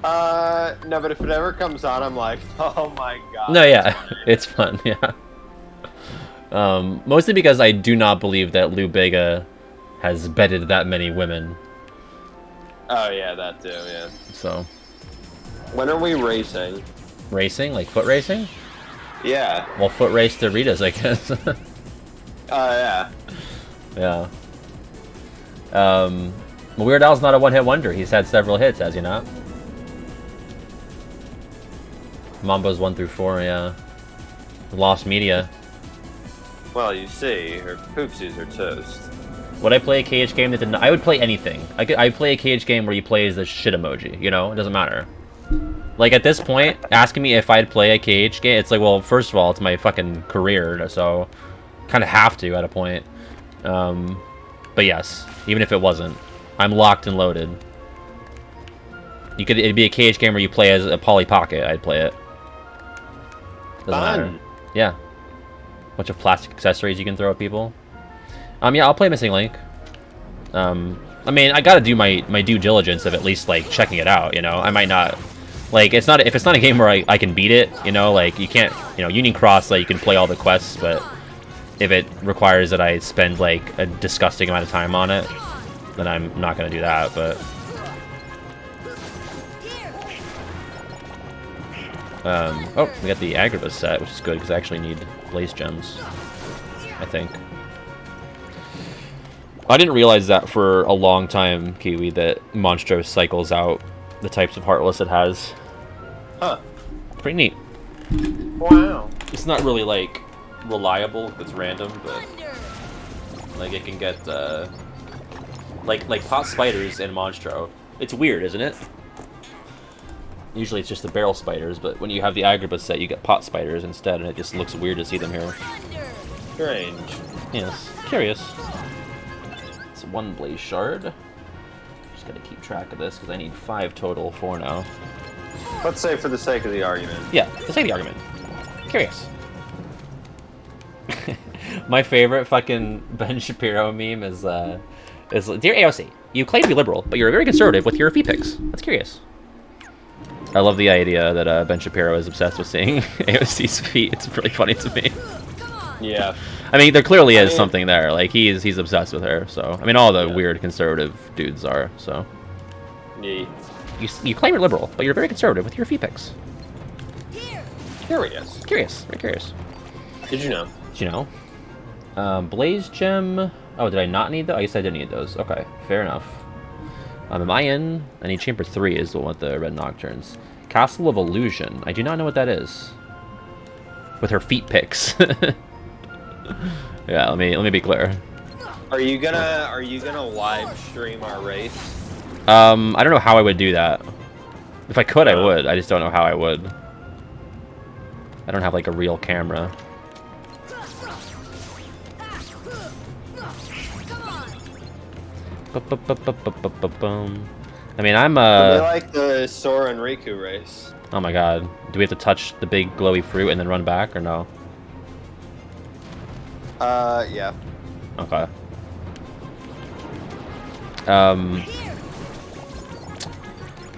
S5: No, but if it ever comes on, I'm like, oh my god.
S1: No, yeah. It's fun, yeah. Mostly because I do not believe that Lou Bega has bedded that many women.
S5: Oh, yeah, that too, yeah.
S1: So...
S5: When are we racing?
S1: Racing? Like foot racing?
S5: Yeah.
S1: Well, foot race to Rita's, I guess.
S5: Yeah.
S1: Yeah. Weird Al's not a one-hit wonder. He's had several hits, has he not? Mambo's 1 through 4, yeah. Lost Media.
S5: Well, you see, her poopsies are toast.
S1: Would I play a KH game that didn't... I would play anything. I'd play a KH game where he plays the shit emoji, you know? It doesn't matter. Like, at this point, asking me if I'd play a KH game, it's like, well, first of all, it's my fucking career, so... Kind of have to, at a point. But yes, even if it wasn't. I'm locked and loaded. It'd be a KH game where you play as a Polly Pocket, I'd play it. Doesn't matter. Yeah. Bunch of plastic accessories you can throw at people. Yeah, I'll play Missing Link. I mean, I gotta do my due diligence of at least, like, checking it out, you know? I might not... Like, if it's not a game where I can beat it, you know? Like, you can't... You know, Union Cross, like, you can play all the quests, but... If it requires that I spend, like, a disgusting amount of time on it, then I'm not gonna do that, but... Oh, we got the Agrabah set, which is good, because I actually need Blaze Gems. I think. I didn't realize that for a long time, Kiwi, that Monstro cycles out the types of Heartless it has.
S5: Huh.
S1: Pretty neat.
S5: Wow.
S1: It's not really, like, reliable, it's random, but...
S2: Thunder.
S1: Like, it can get, like pot spiders in Monstro. It's weird, isn't it? Usually it's just the barrel spiders, but when you have the Agrabah set, you get pot spiders instead, and it just looks weird to see them here.
S2: Thunder.
S5: Strange.
S1: Yes. Curious. It's 1 Blaze Shard. Just gotta keep track of this, because I need 5 total for now.
S5: Let's say for the sake of the argument.
S1: Yeah, let's say the argument. Curious. My favorite fucking Ben Shapiro meme is Dear AOC, you claim to be liberal, but you're very conservative with your feet pics. That's curious. I love the idea that Ben Shapiro is obsessed with seeing AOC's feet. It's really funny to me.
S2: Come on.
S5: Yeah.
S1: I mean, there clearly is something there. Like, he's obsessed with her, so... I mean, all the weird conservative dudes are, so...
S5: Yeah.
S1: You claim you're liberal, but you're very conservative with your feet pics.
S2: Here.
S5: Curious.
S1: Curious. Very curious.
S5: Did you know?
S1: Did you know? Blaze Gem... Oh, did I not need those? I guess I did need those. Okay, fair enough. Am I in? I need Chamber 3 is the one with the Red Nocturnes. Castle of Illusion. I do not know what that is. With her feet pics. Yeah, let me be clear.
S5: Are you gonna live stream our race?
S1: I don't know how I would do that. If I could, I would. I just don't know how I would. I don't have, like, a real camera. I mean, I'm
S5: We like the Sora and Riku race.
S1: Oh my god. Do we have to touch the big glowy fruit and then run back, or no?
S5: Yeah.
S1: Okay.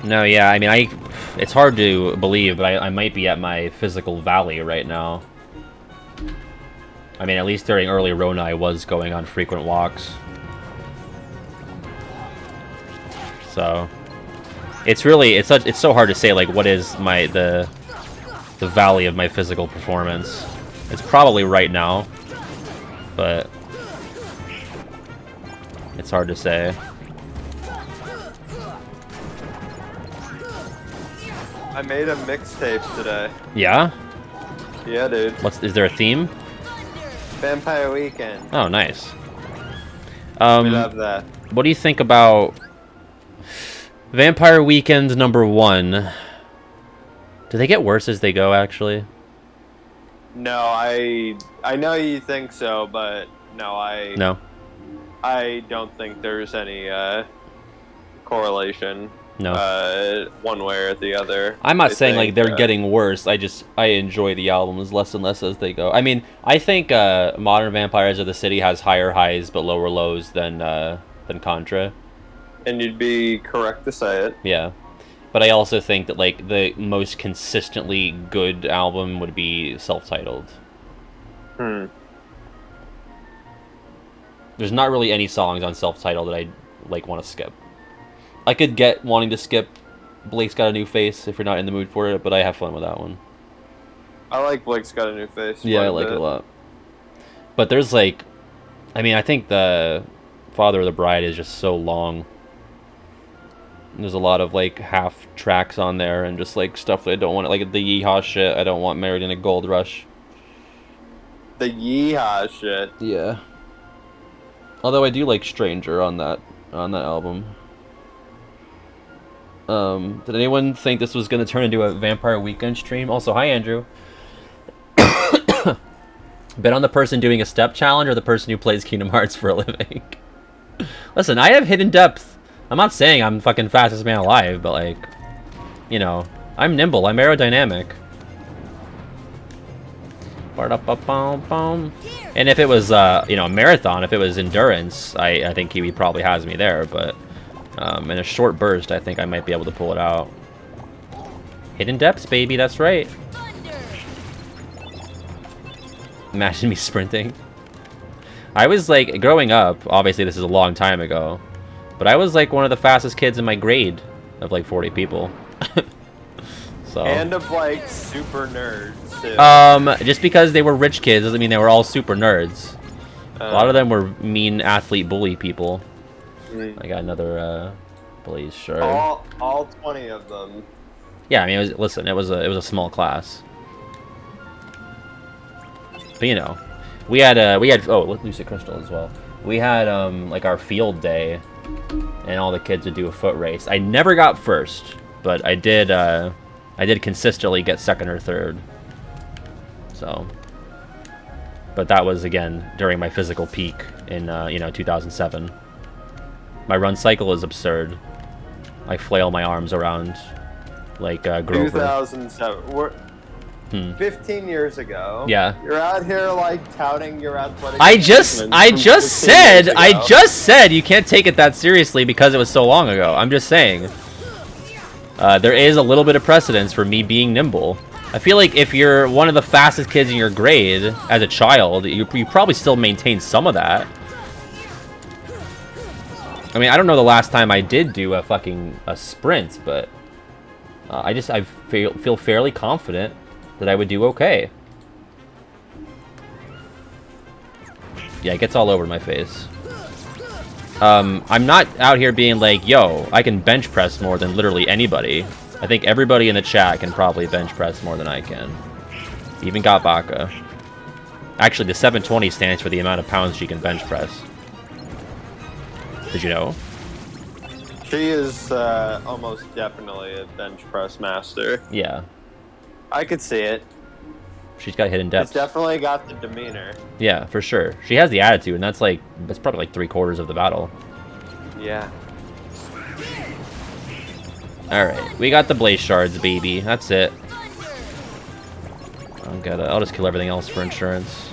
S1: No, yeah, I mean, it's hard to believe, but I might be at my physical valley right now. I mean, at least during early Rona, I was going on frequent walks. So, it's really, it's so hard to say, like, what is the valley of my physical performance. It's probably right now, but it's hard to say.
S5: I made a mixtape today.
S1: Yeah?
S5: Yeah, dude.
S1: Is there a theme?
S5: Vampire Weekend.
S1: Oh, nice.
S5: We love that.
S1: What do you think about Vampire Weekend #1? Do they get worse as they go, actually?
S5: No, I know you think so, but no,
S1: No?
S5: I don't think there's any correlation.
S1: No.
S5: One way or the other.
S1: I'm not saying
S5: think,
S1: like they're getting worse. I enjoy the albums less and less as they go. I mean, I think Modern Vampires of the City has higher highs but lower lows than Contra.
S5: And you'd be correct to say it.
S1: Yeah. But I also think that like the most consistently good album would be self-titled. There's not really any songs on self-titled that I like want to skip. I could get wanting to skip Blake's Got a New Face if you're not in the mood for it, but I have fun with that one.
S5: I like Blake's Got a New Face.
S1: Yeah, I like it a lot. But there's like, I mean, I think the Father of the Bride is just so long. There's a lot of like half tracks on there and just like stuff that I don't want, like the Yeehaw shit. I don't want Married in a Gold Rush.
S5: The Yeehaw shit.
S1: Yeah. Although I do like Stranger on that album. Did anyone think this was going to turn into a Vampire Weekend stream? Also, hi Andrew. Bet on the person doing a step challenge or the person who plays Kingdom Hearts for a living. Listen, I have hidden depth. I'm not saying I'm fucking fastest man alive, but like, you know, I'm nimble, I'm aerodynamic. And if it was, you know, a marathon, if it was endurance, I think Kiwi probably has me there, but in a short burst, I think I might be able to pull it out. Hidden depths, baby, that's right. Imagine me sprinting. I was like, growing up, obviously this is a long time ago, but I was like one of the fastest kids in my grade of like 40 people. So.
S5: And of like super nerds too.
S1: Just because they were rich kids doesn't mean they were all super nerds. A lot of them were mean athlete bully people. I got another Blaze shirt.
S5: All 20 of them.
S1: Yeah, I mean, it was a small class. But you know, we had Lucid Crystal as well. We had like our field day, and all the kids would do a foot race. I never got first, but I did consistently get second or third. So, but that was again during my physical peak in 2007. My run cycle is absurd. I flail my arms around like Grover.
S5: 2007. 15 years ago.
S1: Yeah.
S5: You're out here like touting your athletic.
S1: I just said you can't take it that seriously because it was so long ago. I'm just saying. There is a little bit of precedence for me being nimble. I feel like if you're one of the fastest kids in your grade as a child, you probably still maintain some of that. I mean, I don't know the last time I did do a sprint, but I feel fairly confident that I would do okay. Yeah, it gets all over my face. I'm not out here being like, yo, I can bench press more than literally anybody. I think everybody in the chat can probably bench press more than I can. Even got Baka. Actually, the 720 stands for the amount of pounds she can bench press. Did you know?
S5: She is almost definitely a bench press master.
S1: Yeah.
S5: I could see it.
S1: She's got hidden depths.
S5: She's definitely got the demeanor.
S1: Yeah, for sure. She has the attitude, and that's probably like 3/4 of the battle.
S5: Yeah.
S1: Alright, we got the blaze shards, baby. That's it. I'll just kill everything else for insurance.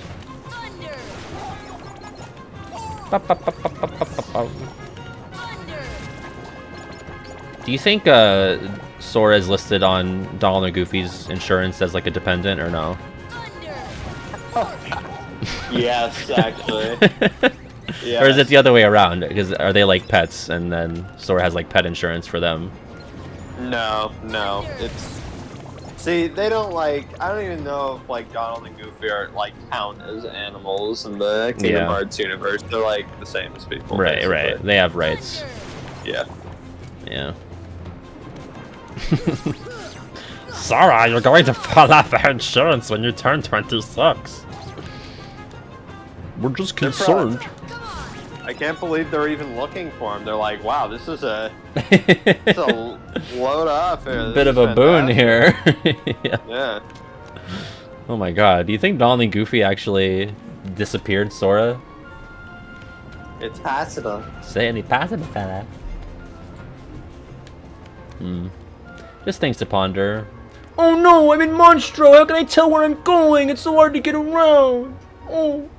S2: Thunder.
S1: Do you think Sora is listed on Donald and Goofy's insurance as like a dependent or no?
S2: Thunder.
S5: Yes, actually.
S1: Or is it the other way around? Because are they like pets and then Sora has like pet insurance for them?
S5: No, no. It's see, they don't like. I don't even know if like Donald and Goofy are like count as animals in the Kingdom Hearts universe. They're like the same as people.
S1: Right,
S5: basically.
S1: right. They have rights.
S5: Yeah.
S1: Yeah. Sora, you're going to fall off our insurance when you turn 26. We're just
S5: They're
S1: concerned.
S5: I can't believe they're even looking for him. They're like, wow, this is a, it's a load off here. This
S1: Bit
S5: is
S1: of a boon
S5: fantastic.
S1: here. Yeah.
S5: Yeah.
S1: Oh my god. Do you think Donald and Goofy actually disappeared Sora?
S5: It's possible.
S1: Say any possible fella. Just things to ponder. Oh no, I'm in Monstro! How can I tell where I'm going? It's so hard to get around! Oh.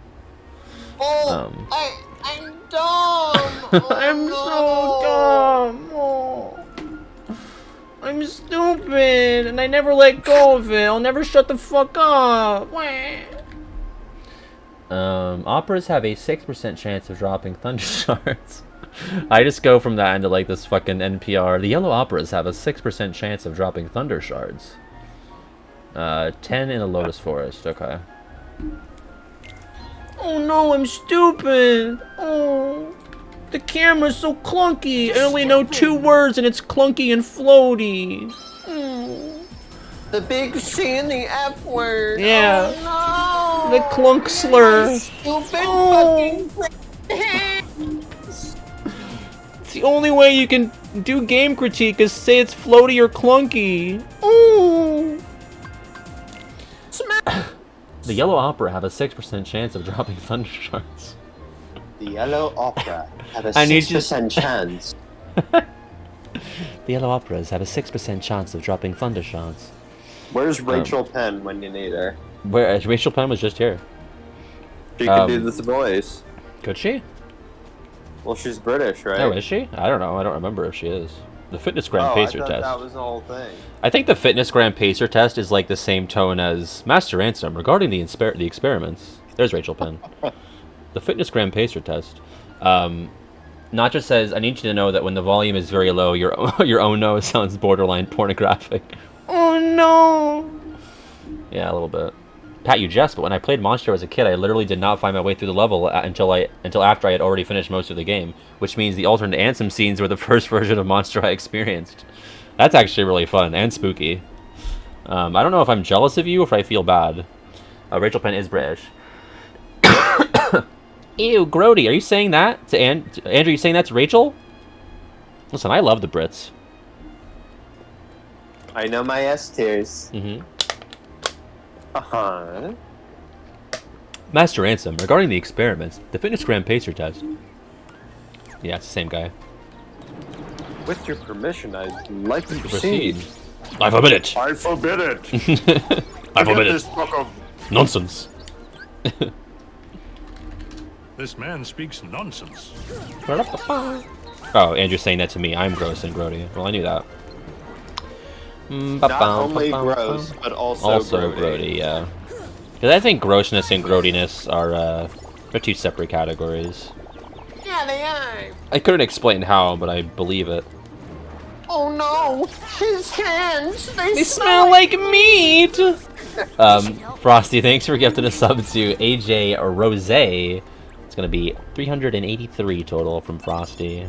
S5: I'm dumb.
S1: I'm so dumb! Oh. I'm stupid! And I never let go of it! I'll never shut the fuck up! Operas have a 6% chance of dropping thunder shards. I just go from that into like this fucking NPR. The yellow operas have a 6% chance of dropping thunder shards. 10 in a lotus forest. Okay. Oh no, I'm stupid. Oh, the camera's so clunky. I only know 2 words and it's clunky and floaty.
S5: The big C and the F word.
S1: Yeah.
S5: Oh,
S1: The clunk slur.
S5: Stupid
S1: It's the only way you can do game critique is say it's floaty or clunky. Ooh. The yellow opera have a 6% chance of dropping thunder shards.
S5: The yellow opera have a
S1: I need you-
S5: 6% chance.
S1: The yellow operas have a 6% chance of dropping thunder shards.
S5: Where's Rachel Penn when you need her?
S1: Where Rachel Penn was just here.
S5: She can do this voice.
S1: Could she?
S5: Well, she's British, right?
S1: Oh, is she? I don't know. I don't remember if she is. The Fitness Gram
S5: Oh,
S1: Pacer
S5: I thought
S1: test.
S5: that was the whole thing.
S1: I think the Fitness Gram Pacer test is like the same tone as Master Ansem regarding the experiments. There's Rachel Penn. The Fitness Gram Pacer test. Not just says, I need you to know that when the volume is very low, your own nose sounds borderline pornographic. Oh no! Yeah, a little bit. Pat, you jest, but when I played Monster as a kid, I literally did not find my way through the level until after I had already finished most of the game, which means the alternate Ansem scenes were the first version of Monster I experienced. That's actually really fun and spooky. I don't know if I'm jealous of you or if I feel bad. Rachel Penn is British. Ew, Grody, are you saying that to Andrew? Are you saying that to Rachel? Listen, I love the Brits.
S5: I know my S tiers.
S1: Mm-hmm.
S5: Uh-huh.
S1: Master Ansem, regarding the experiments, the Fitness Gram Pacer test. Yeah, it's the same guy.
S5: With your permission, I'd like to
S1: Proceed.
S5: proceed.
S1: I forbid it.
S6: I forbid it.
S1: I forbid
S6: Forget this
S1: it.
S6: book of...
S1: Nonsense.
S6: This man speaks nonsense.
S1: Oh, Andrew's saying that to me. I'm gross and grody. Well, I knew that.
S5: Not only gross, but also
S1: grody, yeah. Because I think grossness and grodiness are they're 2 separate categories.
S5: Yeah, they are.
S1: I couldn't explain how, but I believe it.
S5: Oh no, his hands,
S1: They smell like meat! Frosty, thanks for gifting a sub to AJ Rose. It's gonna be 383 total from Frosty.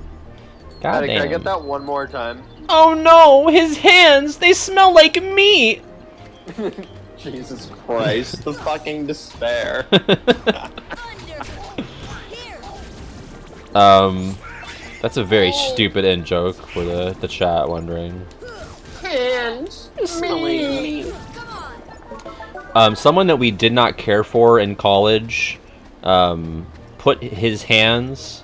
S1: God
S5: Can I
S1: damn.
S5: get that one more time?
S1: Oh no, his hands, they smell like meat!
S5: Jesus Christ, the fucking despair.
S2: Thunder. Here.
S1: That's a very stupid in joke for the chat wondering.
S5: Hands,
S2: Come on.
S1: Someone that we did not care for in college, put his hands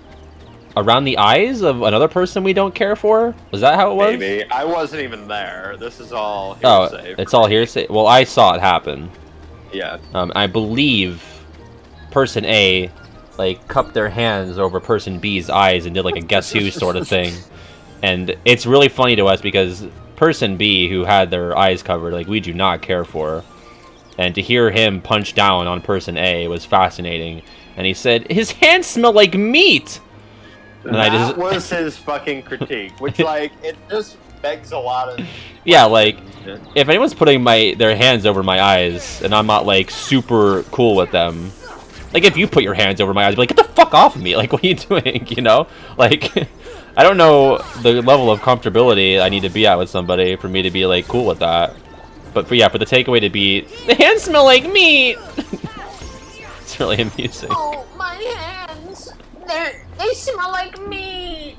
S1: around the eyes of another person we don't care for? Was that how it was?
S5: Maybe. I wasn't even there. This is all
S1: Oh,
S5: hearsay.
S1: it's all hearsay? Well, I saw it happen.
S5: Yeah.
S1: I believe person A like cupped their hands over person B's eyes and did like a guess who sort of thing. And it's really funny to us because person B, who had their eyes covered, like we do not care for. And to hear him punch down on person A was fascinating. And he said, his hands smell like meat! And
S5: that was his fucking critique, which, like, it just begs a lot of...
S1: Yeah, like, if anyone's putting their hands over my eyes, and I'm not, like, super cool with them... Like, if you put your hands over my eyes, I'd be like, get the fuck off of me! Like, what are you doing, you know? Like, I don't know the level of comfortability I need to be at with somebody for me to be, like, cool with that. But, for the takeaway to be, the hands smell like meat! It's really amusing.
S7: Oh, my hands! They smell like meat!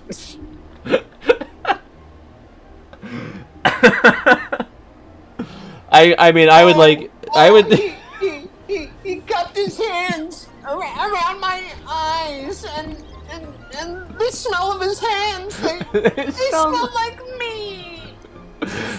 S1: I mean, I would like... I would...
S7: He cupped his hands around my eyes, and the smell of his hands, they smell like meat!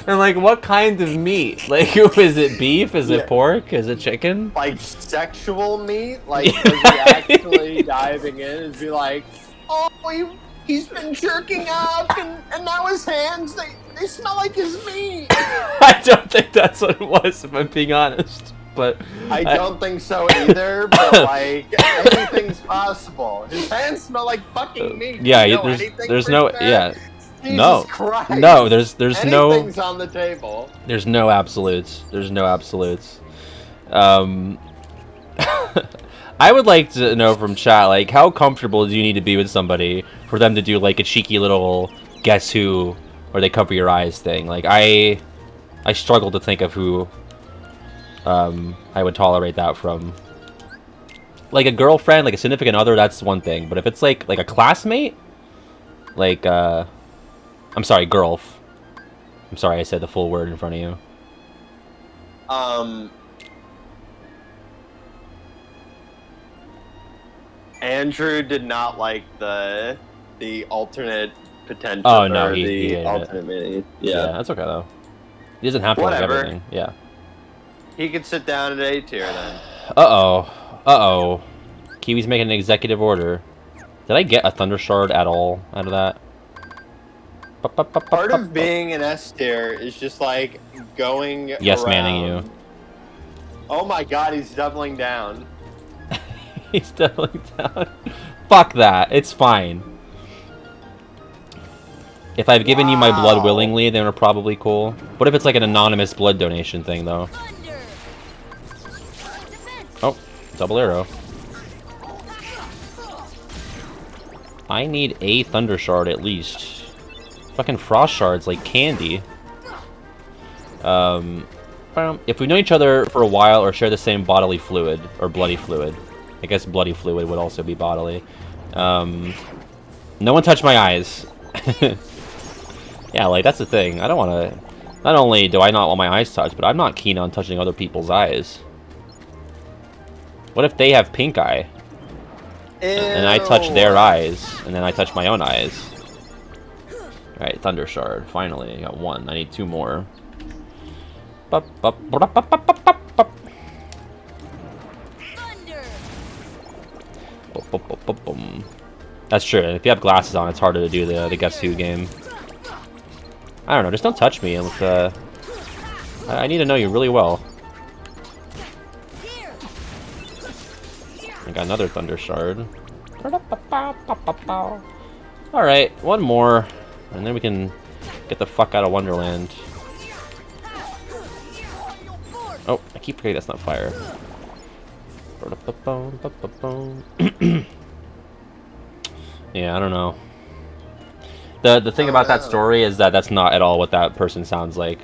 S1: And like, what kind of meat? Like, is it beef? Is it pork? Is it chicken?
S5: Like, sexual meat? Like, was he actually diving in and be like,
S7: Oh, he's been jerking off, and now his hands, they smell like his meat!
S1: I don't think that's what it was, if I'm being honest. But
S5: I don't think so either, but like, anything's possible. His hands smell like fucking meat.
S1: Yeah,
S5: You know
S1: there's
S5: anything
S1: no...
S5: for sure?
S1: Yeah.
S5: Jesus
S1: No.
S5: Christ.
S1: No, there's no...
S5: Anything's on the table.
S1: There's no absolutes. There's no absolutes. I would like to know from chat, like, how comfortable do you need to be with somebody for them to do, like, a cheeky little guess who, or they cover your eyes thing? Like, I struggle to think of who I would tolerate that from. Like, a girlfriend, like, a significant other, that's one thing. But if it's, like a classmate, like, I'm sorry, girl. I'm sorry I said the full word in front of you.
S5: Andrew did not like the alternate potential.
S1: Oh, no,
S5: or
S1: he
S5: the
S1: hated
S5: alternate mini.
S1: Yeah, that's okay, though. He doesn't have to like
S5: Whatever.
S1: everything. Yeah.
S5: He could sit down at A tier then.
S1: Uh-oh. Kiwi's making an executive order. Did I get a Thunder Shard at all out of that?
S5: Part of being an S tier is just like going
S1: Yes,
S5: around.
S1: manning you.
S5: Oh my god, he's doubling down.
S1: He's doubling down. Fuck that. It's fine. If I've given you my blood willingly, then we're probably cool. What if it's like an anonymous blood donation thing, though?
S2: Thunder. Defense.
S1: Oh, double arrow. I need a Thunder Shard at least. Fucking Frost Shards like candy. If we know each other for a while or share the same bodily fluid, or bloody fluid. I guess bloody fluid would also be bodily. No one touch my eyes. Yeah, like, that's the thing. I don't want to... Not only do I not want my eyes touched, but I'm not keen on touching other people's eyes. What if they have pink eye? And I touch their eyes, and then I touch my own eyes. Alright, Thunder Shard. Finally, I got one. I need two more.
S2: Thunder.
S1: That's true. If you have glasses on, it's harder to do the Guess Who game. I don't know. Just don't touch me. With, I need to know you really well.
S2: Here.
S1: I got another Thunder Shard. Alright, one more. And then we can get the fuck out of Wonderland. Oh, I keep forgetting that's not fire. Yeah, I don't know. The thing about that story is that that's not at all what that person sounds like.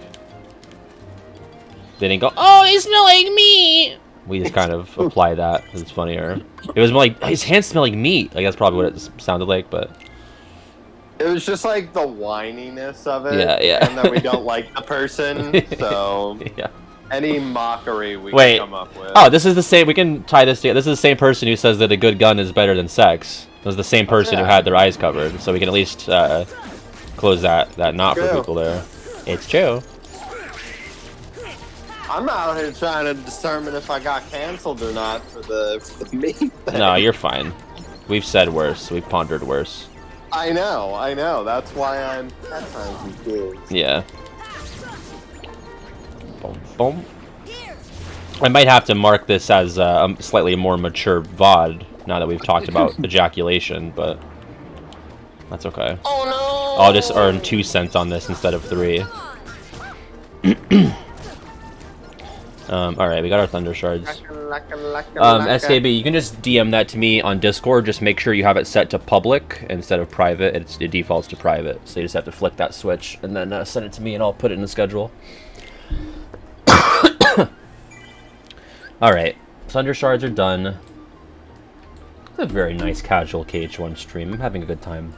S1: They didn't go, oh, they smell like meat! We just kind of apply that. It's funnier. It was more like, his hands smell like meat. Like, that's probably what it sounded like, but...
S5: It was just like the whininess of it.
S1: Yeah.
S5: And that we don't like the person, so...
S1: Yeah.
S5: Any mockery we
S1: Wait.
S5: can come up with.
S1: Oh, this is the same. We can tie this together. This is the same person who says that a good gun is better than sex. It was the same person who had their eyes covered. So we can at least close that knot for
S5: True.
S1: people there. It's true.
S5: I'm out here trying to determine if I got canceled or not for the meat thing.
S1: No, you're fine. We've said worse. We've pondered worse.
S5: I know. That's why I'm confused.
S1: Yeah. Boom, boom. I might have to mark this as a slightly more mature VOD now that we've talked about ejaculation, but that's okay.
S5: Oh no!
S1: I'll just earn 2 cents on this instead of 3. Alright, we got our Thunder Shards. SKB, you can just DM that to me on Discord. Just make sure you have it set to public instead of private. It defaults to private, so you just have to flick that switch and then send it to me and I'll put it in the schedule. Alright, Thunder Shards are done. It's a very nice casual KH1 stream. I'm having a good time.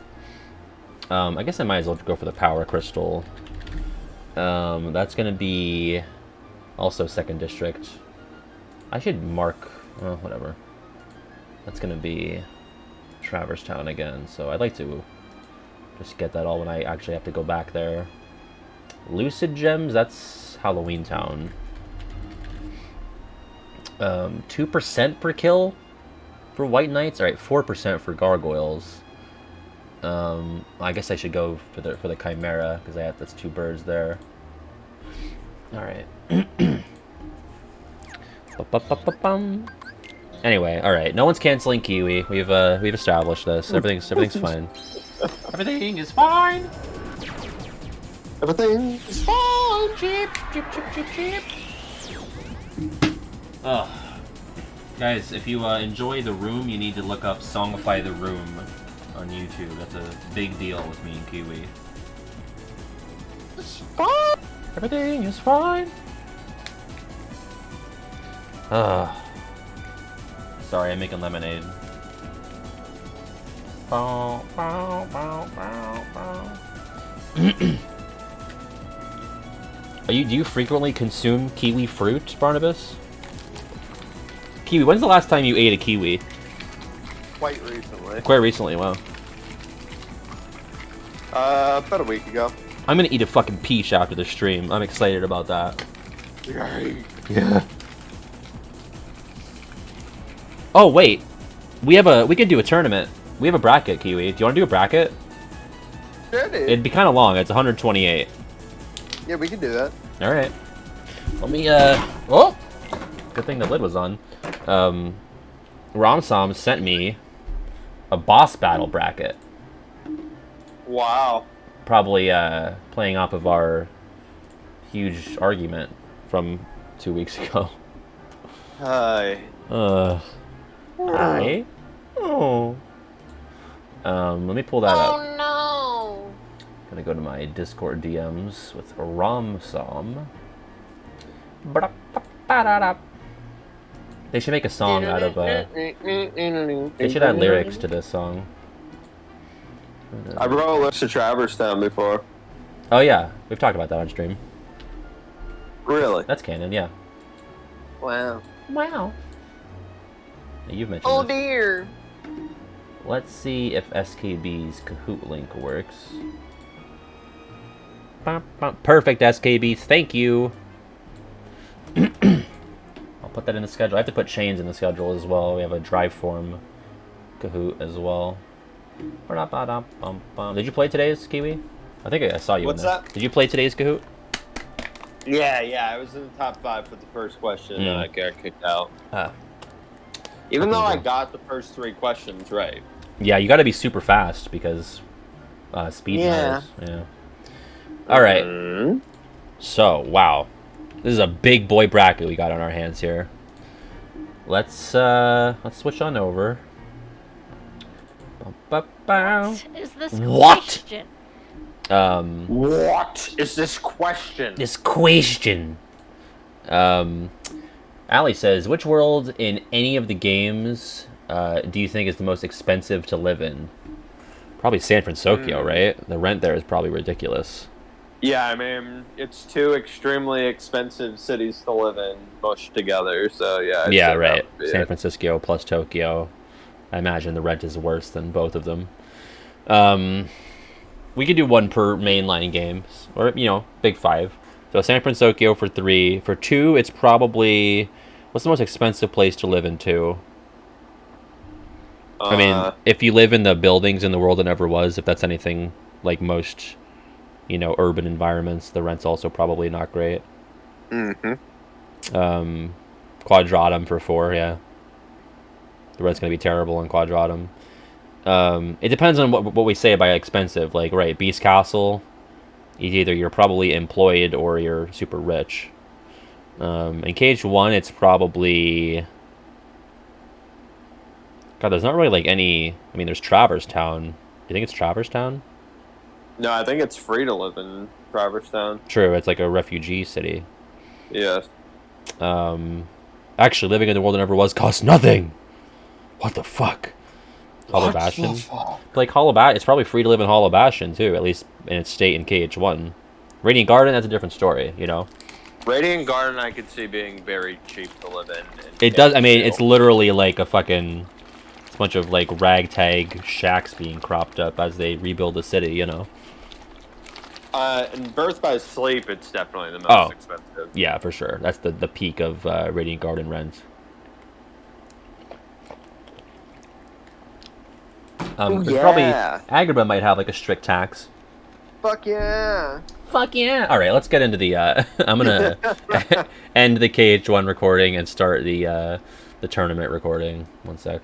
S1: I guess I might as well go for the Power Crystal. That's going to be also 2nd District. I should mark... whatever. That's going to be Traverse Town again, so I'd like to just get that all when I actually have to go back there. Lucid Gems, that's Halloween Town. 2% per kill for White Knights. Alright, 4% for Gargoyles. I guess I should go for the Chimera, because that's 2 birds there. Alright. Anyway, alright. No one's canceling Kiwi. We've established this. Everything's fine. Everything is fine!
S5: Everything is fine!
S1: Cheep, cheep, cheep, cheep, cheep. Ugh. Guys, if you enjoy The Room, you need to look up Songify The Room on YouTube. That's a big deal with me and Kiwi.
S5: It's fine!
S1: Everything is fine! Sorry, I'm making lemonade. Bow, bow, bow, bow, bow. Do you frequently consume kiwi fruit, Barnabas? Kiwi, when's the last time you ate a kiwi?
S5: Quite recently.
S1: Quite recently, wow.
S5: About a week ago.
S1: I'm gonna eat a fucking peach after the stream. I'm excited about that. Yeah. Oh wait, we could do a tournament. We have a bracket, Kiwi. Do you want to do a bracket?
S5: Sure, dude.
S1: It'd be kind of long. It's 128.
S5: Yeah, we can do that.
S1: All right. Let me. Oh, good thing the lid was on. Ramsam sent me a boss battle bracket.
S5: Wow.
S1: Probably playing off of our huge argument from 2 weeks ago.
S5: Hi.
S1: Hi. Oh. Let me pull that up.
S7: Oh no!
S1: Gonna go to my Discord DMs with Ramsam. They should make a song out of. They should add lyrics to this song.
S5: I wrote a list of Traverse Town before.
S1: Oh yeah, we've talked about that on stream.
S5: Really?
S1: That's canon, yeah.
S5: Wow.
S7: Wow.
S1: You've mentioned.
S7: Oh
S1: this.
S7: dear.
S1: Let's see if SKB's Kahoot link works. Perfect, SKB. Thank you. I'll put that in the schedule. I have to put chains in the schedule as well. We have a drive form Kahoot as well. Did you play today's, Kiwi? I think I saw you
S5: What's
S1: in there.
S5: that?
S1: Did you play today's Kahoot?
S5: Yeah, I was in the top 5 for the first question, and I got kicked out.
S1: Ah.
S5: Even though I got the first 3 questions right.
S1: Yeah, you got to be super fast because speed matters. Yeah. All right.
S5: Mm-hmm.
S1: So, wow. This is a big boy bracket we got on our hands here. Let's switch on over.
S2: What is this
S1: What?
S2: question?
S5: What is this question?
S1: This question. Ali says, which world in any of the games do you think is the most expensive to live in? Probably San Francisco, right? The rent there is probably ridiculous.
S5: Yeah, I mean, it's 2 extremely expensive cities to live in, mushed together, so yeah. I'd
S1: Yeah,
S5: say
S1: right.
S5: that would be
S1: San
S5: it.
S1: Francisco plus Tokyo. I imagine the rent is worse than both of them. We could do 1 per mainline games, or, big 5. So San Francisco for 3. For 2, it's probably... What's the most expensive place to live in 2? I mean, if you live in the buildings in the world that never was, if that's anything like most, urban environments, the rent's also probably not great. Quadratum for 4, yeah. The rent's gonna be terrible in Quadratum. It depends on what we say by expensive. Like, right, Beast Castle, either you're probably employed or you're super rich. In KH1, it's probably... God, there's not really like any... I mean, there's Traverse Town. Do you think it's Traverse Town?
S5: No, I think it's free to live in Traverse Town.
S1: True, it's like a refugee city.
S5: Yes.
S1: Actually, living in the world that never was costs nothing! What the fuck? Hollow Bastion? Like, it's probably free to live in Hollow Bastion, too, at least in its state in KH1. Radiant Garden, that's a different story,
S5: Radiant Garden, I could see being very cheap to live in.
S1: It does, I mean, it's literally like a fucking... bunch of, like, ragtag shacks being cropped up as they rebuild the city,
S5: In Birth by Sleep, it's definitely the most expensive.
S1: Yeah, for sure. That's the peak of Radiant Garden rent. There's probably... Agrabah might have, like, a strict tax.
S5: Fuck yeah!
S1: Fuck yeah! Alright, let's get into the... I'm gonna end the KH1 recording and start the tournament recording. One sec.